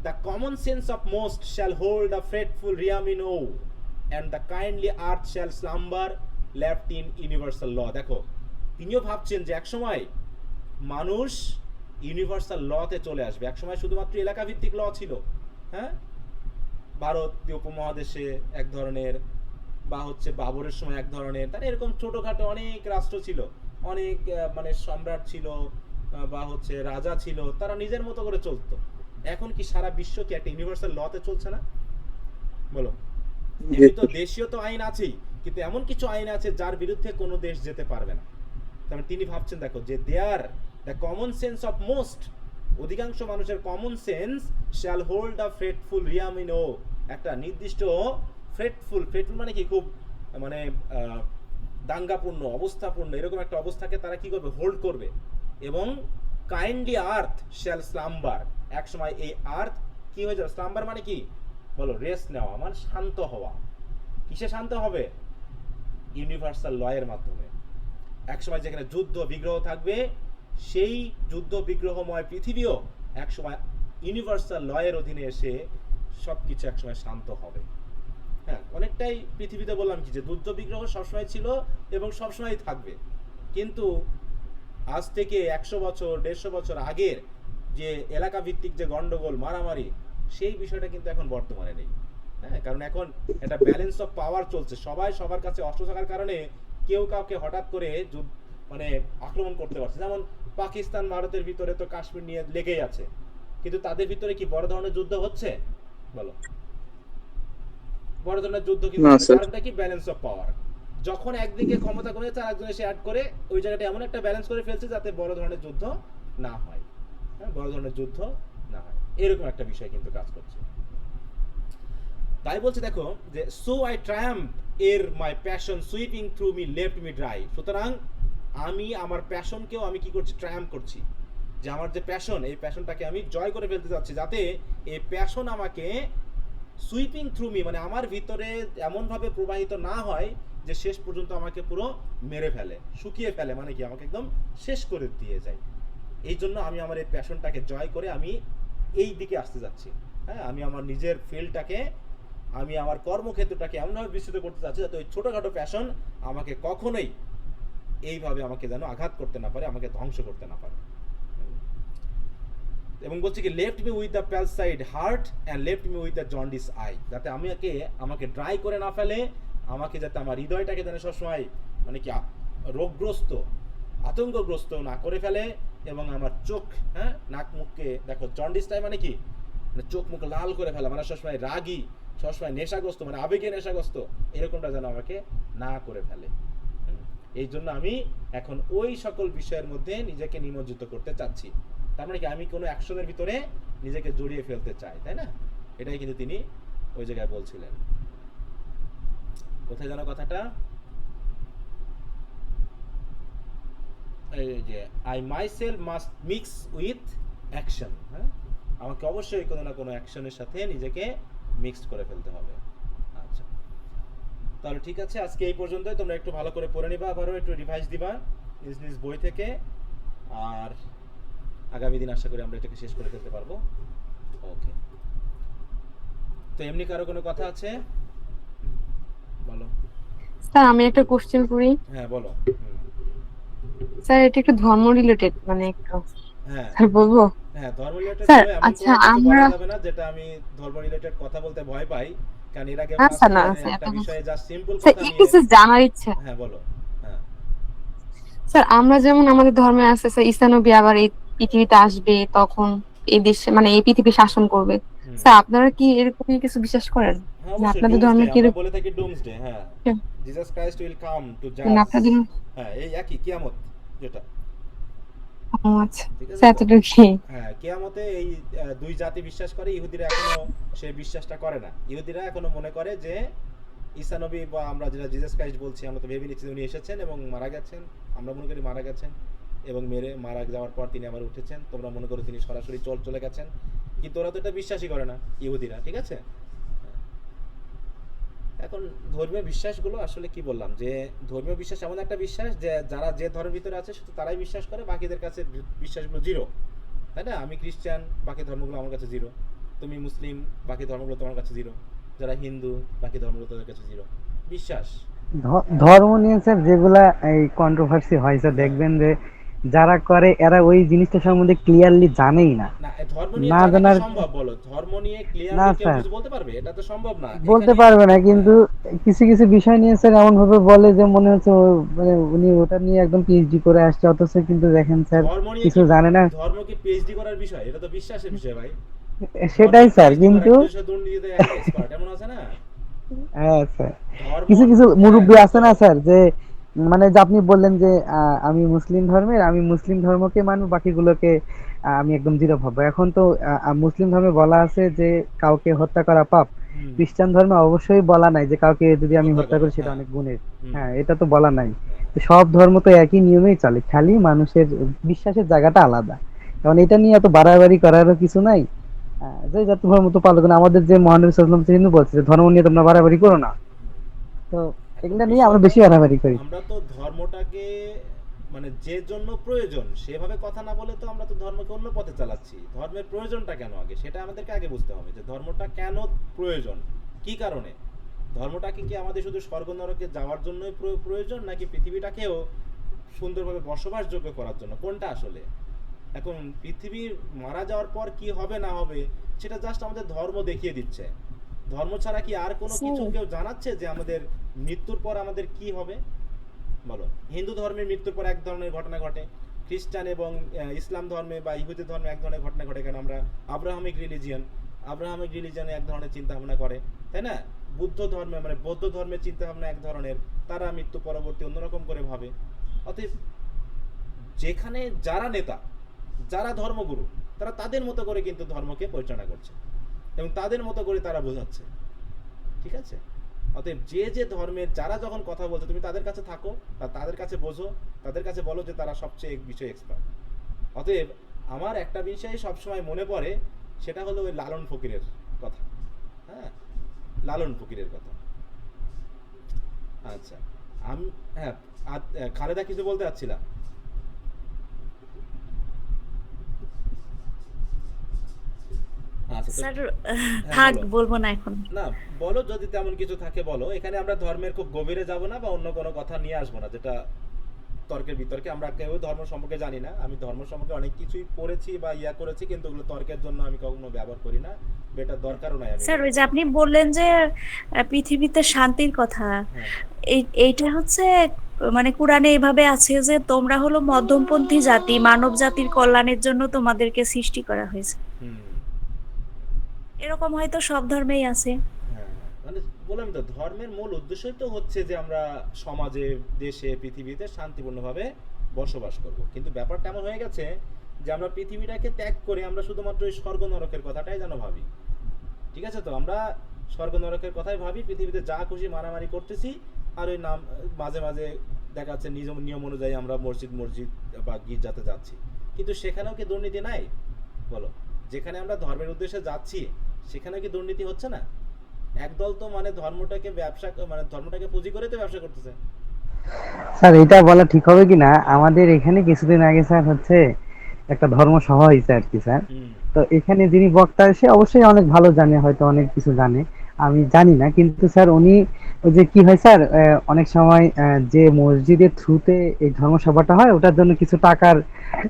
the common sense of most shall hold a fretful realm in awe, and the kindly earth shall slumber left in universal law. দেখো, তিনিও ভাবছেন যে একসময় মানুষ ইউনিভার্সাল লতে চলে আসবে। একসময় শুধুমাত্র এলাকা ভিত্তিক ল ছিল, হ্যাঁ, ভারতীয় উপমহাদেশে এক ধরনের, বা হচ্ছে বাবরের সময় এক ধরনের, তার এরকম ছোটখাটো অনেক রাষ্ট্র ছিল, অনেক মানে সম্রাট ছিল, বা হচ্ছে রাজা ছিল, তারা নিজের মতো করে চলতো। এখন কি সারা বিশ্ব কি একটা ইউনিভার্সাল লতে চলছে না বলো? এমনি তো দেশীয় তো আইন আছেই, কিন্তু এমন কিছু আইন আছে যার বিরুদ্ধে কোনো দেশ যেতে পারবে না। তার তিনি ভাবছেন, দেখো, যে there the common sense of most, অধিকাংশ মানুষের common sense shall hold a fretful realm in awe, একটা নির্দিষ্ট ফ্রেটফুল মানে কি, খুব মানে দাঙ্গাপূর্ণ, অবস্থাপূর্ণ এরকম একটা অবস্থাকে তারা কি করবে, হোল্ড করবে। এবং কাইন্ডলি আর্থ শ্যাল স্লাম্বার, এক সময় এই আর্থ কি হয়ে যাবে? স্লাম্বার মানে কি বলো? রেস্ট নেওয়া, মানে শান্ত হওয়া। কিসে শান্ত হবে? ইউনিভার্সাল লয়ের মাধ্যমে। এক সময় যেখানে যুদ্ধ বিগ্রহ থাকবে, সেই যুদ্ধ বিগ্রহময় পৃথিবীও এক সময় ইউনিভার্সাল লয়ের অধীনে এসে সবকিছু একসময় শান্ত হবে। হ্যাঁ, অনেকটাই পৃথিবীতে বললাম কি, যে যুদ্ধ বিগ্রহ সবসময় ছিল এবং সবসময় থাকবে, কিন্তু আজ থেকে 100 বছর 150 বছর আগের যে এলাকা ভিত্তিক যে গন্ডগোল, মারামারি, সেই বিষয়টা কিন্তু এখন বর্তমানে নেই। হ্যাঁ, কারণ এখন একটা ব্যালেন্স অফ পাওয়ার চলছে, সবাই সবার কাছে অস্ত্র থাকার কারণে কেউ কাউকে হঠাৎ করে মানে আক্রমণ করতে পারছে। যেমন পাকিস্তান ভারতের ভিতরে তো কাশ্মীর নিয়ে লেগেই আছে, কিন্তু তাদের ভিতরে কি বড় ধরনের যুদ্ধ হচ্ছে বলো? বড় ধরনের যুদ্ধ কিন্তু, কারণটা কি? Balance of power. যখন একদিকে ক্ষমতা কমে যাচ্ছে আর একজন এসে অ্যাড করে ওই জায়গাটা এমন একটা ব্যালেন্স করে ফেলছে যাতে বড় ধরনের যুদ্ধ না হয়, হ্যাঁ, বড় ধরনের যুদ্ধ না হয়, এরকম একটা বিষয় কিন্তু কাজ করছে। তাই বলছে দেখো যে সো আই ট্রায়াম্প এর my passion sweeping through me left me dry. সুতরাং আমি আমার প্যাশনকেও আমি কি করছি, ট্রায়াম্প করছি, যে আমার যে প্যাশন এই প্যাশনটাকে আমি জয় করে ফেলতে যাচ্ছি, যাতে এই প্যাশন আমাকে সুইপিং থ্রু মি মানে আমার ভিতরে এমনভাবে প্রবাহিত না হয় যে শেষ পর্যন্ত আমাকে পুরো মেরে ফেলে, শুকিয়ে ফেলে, মানে কি আমাকে একদম শেষ করে দিয়ে যায়। এই জন্য আমি আমার এই প্যাশনটাকে জয় করে আমি এই দিকে আসতে যাচ্ছি, হ্যাঁ, আমি আমার নিজের ফিল্ডটাকে, আমি আমার কর্মক্ষেত্রটাকে এমনভাবে বিস্তৃত করতে চাচ্ছি যাতে ওই ছোটোখাটো প্যাশন আমাকে কখনোই এইভাবে আমাকে যেন আঘাত করতে না পারে, আমাকে ধ্বংস করতে না পারে। এবং বলছে কি left me with the palsied heart and left me with the jaundiced eye, যাতে আমাকে ড্রাই করে না ফেলে, আমাকে যাতে আমার হৃদয়টাকে যেন সবসময় মানে কি রোগগ্রস্ত, আতঙ্কগ্রস্ত না করে ফেলে, এবং আমার চোখ, হ্যাঁ, নাক মুখকে দেখো জন্ডিসটাই মানে কি, মানে চোখ মুখ লাল করে ফেলা, মানে সবসময় রাগী, সবসময় নেশাগ্রস্ত, মানে আবেগে নেশাগ্রস্ত, এরকমটা যেন আমাকে না করে ফেলে। এই জন্য আমি এখন ওই সকল বিষয়ের মধ্যে নিজেকে নিমজ্জিত করতে চাচ্ছি। তার মানে কি আমি কোনো অ্যাকশনের ভিতরে নিজেকে জড়িয়ে ফেলতে চাই, তাই না? এটাই কিন্তু তিনি ওই জায়গায় বলছিলেন। কোথায় জানো কথাটা? এই যে I myself must mix with action, হ্যাঁ, আমাকে অবশ্যই কোনো না কোনো অ্যাকশনের সাথে নিজেকে মিক্সড করে ফেলতে হবে। আচ্ছা, তাহলে ঠিক আছে, আজকে এই পর্যন্তই। তোমরা একটু ভালো করে পড়ে নিবা, আবারও একটু রিভাইজ দিবা নিজ নিজ বই থেকে, আর আগামী দিন আশা করি আমরা এটাকে শেষ করে ফেলতে পারবো। ওকে, তো এমনি কারো কোনো কথা আছে? বলো। স্যার আমি একটা কোশ্চেন করি। হ্যাঁ বলো। স্যার এটা একটু ধর্ম রিলেটেড, মানে একটু হ্যাঁ স্যার বলবো? হ্যাঁ, ধর্ম রিলেটেড স্যার, এমন আচ্ছা, কোনো কিছু আমরা- বলা যাবে না যেটা আমি ধর্ম রিলেটেড কথা বলতে ভয় পাই, কারণ এর আগে না, স্যার, না, ফার্স্ট স্যার, একটা এটা না। বিষয়ে জাস্ট সিম্পল স্যার কথা একটু নিয়ে। স্যার জানার ইচ্ছা। হ্যাঁ বলো। হ্যাঁ স্যার আমরা যেমন আমাদের ধর্মে আছে স্যার ঈসা নবী আবার এই পৃথিবীতে আসবে, তখন এই দেশে মানে এই পৃথিবী শাসন করবে। হুম। স্যার আপনারা কি এরকমই কিছু বিশ্বাস করেন? হ্যাঁ, না, অবশ্যই আপনাদের ধর্মে ডুমসডে কি আমরা বলে থাকি, ডুমসডে, হ্যাঁ, hmm. Jesus Christ will come to জাজ, না, আপনাদের হ্যাঁ, এই একই কিয়ামত যেটা, ও আচ্ছা ঠিক আছে স্যার তো? এতটুকু। হ্যাঁ, কিয়ামতে এই দুই জাতি বিশ্বাস করে, ইহুদিরা এখনো সেই বিশ্বাসটা করে না। ইহুদিরা এখনো মনে করে যে ঈসা নবী বা আমরা যেটা জিসাস ক্রাইস্ট বলছি, আমরা তো ভেবে নিচ্ছি উনি এসেছেন এবং মারা গেছেন, আমরা মনে করি মারা গেছেন এবং মারা যাওয়ার পর তিনি আবার উঠেছেন, তোমরা মনে করো তিনি সরাসরি চলে গেছেন, কিন্তু ওরা তো এটা বিশ্বাসই করে না ইহুদিরা, ঠিক আছে? এখন ধর্মীয় বিশ্বাসগুলো আসলে কি বললাম, যে ধর্মীয় বিশ্বাস এমন একটা বিশ্বাস যে যারা যে ধর্মের ভিতরে আছে শুধু তারাই বিশ্বাস করে, বাকিদের কাছে বিশ্বাসগুলো জিরো, তাই না? আমি খ্রিস্টান, বাকি ধর্মগুলো আমার কাছে জিরো, তুমি মুসলিম, বাকি ধর্মগুলো তোমার কাছে জিরো, যারা হিন্দু, বাকি ধর্মগুলো তাদের কাছে জিরো বিশ্বাস। ধর্ম নিয়ে স্যার যেগুলা এই কন্ট্রোভার্সি হয় স্যার, দেখবেন যে যারা করে এরা ওই জিনিসটা সম্বন্ধে ক্লিয়ারলি জানেই না। না, ধর্ম নিয়ে না জানা কি জানার সম্ভব? বলো, ধর্ম নিয়ে না ক্লিয়ারলি কেউ স্যার, কিছু বলতে পারবে? এটা তো সম্ভব না। বলতে এখানে পারবে না, কিন্তু কিছু কিছু বিষয় নিয়ে স্যার এমন ভাবে বলে যে মনে হচ্ছে মানে উনি ওটা নিয়ে একদম পিএইচডি করে আসছে, অথচ কিন্তু দেখেন স্যার ধর্ম নিয়ে কিছু কি জানে না। ধর্ম কি পিএইচডি করার বিষয়? এটা তো বিশ্বাসের বিষয় ভাই। সেটাই স্যার, কিন্তু দুর্নীতিতে এক্সপার্ট এমন আছে না। হ্যাঁ স্যার, ধর্ম কিছু কিছু মুরব্বী আছে না স্যার, যে মানে যে আপনি বললেন যে আমি মুসলিম ধর্মের, আমি মুসলিম ধর্মকে মানবো, বাকিগুলোকে আমি একদম জিরো ভাববো। এখন তো মুসলিম ধর্মে বলা আছে যে কাউকে হত্যা করা পাপ, হুম, খ্রিস্টান ধর্মে অবশ্যই বলা নাই যে কাউকে যদি আমি হত্যা হত্যা করো, করি সেটা হ্যাঁ। অনেক গুণের। হুম, হ্যাঁ, এটা তো বলা নাই। হ্যাঁ। তো সব ধর্ম তো একই নিয়মেই চলে, খালি মানুষের বিশ্বাসের জায়গাটা আলাদা। কারণ এটা নিয়ে এত বাড়াবাড়ি করারও কিছু নাই। যে যত ধর্ম তো পালন করে, আমাদের যে মহানবী সাল্লাল্লাহু আলাইহি ওয়াসাল্লাম কিন্তু বলছে যে ধর্ম নিয়ে তোমরা বাড়াবাড়ি করো না। তো এগুলা নিয়ে আমরা বেশি বাড়াবাড়ি করি। আমরা তো ধর্মটাকে মানে যে জন্য প্রয়োজন সেভাবে কথা না বলে তো আমরা তো ধর্মকে অন্য পথে চালাচ্ছি। ধর্মের প্রয়োজনটা কেন আগে সেটা আমাদেরকে আগে বুঝতে হবে, যে ধর্মটা কেন প্রয়োজন, কি কারণে। ধর্মটাকে কি আমাদের শুধু স্বর্গ নরকে যাওয়ার জন্যই প্রয়োজন, নাকি পৃথিবীটাকেও সুন্দরভাবে বসবাসযোগ্য করার জন্য? কোনটা আসলে? এখন পৃথিবীর মারা যাওয়ার পর কি হবে না হবে সেটা জাস্ট আমাদের ধর্ম দেখিয়ে দিচ্ছে। ধর্ম ছাড়া কি আর কোনো কিছু কেউ জানাচ্ছে যে আমাদের মৃত্যুর পর আমাদের কি হবে? বলো, হিন্দু ধর্মের মৃত্যুর পর এক ধরনের ঘটনা ঘটে, খ্রিস্টান এবং ইসলাম ধর্মে বা ইহুদি ধর্মে এক ধরনের ঘটনা ঘটে, কারণ আমরা আব্রাহামিক রিলিজিয়নে এক ধরনের চিন্তা ভাবনা করে, তাই না? বুদ্ধ ধর্মে মানে বৌদ্ধ ধর্মের চিন্তা ভাবনা এক ধরনের, তারা মৃত্যু পরবর্তী অন্যরকম করে ভাবে। অতএব যেখানে যারা নেতা, যারা ধর্মগুরু, তারা তাদের মতো করে কিন্তু ধর্মকে পরিচালনা করছে এবং তাদের মতো করে তারা বোঝাচ্ছে, ঠিক আছে? অতএব যে যে ধর্মের যারা যখন কথা বলছে, তুমি তাদের কাছে থাকো বা তাদের কাছে বোঝো, তাদের কাছে বলো যে তারা সবচেয়ে এক বিষয়ে এক্সপার্ট। অতএব আমার একটা বিষয় সবসময় মনে পড়ে, সেটা হলো ওই লালন ফকিরের কথা। হ্যাঁ, লালন ফকিরের কথা। আচ্ছা, আমি হ্যাঁ, খালেদা কিছু বলতে চাচ্ছিলাম। আচ্ছা, স্যার হ্যাঁ, থাক, বলো। বলবো না এখন। না, বলো, যদি তেমন কিছু থাকে বলো। এখানে আমরা ধর্মের খুব গভীরে যাব না বা অন্য কোনো কথা নিয়ে আসবো না যেটা তর্কের বিতর্কে। আমরা কেউ ধর্ম সম্পর্কে জানি না। আমি ধর্ম সম্পর্কে অনেক কিছুই পড়েছি বা করেছি, কিন্তু ওগুলো তর্কের জন্য আমি কখনো ব্যবহার করি না, এটা দরকারও নাই। আমি স্যার ওই যে আপনি বললেন যে পৃথিবীতে শান্তির কথা, হ্যাঁ, এইটা হচ্ছে মানে কোরআনে এভাবে আছে যে তোমরা হলো মধ্যমপন্থী জাতি, মানব জাতির কল্যাণের জন্য তোমাদেরকে সৃষ্টি করা হয়েছে। হুম, এরকম হয়তো সব ধর্মেই আছে। হ্যাঁ, মানে বললাম তো, ধর্মের মূল উদ্দেশ্যই তো হচ্ছে যে আমরা সমাজে, দেশে, পৃথিবীতে শান্তিপূর্ণভাবে বসবাস করব। কিন্তু ব্যাপারটা এমন হয়ে গেছে যে আমরা পৃথিবীটাকে ত্যাগ করে আমরা শুধুমাত্র ওই স্বর্গ নরকের কথাটাই যেন ভাবি, ঠিক আছে? তো আমরা স্বর্গ নরকের কথাই ভাবি, পৃথিবীতে যা খুশি মারামারি করতেছি, আর ওই নাম মাঝে মাঝে দেখা যাচ্ছে নিয়ম অনুযায়ী আমরা মসজিদ বা গির্জাতে যাচ্ছি, কিন্তু সেখানেও কি দুর্নীতি নাই? বলো, যেখানে আমরা ধর্মের উদ্দেশ্যে যাচ্ছি সেখানে কি দুর্নীতি হচ্ছে না? একদল তো মানে ধর্মটাকে ব্যবসা, মানে ধর্মটাকে পুঁজি করে তো ব্যবসা করতেছে। স্যার এটা বলা ঠিক হবে কিনা, আমাদের এখানে কিছুদিন আগে স্যার হচ্ছে একটা ধর্ম সভা হয়েছে আর কি স্যার। হুম, তো এখানে যিনি বক্তা, সে অবশ্যই অনেক ভালো জানে, হয়তো অনেক কিছু জানে, আমি জানি না, কিন্তু স্যার উনি ওই যে কি হয় স্যার, অনেক সময় যে মসজিদের থ্রুতে এই ধর্মসভাটা হয়, ওটার জন্য কিছু টাকার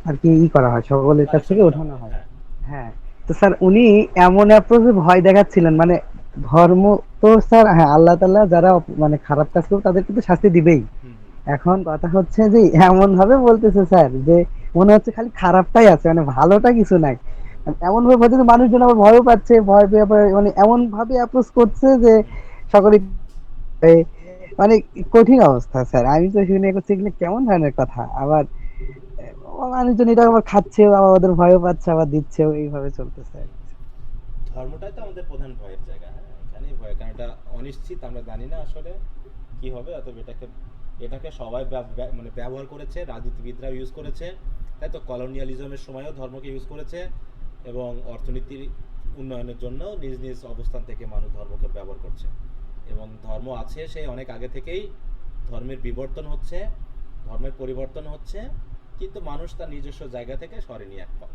আর কি করা হয়, সকলের কাছ থেকে ওঠানো হয়। হ্যাঁ, হ্যাঁ, তো স্যার উনি এমন অ্যাপ্রোচে ভয় দেখাচ্ছিলেন, মানে ধর্ম তো স্যার, হ্যাঁ আল্লাহ তাআলা যারা মানে খারাপ কাজ করবে তাদেরকে তো শাস্তি দিবেই। হুম, এখন কথা হচ্ছে যে এমন ভাবে বলতেছে স্যার যে মনে হচ্ছে খালি খারাপটাই আছে, মানে ভালোটা কিছু নাই। এমন ভাবে বলছে যে মানুষজন আবার ভয়ও পাচ্ছে, ভয় পেয়ে আবার মানে এমন ভাবে অ্যাপ্রোচ করছে যে সকলে এ, মানে কঠিন অবস্থা স্যার। আমি তো শুনে করছি এগুলো কেমন ধরনের কথা, আবার মানুষজন এটা আবার খাচ্ছে, আবার ওদের ভয়ও পাচ্ছে, আবার দিচ্ছেও, এইভাবে চলতেছে আর কি। ধর্মটাই তো আমাদের প্রধান ভয়ের জায়গা। হ্যাঁ, এখানেই ভয়, কারণ এটা অনিশ্চিত, আমরা জানি না আসলে কি হবে। অতএব এটাকে সবাই মানে ব্যবহার করেছে, রাজনীতিবিদরা ইউজ করেছে, তাই তো কলোনিয়ালিজমের সময়ও ধর্মকে ইউজ করেছে, এবং অর্থনীতির উন্নয়নের জন্য নিজ নিজ অবস্থান থেকে মানুষ ধর্মকে ব্যবহার করছে। এবং ধর্ম আছে সেই অনেক আগে থেকেই, ধর্মের বিবর্তন হচ্ছে, ধর্মের পরিবর্তন হচ্ছে, কিন্তু মানুষ তার নিজস্ব জায়গা থেকে সরেনি এক পা।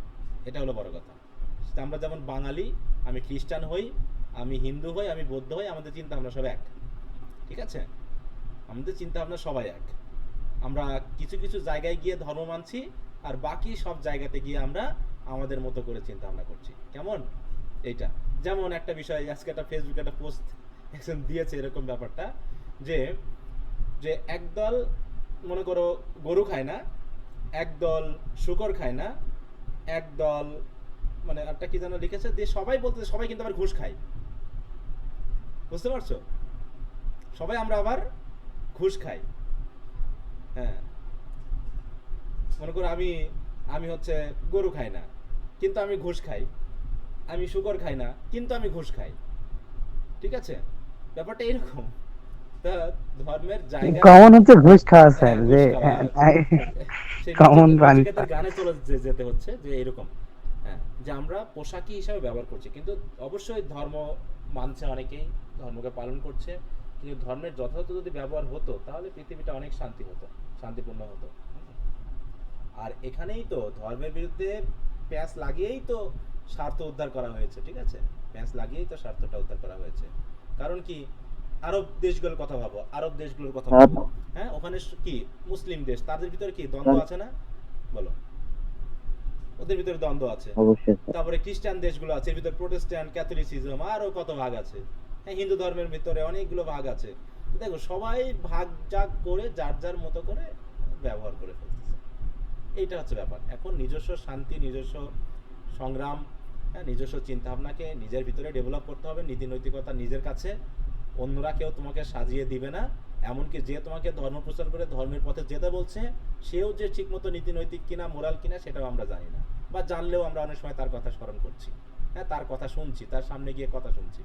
এটা হলো বড় কথা। আমরা যেমন বাঙালি, আমি খ্রিস্টান হই, আমি হিন্দু হই, আমি বৌদ্ধ হই, আমাদের চিন্তা ভাবনা সব এক, ঠিক আছে? আমাদের চিন্তা ভাবনা সবাই এক। আমরা কিছু কিছু জায়গায় গিয়ে ধর্ম মানছি, আর বাকি সব জায়গাতে গিয়ে আমরা আমাদের মতো করে চিন্তা ভাবনা করছি। কেমন এইটা? যেমন একটা বিষয়, আজকে একটা ফেসবুকে একটা পোস্ট একজন দিয়েছে এরকম ব্যাপারটা, যে যে একদল মনে করো গরু খায় না, একদল শূকর খায় না, একদল মানে একটা কি যেন লিখেছে, দিয়ে সবাই বলতেছে সবাই কিন্তু আবার ঘুষ খায়। বুঝতে পারছো? সবাই আমরা আবার ঘুষ খাই। হ্যাঁ, মনে করো আমি হচ্ছে গরু খাই না কিন্তু আমি ঘুষ খাই, আমি শূকর খাই না কিন্তু আমি ঘুষ খাই, ঠিক আছে? ব্যাপারটা এরকম। তা ধর্মের জায়গা কমন হচ্ছে ঘুষ খাওয়া স্যার, ঘুষ যে খাওয়া, সেই কমন প্রাণী। নচিকেতার গানে চলে যেতে হচ্ছে যে এরকম। হ্যাঁ, যে আমরা পোশাকি হিসাবে ব্যবহার করছি, কিন্তু অবশ্যই ধর্ম মানছে অনেকেই, ধর্মকে পালন করছে, কিন্তু ধর্মের যথাযথ যদি ব্যবহার হতো তাহলে পৃথিবীটা অনেক শান্তিপূর্ণ হতো। আর এখানেই তো ধর্মের বিরুদ্ধে প্যাঁচ লাগিয়েই তো স্বার্থ উদ্ধার করা হয়েছে, ঠিক আছে? প্যাঁচ লাগিয়েই তো স্বার্থটা উদ্ধার করা হয়েছে। কারণ কি, আরব দেশগুলোর কথা ভাবো, হ্যাঁ, ওখানে কি মুসলিম দেশ, তাদের ভিতরে কি দ্বন্দ্ব আছে না? বলো, ওদের ভিতরে দ্বন্দ্ব আছে। তারপরে খ্রিস্টান দেশগুলো আছে, এর ভিতরে প্রোটেস্ট্যান্ট, ক্যাথলিসিজম, আরো কত ভাগ আছে। হ্যাঁ, হিন্দু ধর্মের ভিতরে অনেকগুলো ভাগ আছে। দেখো, সবাই ভাগ জাগ করে যার যার মতো করে ব্যবহার করে ফেলতেছে। এইটা হচ্ছে ব্যাপার। এখন নিজস্ব শান্তি, নিজস্ব সংগ্রাম, হ্যাঁ, নিজস্ব চিন্তা ভাবনাকে নিজের ভিতরে ডেভেলপ করতে হবে, নীতি নৈতিকতা নিজের কাছে, অন্যরা কেউ তোমাকে সাজিয়ে দিবে না, এমনকি যে তোমাকে ধর্ম প্রচার করে ধর্মের পথে যেতে বলছে সেও যে ঠিকমতো নীতি নৈতিক কিনা, মোরাল কিনা, সেটাও আমরা জানি না, বা জানলেও আমরা অনেক সময় তার কথা স্মরণ করছি, হ্যাঁ, তার কথা শুনছি, তার সামনে গিয়ে কথা শুনছি।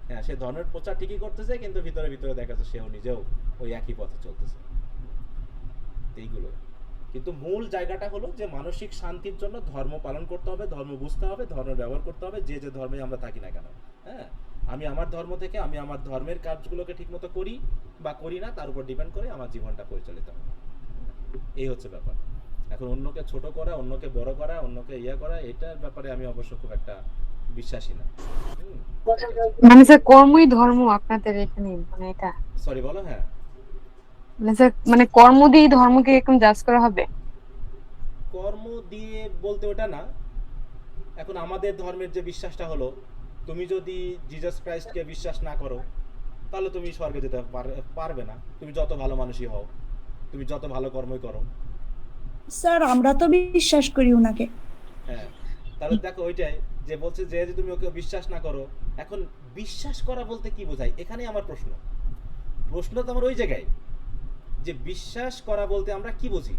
হ্যাঁ, সে ধর্মের প্রচার ঠিকই করতেছে, কিন্তু ভিতরে ভিতরে দেখা যাচ্ছে সেও নিজেও ওই একই পথে চলতেছে। এইগুলো কিন্তু মূল জায়গাটা হলো যে মানসিক শান্তির জন্য ধর্ম পালন করতে হবে, ধর্ম বুঝতে হবে, ধর্ম ব্যবহার করতে হবে, যে যে ধর্মে আমরা থাকি না কেন। হ্যাঁ, আমি আমার ধর্ম থেকে আমি আমার ধর্মের কাজগুলোকে ঠিকমতো করি বা করি না, তার উপর ডিপেন্ড করে আমার জীবনটা পরিচালিত হবে। এই হচ্ছে ব্যাপার। এখন অন্যকে ছোট করা, অন্যকে বড় করা, অন্যকে করা, এটার ব্যাপারে আমি অবশ্য খুব একটা বিশ্বাসী না। মানে স্যার কর্মই ধর্ম আপনাদের এখানে, মানে এটা সরি, বলো। হ্যাঁ, মানে স্যার মানে কর্ম দিয়ে ধর্মকে এরকম জাজ করা হবে? কর্ম দিয়ে বলতে ওটা না। এখন আমাদের ধর্মের যে বিশ্বাসটা হলো, তুমি যদি জিসাস ক্রাইস্টকে বিশ্বাস না করো তাহলে তুমি স্বর্গে যেতে পারবে না, তুমি যত ভালো মানুষই হও, তুমি যত ভালো কর্মই করো। স্যার আমরা তো বিশ্বাস করি উনাকে। হ্যাঁ, তাহলে দেখো ওইটাই যে বলছে যে যদি তুমি ওকে বিশ্বাস না করো। এখন বিশ্বাস করা বলতে কি বোঝায়, এখানেই আমার প্রশ্ন তো আমার ওই জায়গায় যে বিশ্বাস করা বলতে আমরা কি বুঝি।